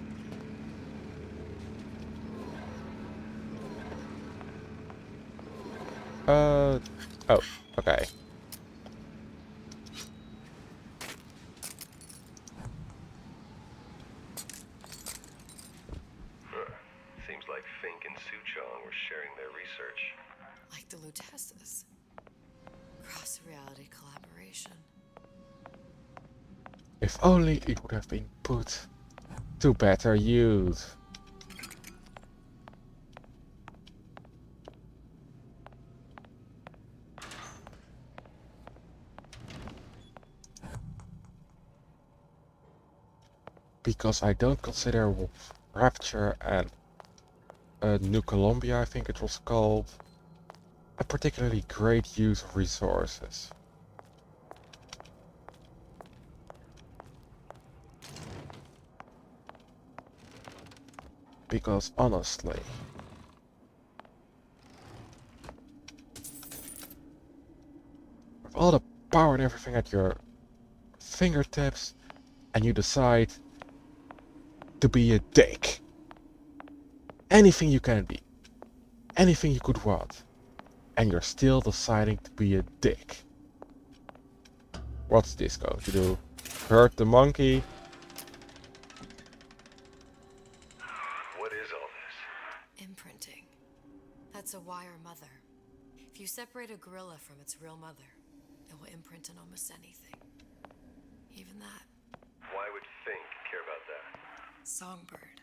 A: Oh, okay.
Q: Seems like Fink and Suchong were sharing their research.
G: Like the Lutesses. Cross-reality collaboration.
A: If only it would have been put to better use. Because I don't consider Rapture and New Columbia, I think it was called, a particularly great use of resources. Because honestly, with all the power and everything at your fingertips, and you decide to be a dick. Anything you can be. Anything you could want. And you're still deciding to be a dick. What's this going to do? Hurt the monkey?
Q: What is all this?
G: Imprinting. That's a wire mother. If you separate a gorilla from its real mother, it will imprint on almost anything. Even that.
Q: Why would Fink care about that?
G: Songbird.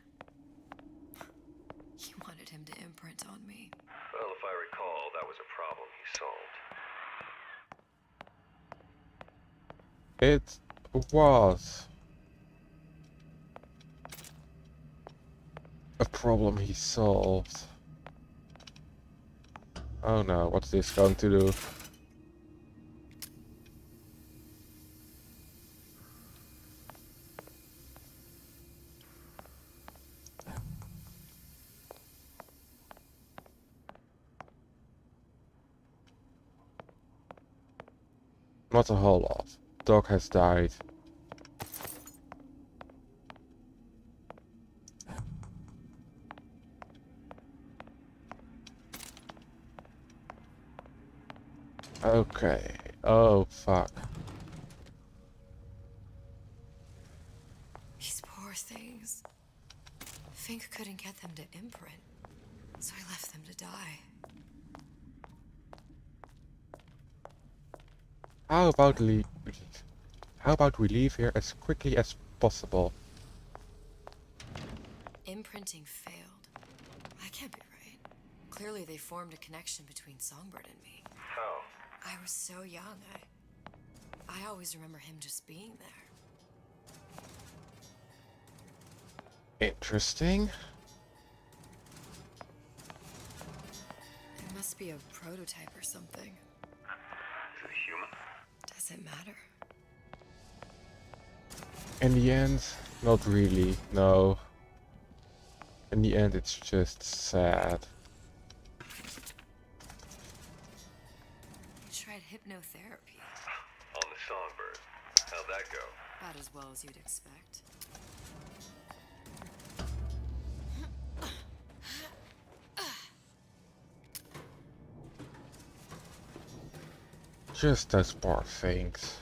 G: He wanted him to imprint on me.
Q: Well, if I recall, that was a problem he solved.
A: It was a problem he solved. Oh no, what's this going to do? Not a whole lot. Dog has died. Okay. Oh, fuck.
G: These poor things. Fink couldn't get them to imprint, so I left them to die.
A: How about we leave here as quickly as possible?
G: Imprinting failed. That can't be right. Clearly they formed a connection between Songbird and me.
Q: How?
G: I was so young, I always remember him just being there.
A: Interesting.
G: It must be a prototype or something.
Q: Is it human?
G: Does it matter?
A: In the end, not really, no. In the end, it's just sad.
G: You tried hypnotherapy.
Q: On the Songbird. How'd that go?
G: About as well as you'd expect.
A: Just those poor things.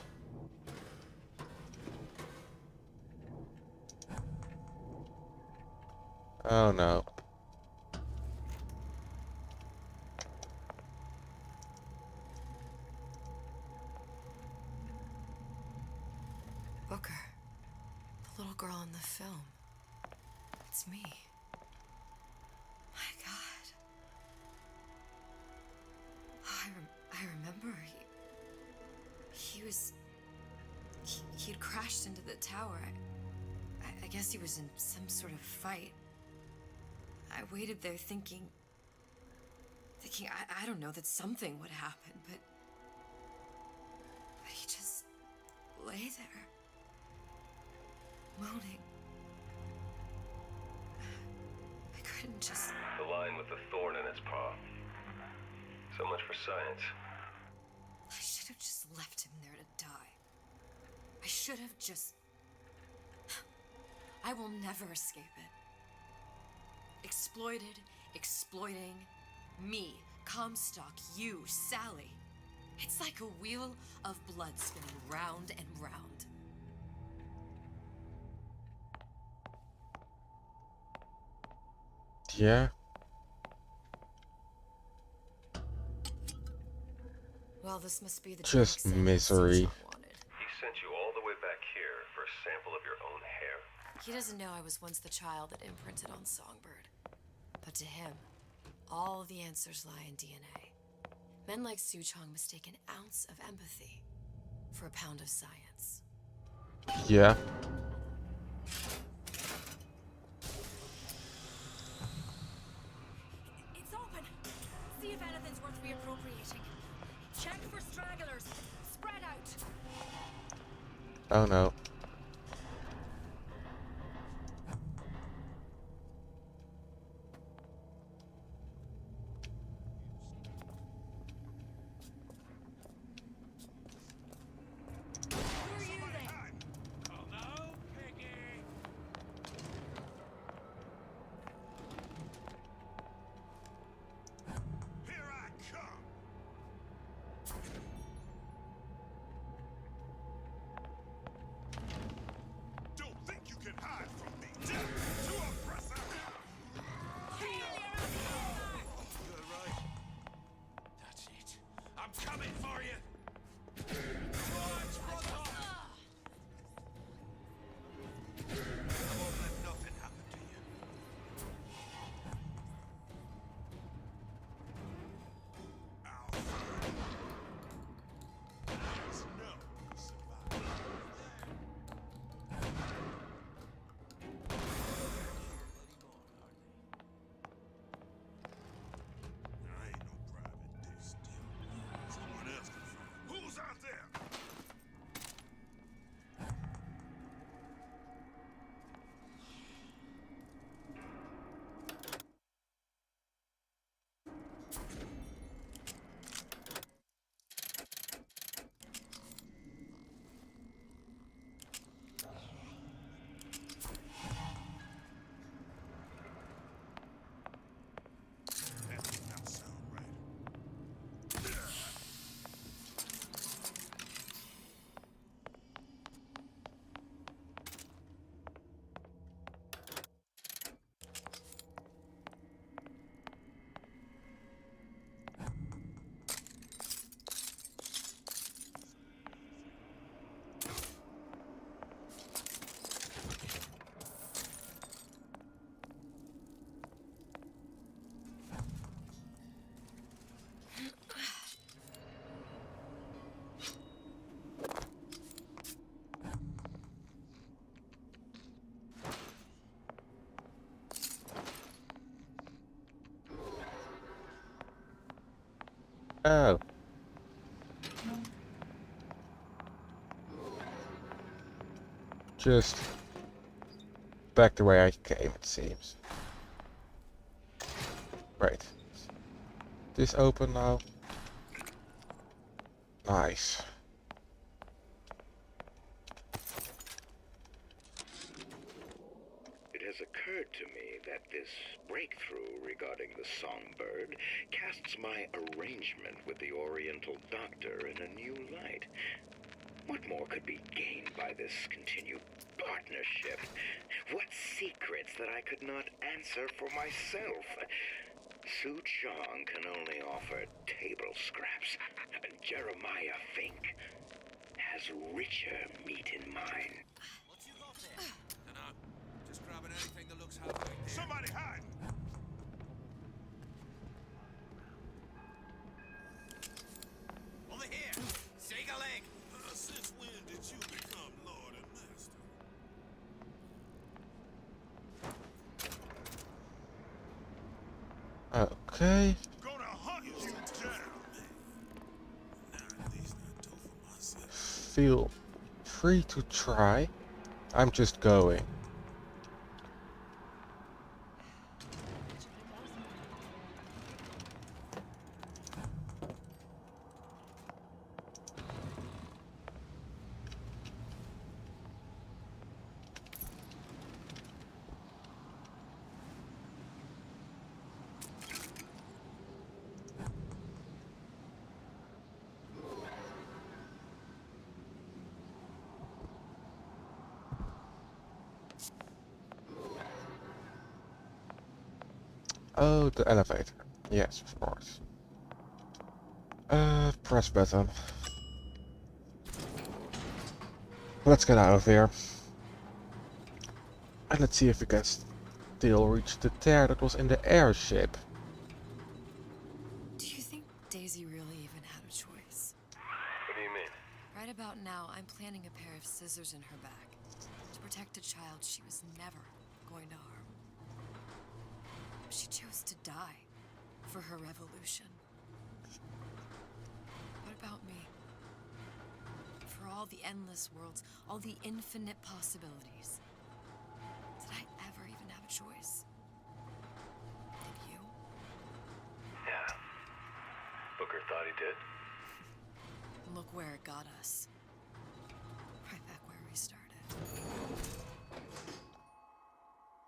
A: Oh no.
G: Booker. The little girl in the film. It's me. My God. Oh, I remember he'd crashed into the tower. I guess he was in some sort of fight. I waited there thinking I don't know, that something would happen, but he just lay there, moaning. I couldn't just...
Q: The lion with the thorn in its paw. So much for science.
G: I should have just left him there to die. I should have just... I will never escape it. Exploited, exploiting, me, Comstock, you, Sally. It's like a wheel of blood spinning round and round.
A: Yeah.
G: Well, this must be the
A: Just
G: drug sample
A: misery.
G: Suchong wanted.
Q: He sent you all the way back here for a sample of your own hair?
G: He doesn't know I was once the child that imprinted on Songbird. But to him, all the answers lie in DNA. Men like Suchong mistake an ounce of empathy for a pound of science.
A: Yeah.
F: It's open. See if anything's worth reappropriating. Check for stragglers. Spread out.
A: Oh no.
E: Coming for you!
N: I won't let nothing happen to you.
A: Oh. Just back the way I came, it seems. Right. This open now. Nice.
B: It has occurred to me that this breakthrough regarding the songbird casts my arrangement with the Oriental Doctor in a new light. What more could be gained by this continued partnership? What secrets that I could not answer for myself? Su Chong can only offer table scraps, and Jeremiah Fink has richer meat in mind.
M: What you got there? No, just grabbing anything that looks halfway there.
R: Somebody hide!
M: Over here! Shake a leg!
R: Since when did you become Lord and Master?
A: Okay.
R: Gonna hunt you down. Nah, at least not do for myself.
A: Feel free to try. I'm just going. Oh, the elevator. Yes, of course. Press button. Let's get out of here. And let's see if we can still reach the tear that was in the airship.
G: Do you think Daisy really even had a choice?
Q: What do you mean?
G: Right about now, I'm planting a pair of scissors in her back to protect a child she was never going to harm. She chose to die for her revolution. What about me? For all the endless worlds, all the infinite possibilities. Did I ever even have a choice? Did you?
Q: Yeah. Booker thought he did.
G: Look where it got us. Right back where we started.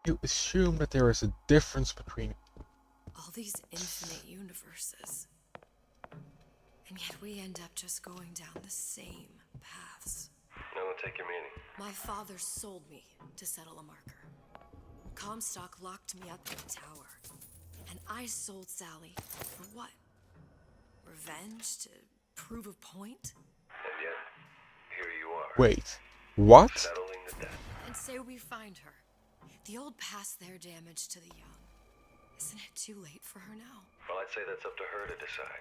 A: You assume that there is a difference between
G: All these infinite universes. And yet we end up just going down the same paths.
Q: No, take your meaning.
G: My father sold me to settle a marker. Comstock locked me up in the tower. And I sold Sally for what? Revenge? To prove a point?
Q: And yet, here you are.
A: Wait, what?
Q: Settling the debt.
G: And say we find her. The old past their damage to the young. Isn't it too late for her now?
Q: Well, I'd say that's up to her to decide.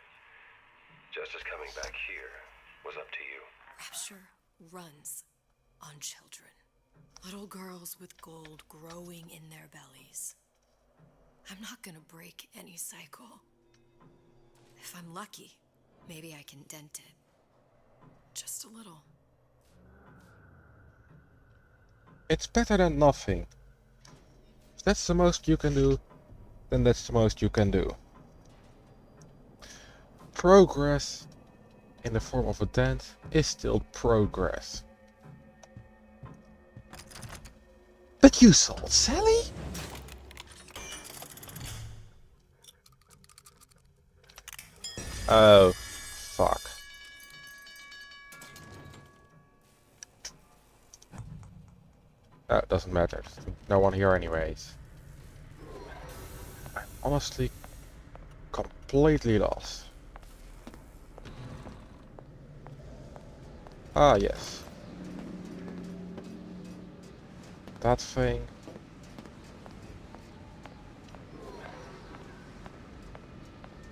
Q: Justice coming back here was up to you.
G: Rapture runs on children. Little girls with gold growing in their bellies. I'm not gonna break any cycle. If I'm lucky, maybe I can dent it. Just a little.
A: It's better than nothing. If that's the most you can do, then that's the most you can do. Progress in the form of a dent is still progress. But you sold Sally? Oh, fuck. That doesn't matter. There's no one here anyways. I'm honestly completely lost. Ah, yes. That thing.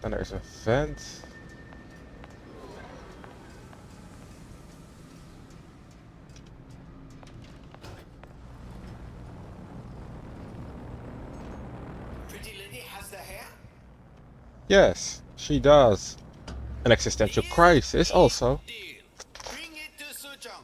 A: Then there's a vent.
K: Pretty lady has the hair?
A: Yes, she does. an existential crisis also.
K: Bring it to Suchong.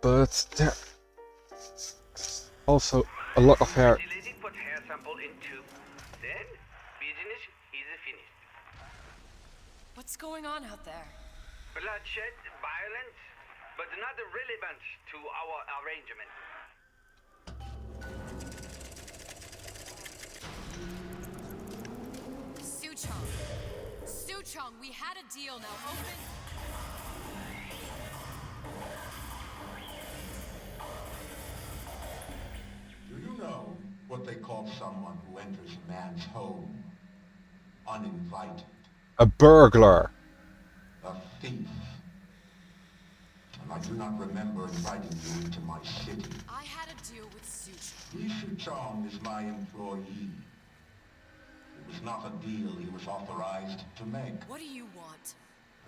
A: But there's also a lot of hair.
O: Ventilating put hair sample in tube. Then business is finished.
G: What's going on out there?
O: Bloodshed, violence, but not relevant to our arrangement.
G: Suchong, we had a deal. Now open.
D: Do you know what they call someone who enters a man's home uninvited?
A: A burglar.
D: A thief. And I do not remember inviting you into my city.
G: I had a deal with Suchong.
D: Li Chong is my employee. It was not a deal he was authorized to make.
G: What do you want?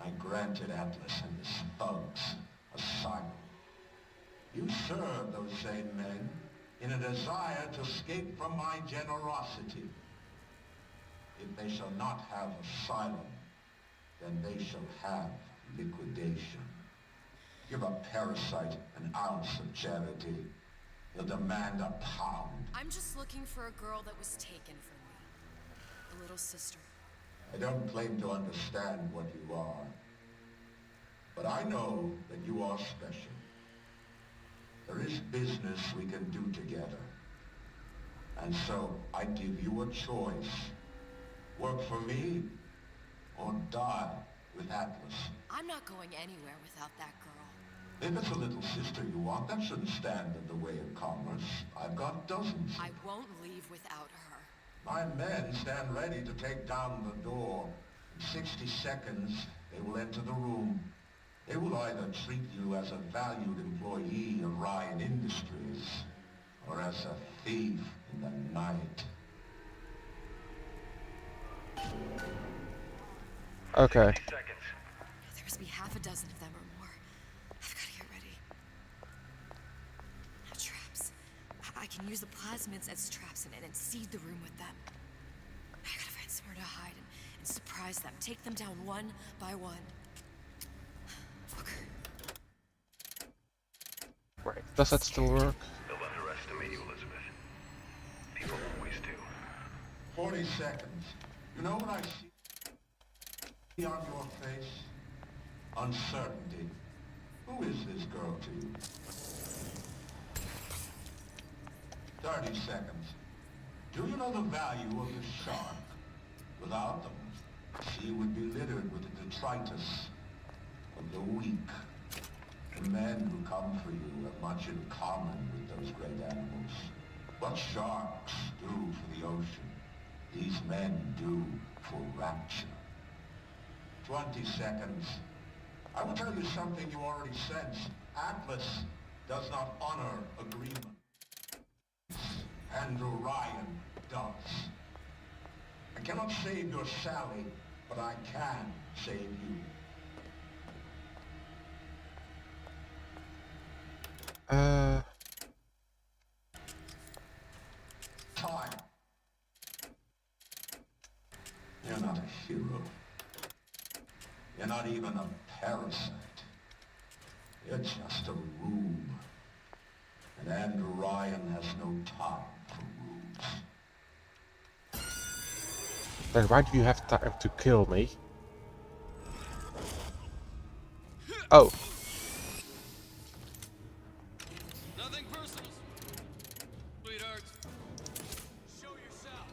D: I granted Atlas and his thugs asylum. You served those same men in a desire to escape from my generosity. If they shall not have asylum, then they shall have liquidation. Give a parasite an ounce of charity. He'll demand a pound.
G: I'm just looking for a girl that was taken from me. A little sister.
D: I don't claim to understand what you are, but I know that you are special. There is business we can do together. And so I give you a choice. Work for me, or die with Atlas.
G: I'm not going anywhere without that girl.
D: If it's a little sister you want, that shouldn't stand in the way of commerce. I've got dozens.
G: I won't leave without her.
D: My men stand ready to take down the door. In 60 seconds, they will enter the room. They will either treat you as a valued employee of Ryan Industries, or as a thief in the night.
A: Okay.
G: There must be half a dozen of them or more. I've got to get ready. Now traps. I can use the plasmids as traps in it and seed the room with them. I gotta find somewhere to hide and surprise them. Take them down one by one.
A: Right. Does that still work?
Q: Don't underestimate you, Elizabeth. People always do.
D: 40 seconds. You know what I see on your face? Uncertainty. Who is this girl to you? 30 seconds. Do you know the value of the shark? Without them, the sea would be littered with the detritus of the weak. The men who come for you have much in common with those great animals. What sharks do for the ocean, these men do for rapture. 20 seconds. I will tell you something you already sense. Atlas does not honor agreement. Andrew Ryan does. I cannot save your Sally, but I can save you. Time. You're not a hero. You're not even a parasite. You're just a room. And Andrew Ryan has no time for rooms.
A: Then why do you have time to kill me? Oh.
E: Nothing personal, sweetheart. Show yourself.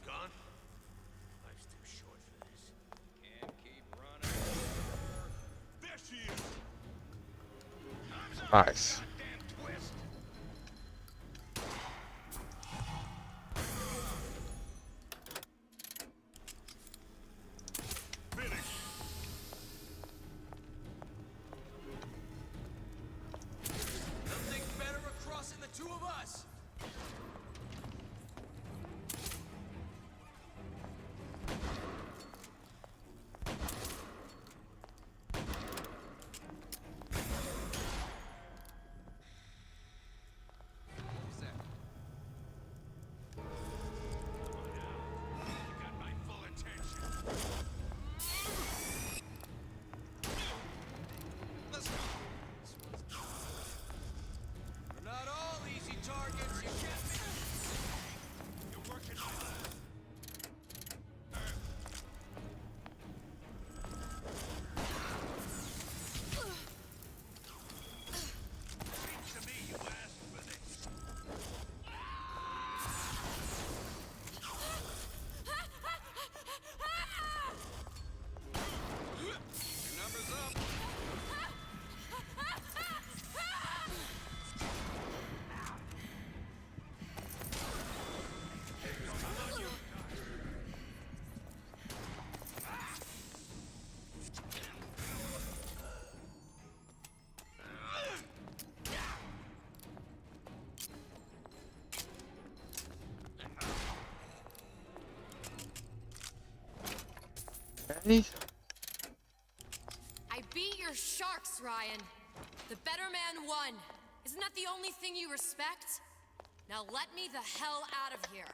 M: Gone? Life's too short for this.
E: Can't keep running.
M: There she is!
A: Nice.
E: Nothing better across the two of us.
A: Hey.
G: I beat your sharks, Ryan. The better man won. Isn't that the only thing you respect? Now let me the hell out of here.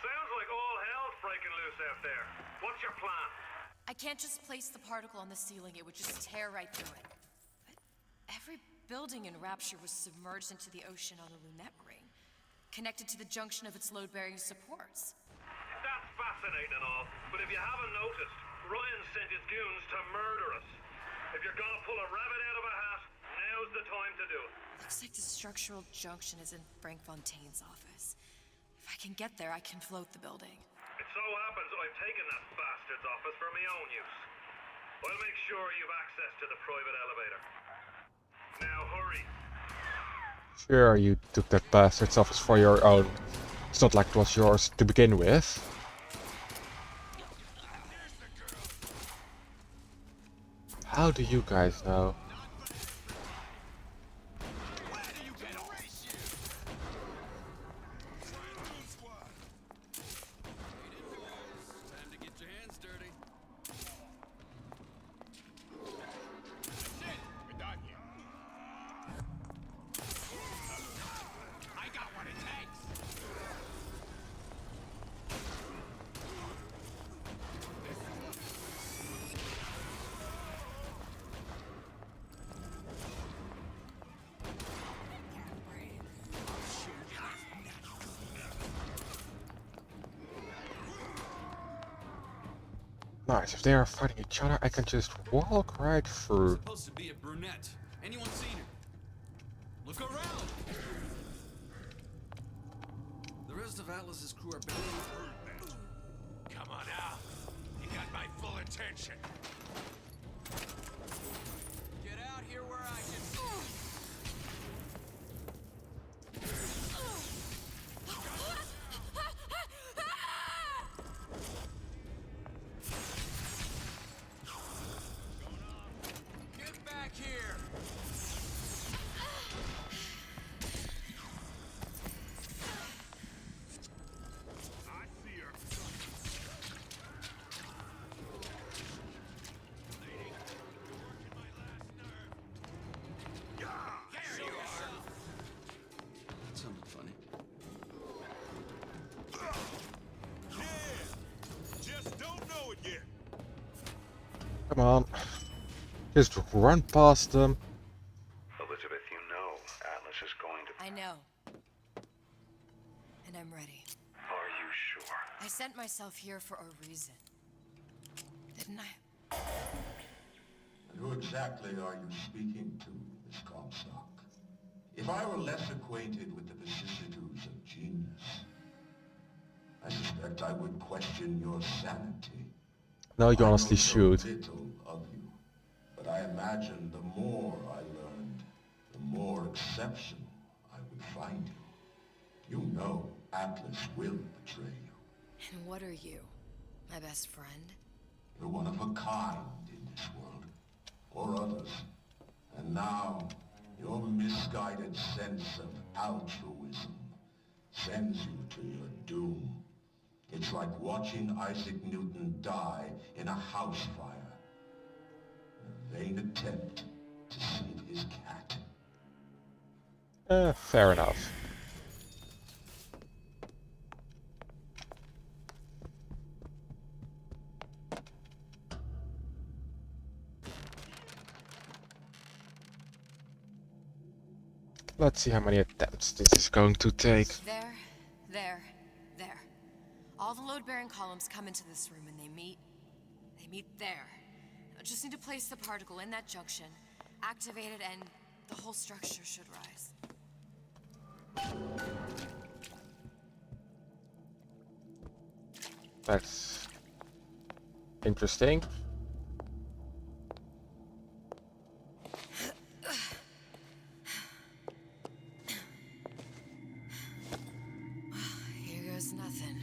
O: Sounds like all hell's breaking loose out there. What's your plan?
G: I can't just place the particle on the ceiling. It would just tear right through it. But every building in Rapture was submerged into the ocean on a lunette ring, connected to the junction of its load-bearing supports.
O: That's fascinating and all, but if you haven't noticed, Ryan sent his goons to murder us. If you're gonna pull a rabbit out of a hat, now's the time to do it.
G: Looks like the structural junction is in Frank Fontaine's office. If I can get there, I can float the building.
O: It so happens I've taken that bastard's office for my own use. I'll make sure you've access to the private elevator. Now hurry.
A: Sure, you took that bastard's office for your own. It's not like it was yours to begin with. How do you guys know? Nice, if they are fighting each other, I can just walk right through.
J: Supposed to be a brunette. Anyone seen her? Look around! The rest of Atlas's crew are barely.
E: Come on out. You got my full attention.
H: Get out here where I can. Get back here.
E: I see her. Lady, you're working my last nerve. Yeah, there you are.
J: That sounded funny.
R: Yeah! Just don't know it yet.
A: Come on. Just run past them.
Q: Elizabeth, you know Atlas is going to...
G: I know. And I'm ready.
Q: Are you sure?
G: I sent myself here for a reason. Didn't I?
D: Who exactly are you speaking to, Miss Comstock? If I were less acquainted with the vicissitudes of genius, I suspect I would question your sanity.
A: No, you honestly
D: I know so
A: should.
D: little of you, but I imagine the more I learned, the more exceptional I would find you. You know Atlas will betray you.
G: And what are you? My best friend?
D: You're one of a kind in this world, or others. And now, your misguided sense of altruism sends you to your doom. It's like watching Isaac Newton die in a house fire. A vain attempt to save his cat.
A: Fair enough. Let's see how many attempts this is going to take.
G: There, there, there. All the load-bearing columns come into this room and they meet there. I just need to place the particle in that junction, activate it, and the whole structure should rise.
A: That's interesting.
G: Here goes nothing.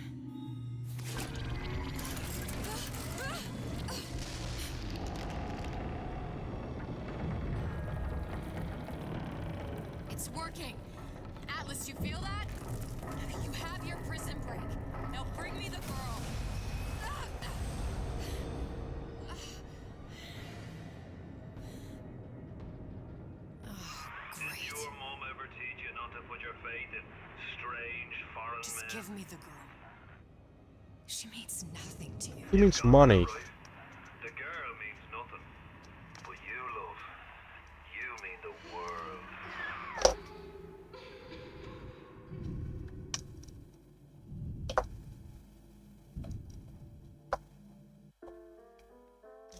G: It's working! Atlas, you feel that? You have your prison break. Now bring me the girl.
O: Did your mom ever teach you not to put your faith in strange foreign
G: Just
O: men?
G: give me the girl. She means nothing to you.
A: He means money.
O: The girl means nothing. But you, love, you mean the world.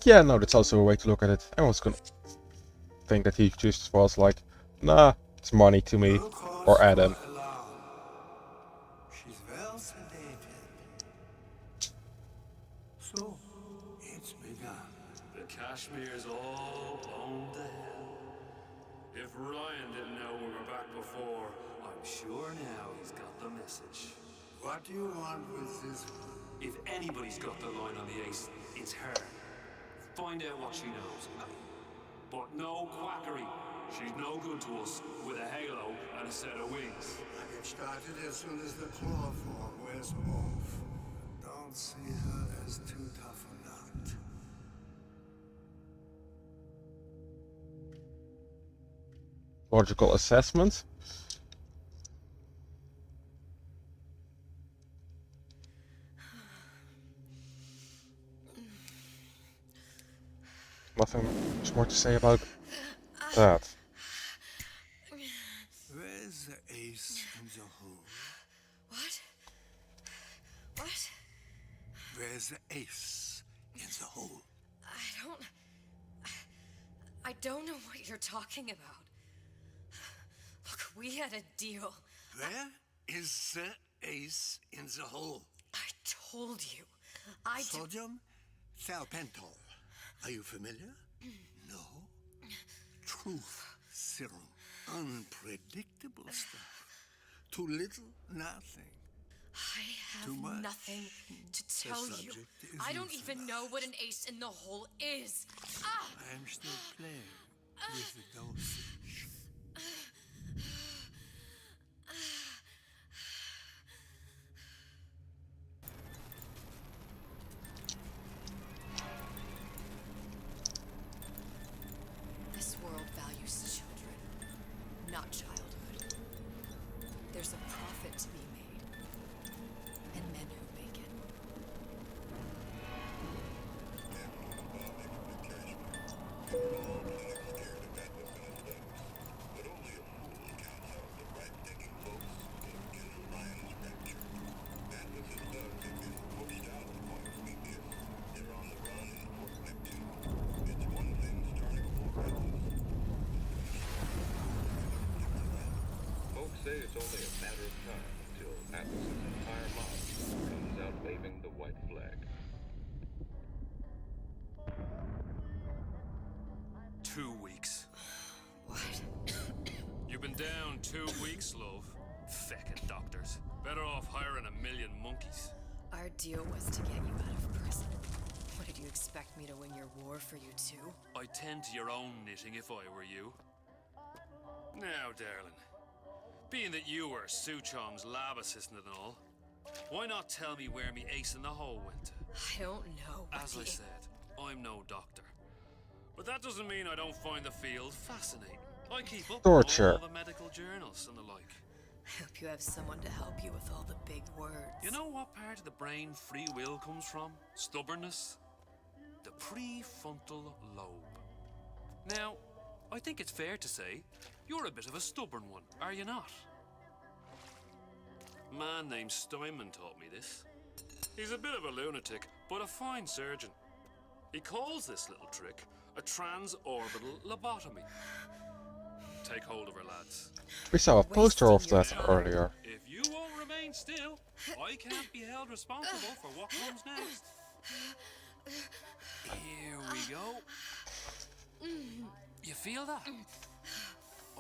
A: Yeah, no, that's also a way to look at it. Everyone's gonna think that he just was like, nah, it's money to me. Or Adam.
D: She's well sedated. So, it's begun.
E: The Kashmir's all blown to hell. If Ryan didn't know we were back before, I'm sure now he's got the message.
D: What do you want with this one?
E: If anybody's got the line on the ace, it's her. Find out what she knows. But no quackery. She's no good to us with a halo and a set of wings.
D: I get started as soon as the claw form wears off. Don't see her as too tough a nut.
A: Logical assessment. Nothing much more to say about that.
D: Where's the ace in the hole?
G: What? What?
D: Where's the ace in the hole?
G: I don't know what you're talking about. Look, we had a deal.
D: Where is the ace in the hole?
G: I told you.
D: Sodium thiopental. Are you familiar? No. Truth serum. Unpredictable stuff. Too little, nothing.
G: I
D: Too much.
G: have nothing to tell
D: The
G: you.
D: subject is
G: I don't even know what an ace in the hole is. Ah!
D: I am still playing with the dosage.
G: This world values children, not childhood. There's a profit to be made, and men who make it.
B: Folks say it's only a matter of time until Atlas's entire mob comes out waving the white flag.
E: 2 weeks.
G: What?
E: You've been down 2 weeks, love. Feckin' doctors. Better off hiring a million monkeys.
G: Our deal was to get you out of prison. What, did you expect me to win your war for you too?
E: I'd tend to your own knitting if I were you. Now, darling, being that you were Suchong's lab assistant and all, why not tell me where me ace in the hole went to?
G: I don't know.
E: As I said, I'm no doctor. But that doesn't mean I don't find the field fascinating. I keep up with all the medical journals and the like.
G: I hope you have someone to help you with all the big words.
E: You know what part of the brain free will comes from? Stubbornness? The prefrontal lobe. Now, I think it's fair to say you're a bit of a stubborn one, are you not? A man named Steinman taught me this. He's a bit of a lunatic, but a fine surgeon. He calls this little trick a transorbital lobotomy. Take hold of her, lads.
A: We saw a poster of that earlier.
E: If you won't remain still, I can't be held responsible for what comes next. Here we go. You feel that?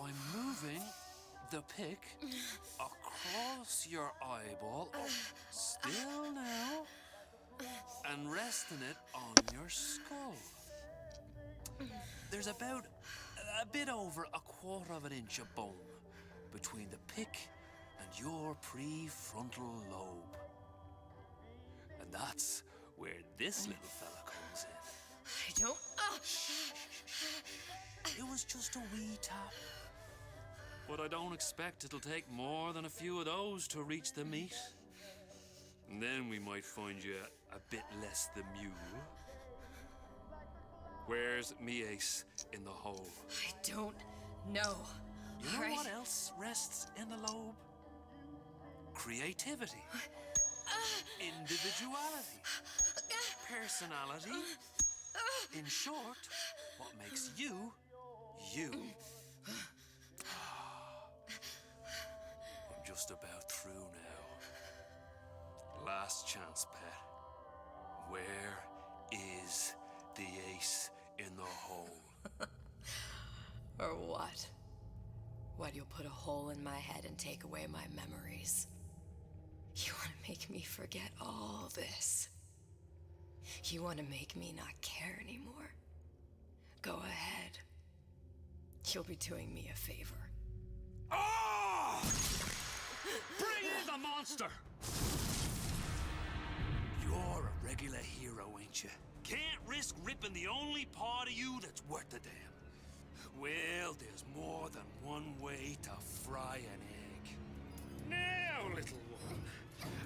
E: I'm moving the pick across your eyeball, still now, and resting it on your skull. There's about a bit over 1/4 of an inch of bone between the pick
I: and your prefrontal lobe. And that's where this little fella comes in.
G: I don't...
I: It was just a wee tap. But I don't expect it'll take more than a few of those to reach the meat. And then we might find you a bit less the mule. Where's me ace in the hole?
G: I don't know.
I: You know what else rests in the lobe? Creativity. Individuality. Personality. In short, what makes you, you. I'm just about through now. Last chance, pet. Where is the ace in the hole?
G: Or what? What, you'll put a hole in my head and take away my memories? You want to make me forget all this? You want to make me not care anymore? Go ahead. You'll be doing me a favor.
I: Ah! Bring in the monster! You're a regular hero, ain't you? Can't risk ripping the only part of you that's worth a damn. Well, there's more than one way to fry an egg. Now, little one,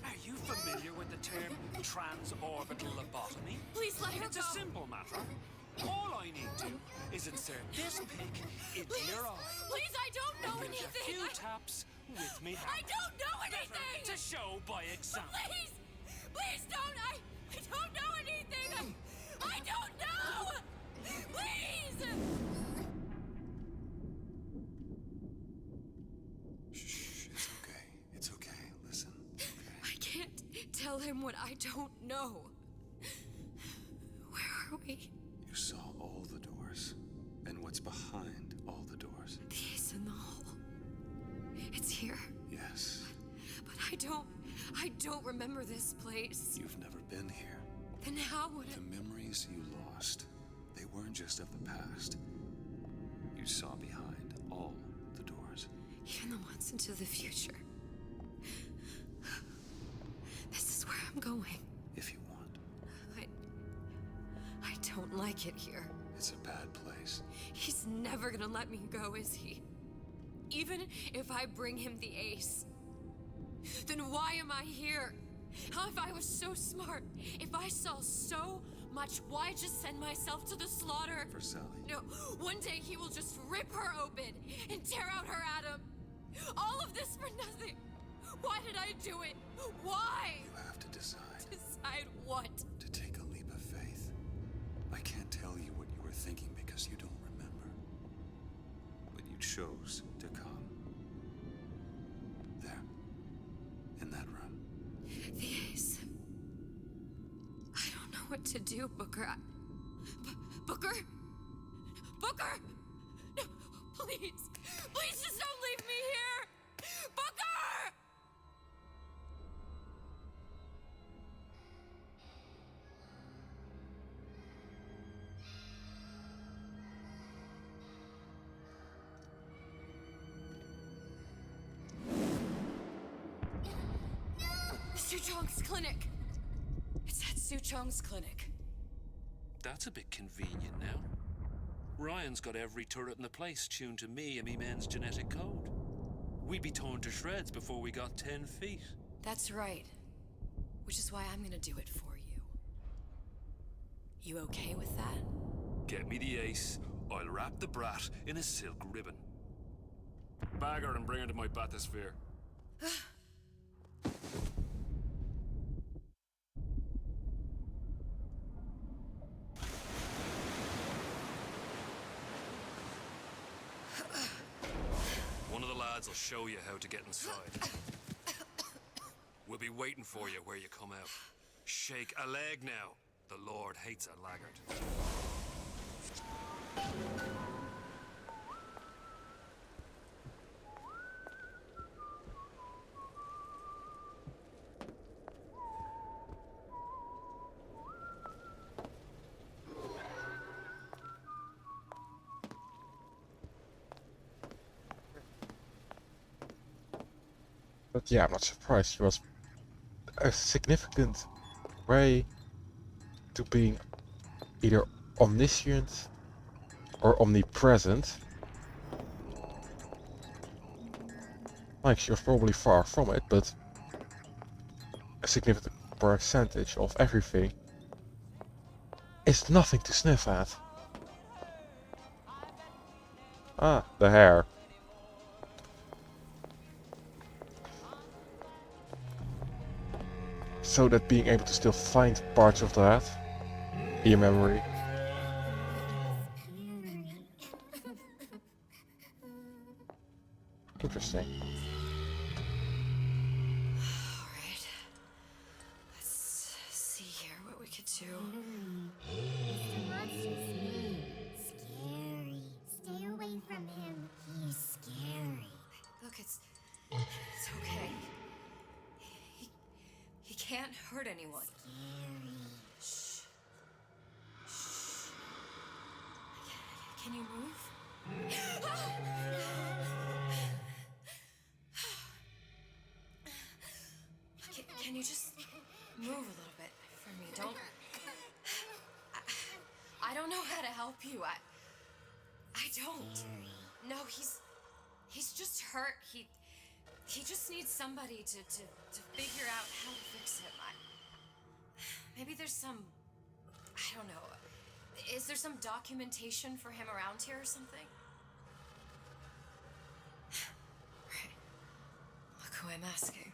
I: are you familiar with the term transorbital lobotomy?
G: Please let her
I: It's
G: go.
I: a simple matter. All I need to is insert this pick into your eye.
G: Please, I don't know
I: And give
G: anything.
I: a few taps with me
G: I
I: hand.
G: don't know anything.
I: To show by example.
G: Please, please don't. I don't know anything. I don't know. Please.
W: Shh, it's okay. It's okay. Listen.
G: I can't tell him what I don't know. Where are we?
W: You saw all the doors. And what's behind all the doors?
G: The ace in the hole. It's here.
W: Yes.
G: But I don't remember this place.
W: You've never been here.
G: Then how would I...
W: The memories you lost, they weren't just of the past. You saw behind all the doors.
G: Even the ones into the future. This is where I'm going.
W: If you want.
G: I don't like it here.
W: It's a bad place.
G: He's never gonna let me go, is he? Even if I bring him the ace. Then why am I here? How if I was so smart? If I saw so much, why just send myself to the slaughter?
W: For Sally.
G: No, one day he will just rip her open and tear out her atom. All of this for nothing. Why did I do it? Why?
W: You have to decide.
G: Decide what?
W: To take a leap of faith. I can't tell you what you were thinking because you don't remember. But you chose to come. There. In that room.
G: The ace. I don't know what to do, Booker. Booker? Booker! No, please. Please just don't leave me here! Booker! Suchong's clinic. It's at Suchong's clinic.
I: That's a bit convenient now. Ryan's got every turret in the place tuned to me and me men's genetic code. We'd be torn to shreds before we got 10 feet.
G: That's right. Which is why I'm gonna do it for you. You okay with that?
I: Get me the ace, I'll wrap the brat in a silk ribbon. Bag her and bring her to my bathysphere. One of the lads will show you how to get inside. We'll be waiting for you where you come out. Shake a leg now. The Lord hates a laggard.
A: But yeah, I'm not surprised. She was a significant way to being either omniscient or omnipresent. Like, she was probably far from it, but a significant percentage of everything is nothing to sniff at. Ah, the hair. So that being able to still find parts of that in your memory. Interesting.
G: Alright. Let's see here what we could do.
S: Mr. Monster's mean. Scary. Stay away from him. He's scary.
G: Look, it's okay. He can't hurt anyone.
S: Scary.
G: Shh. Shh. Can you move? Can you just move a little bit for me? Don't. I don't know how to help you. I don't. No, he's just hurt. He just needs somebody to figure out how to fix him. Maybe there's some. I don't know. Is there some documentation for him around here or something? Right. Look who I'm asking.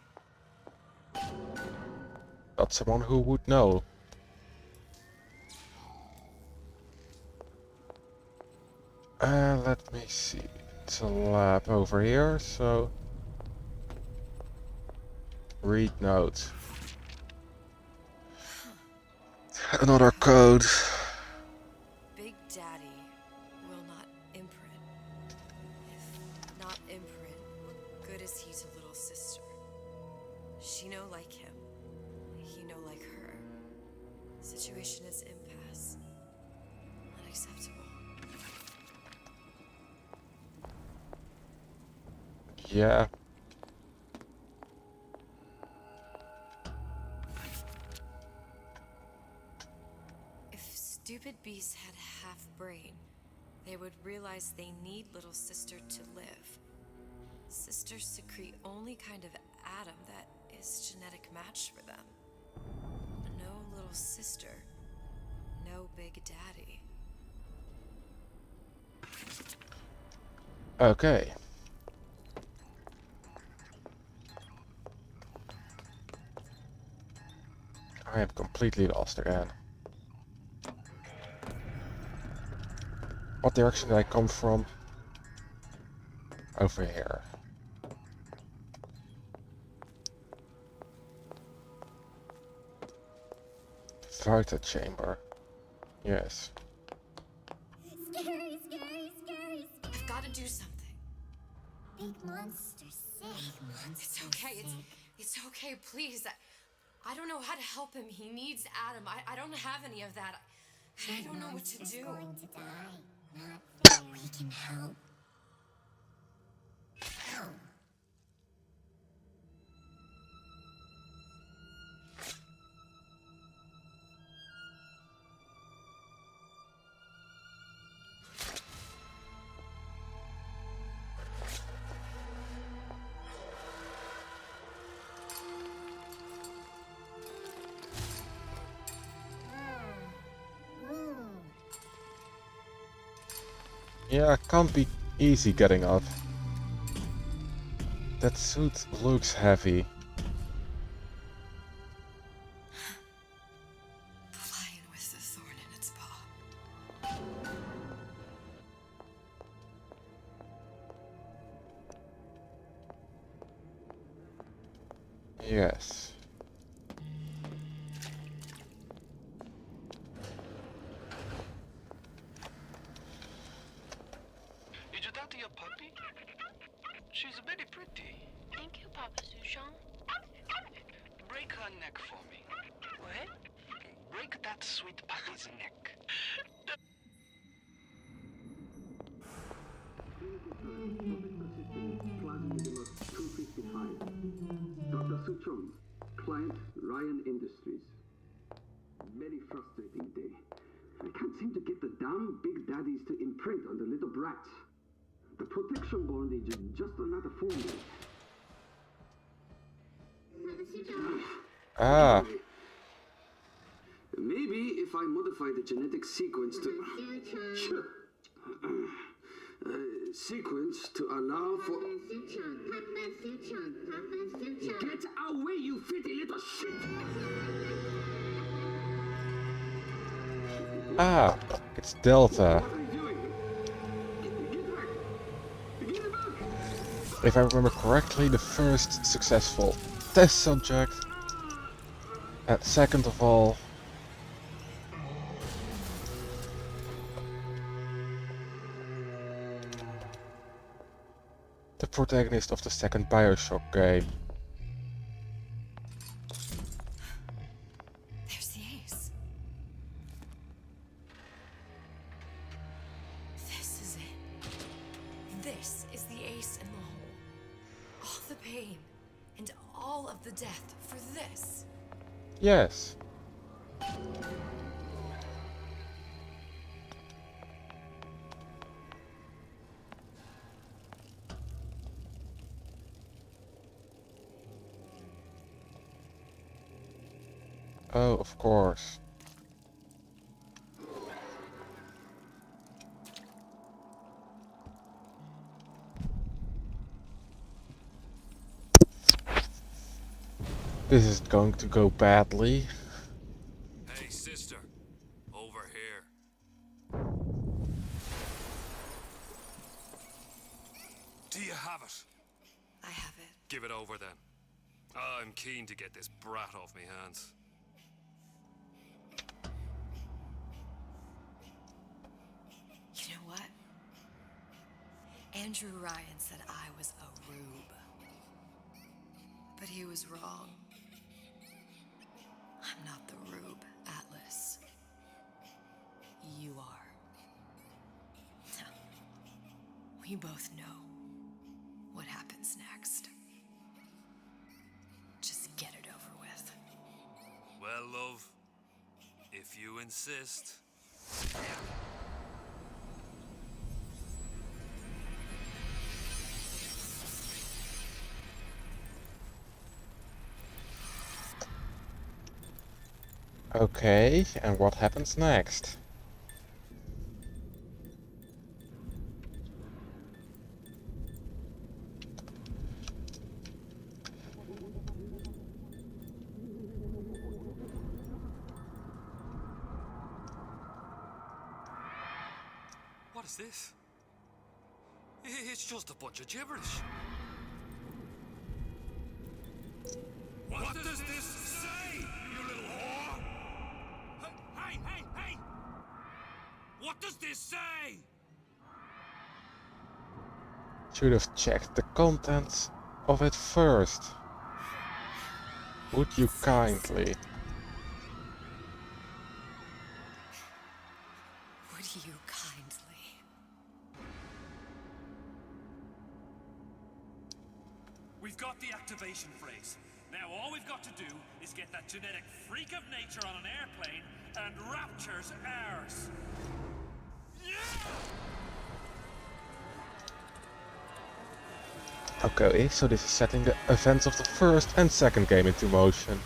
A: Not someone who would know. Let me see. It's a lab over here, so... Read note. Another code.
G: Big Daddy will not imprint. If not imprint, what good is he to little sister? She no like him. He no like her. Situation is impasse. Unacceptable.
A: Yeah.
G: If stupid beasts had half brain, they would realize they need little sister to live. Sisters secrete only kind of atom that is genetic match for them. No little sister. No big daddy.
A: Okay. I am completely lost again. What direction did I come from? Over here. Vital chamber. Yes.
S: Scary, scary, scary.
G: I've got to do something.
S: Big monster sick.
G: It's okay. It's okay. Please. I don't know how to help him. He needs Adam. I don't have any of that. I don't know what to do.
S: Going to die. Not there. We can help. Help.
A: Yeah, it can't be easy getting up. That suit looks heavy.
G: Lion with the thorn in its paw.
A: Yes.
U: Did you talk to your puppy? She's very pretty.
V: Thank you, Papa Sushon.
U: Break her neck for me.
V: What?
U: Break that sweet puppy's neck.
L: Dr. Suchong, client Ryan Industries. Very frustrating day. I can't seem to get the damn big daddies to imprint on the little brats. The protection bondage is just another formula.
A: Ah.
L: Maybe if I modify the genetic sequence to allow for. Get away, you filthy little shit!
A: Ah, it's Delta. If I remember correctly, the first successful test subject. And second of all, the protagonist of the second Bioshock game.
G: There's the ace. This is it. This is the ace in the hole. All the pain and all of the death for this.
A: Yes. Oh, of course. This is going to go badly.
I: Hey, sister. Over here. Do you have it?
G: I have it.
I: Give it over then. I'm keen to get this brat off me hands.
G: You know what? Andrew Ryan said I was a rube. But he was wrong. I'm not the rube, Atlas. You are. We both know what happens next. Just get it over with.
I: Well, love, if you insist.
A: Okay, and what happens next?
I: What is this? It's just a bunch of gibberish. What does this say, you little whore? Hey! What does this say?
A: Should have checked the contents of it first. Would you kindly?
G: Would you kindly?
I: We've got the activation phrase. Now all we've got to do is get that genetic freak of nature on an airplane and Rapture's ours.
A: Okay, so this is setting the events of the first and second game into motion.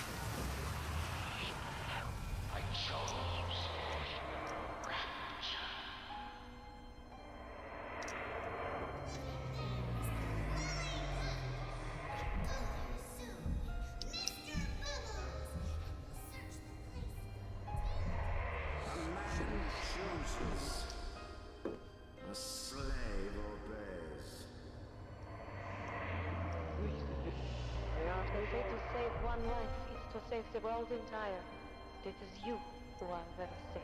D: A slave obeys.
P: They say to save one life is to save the world entire. It is you who are devastated.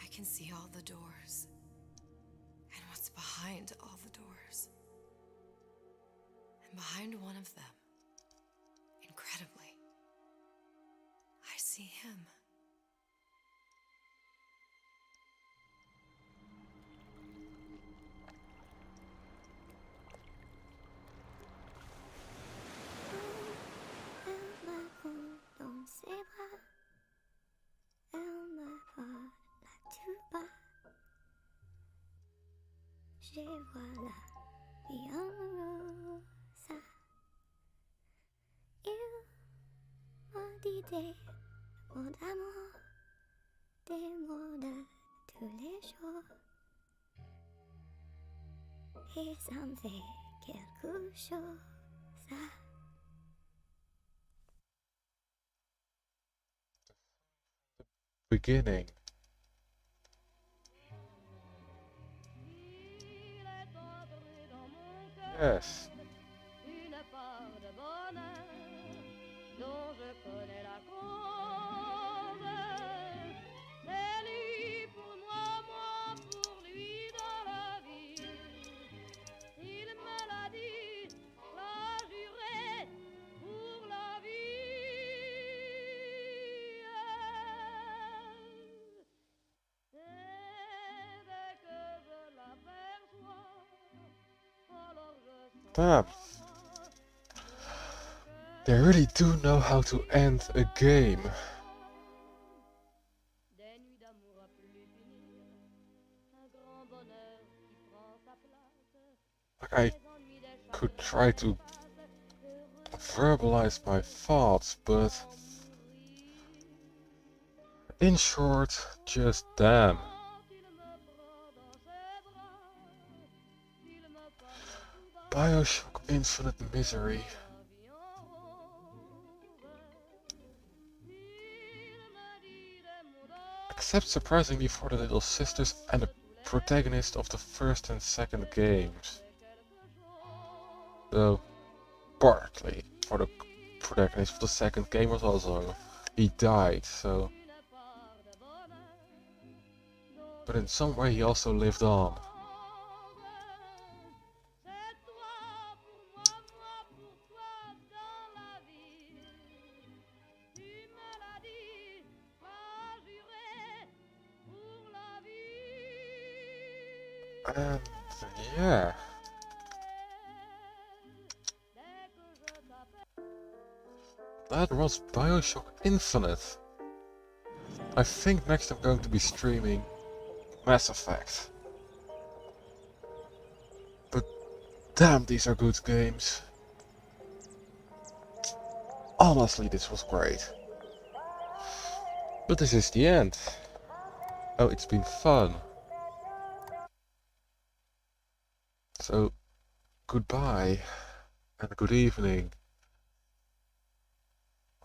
G: I can see all the doors. behind all the doors. And behind one of them, incredibly, I see him.
S: Dans ses bras, elle me parle tout bas. Je vois la vie amoureuse. Il m'a dit des mots d'amour, des mots de tous les jours. Et ça me fait quelque chose.
A: Beginning. Yes.
C: Une part de bonheur dont je connais la cause. C'est lui pour moi, moi pour lui dans la vie. Il me l'a dit, l'a juré pour la vie. Et dès que je l'aperçois, alors je
A: Damn. They really do know how to end a game.
C: des nuits d'amour à plus finir, un grand bonheur qui prend sa place.
A: Like I could try to verbalize my thoughts, but in short, just damn. Bioshock Infinite misery. Except surprisingly for the little sisters and the protagonist of the first and second games. Though partly for the protagonist of the second game was also he died, so but in some way he also lived on. And yeah. That was Bioshock Infinite. I think next I'm going to be streaming Mass Effect. But damn, these are good games. Honestly, this was great. But this is the end. Oh, it's been fun. So, goodbye and good evening.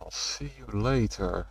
A: I'll see you later.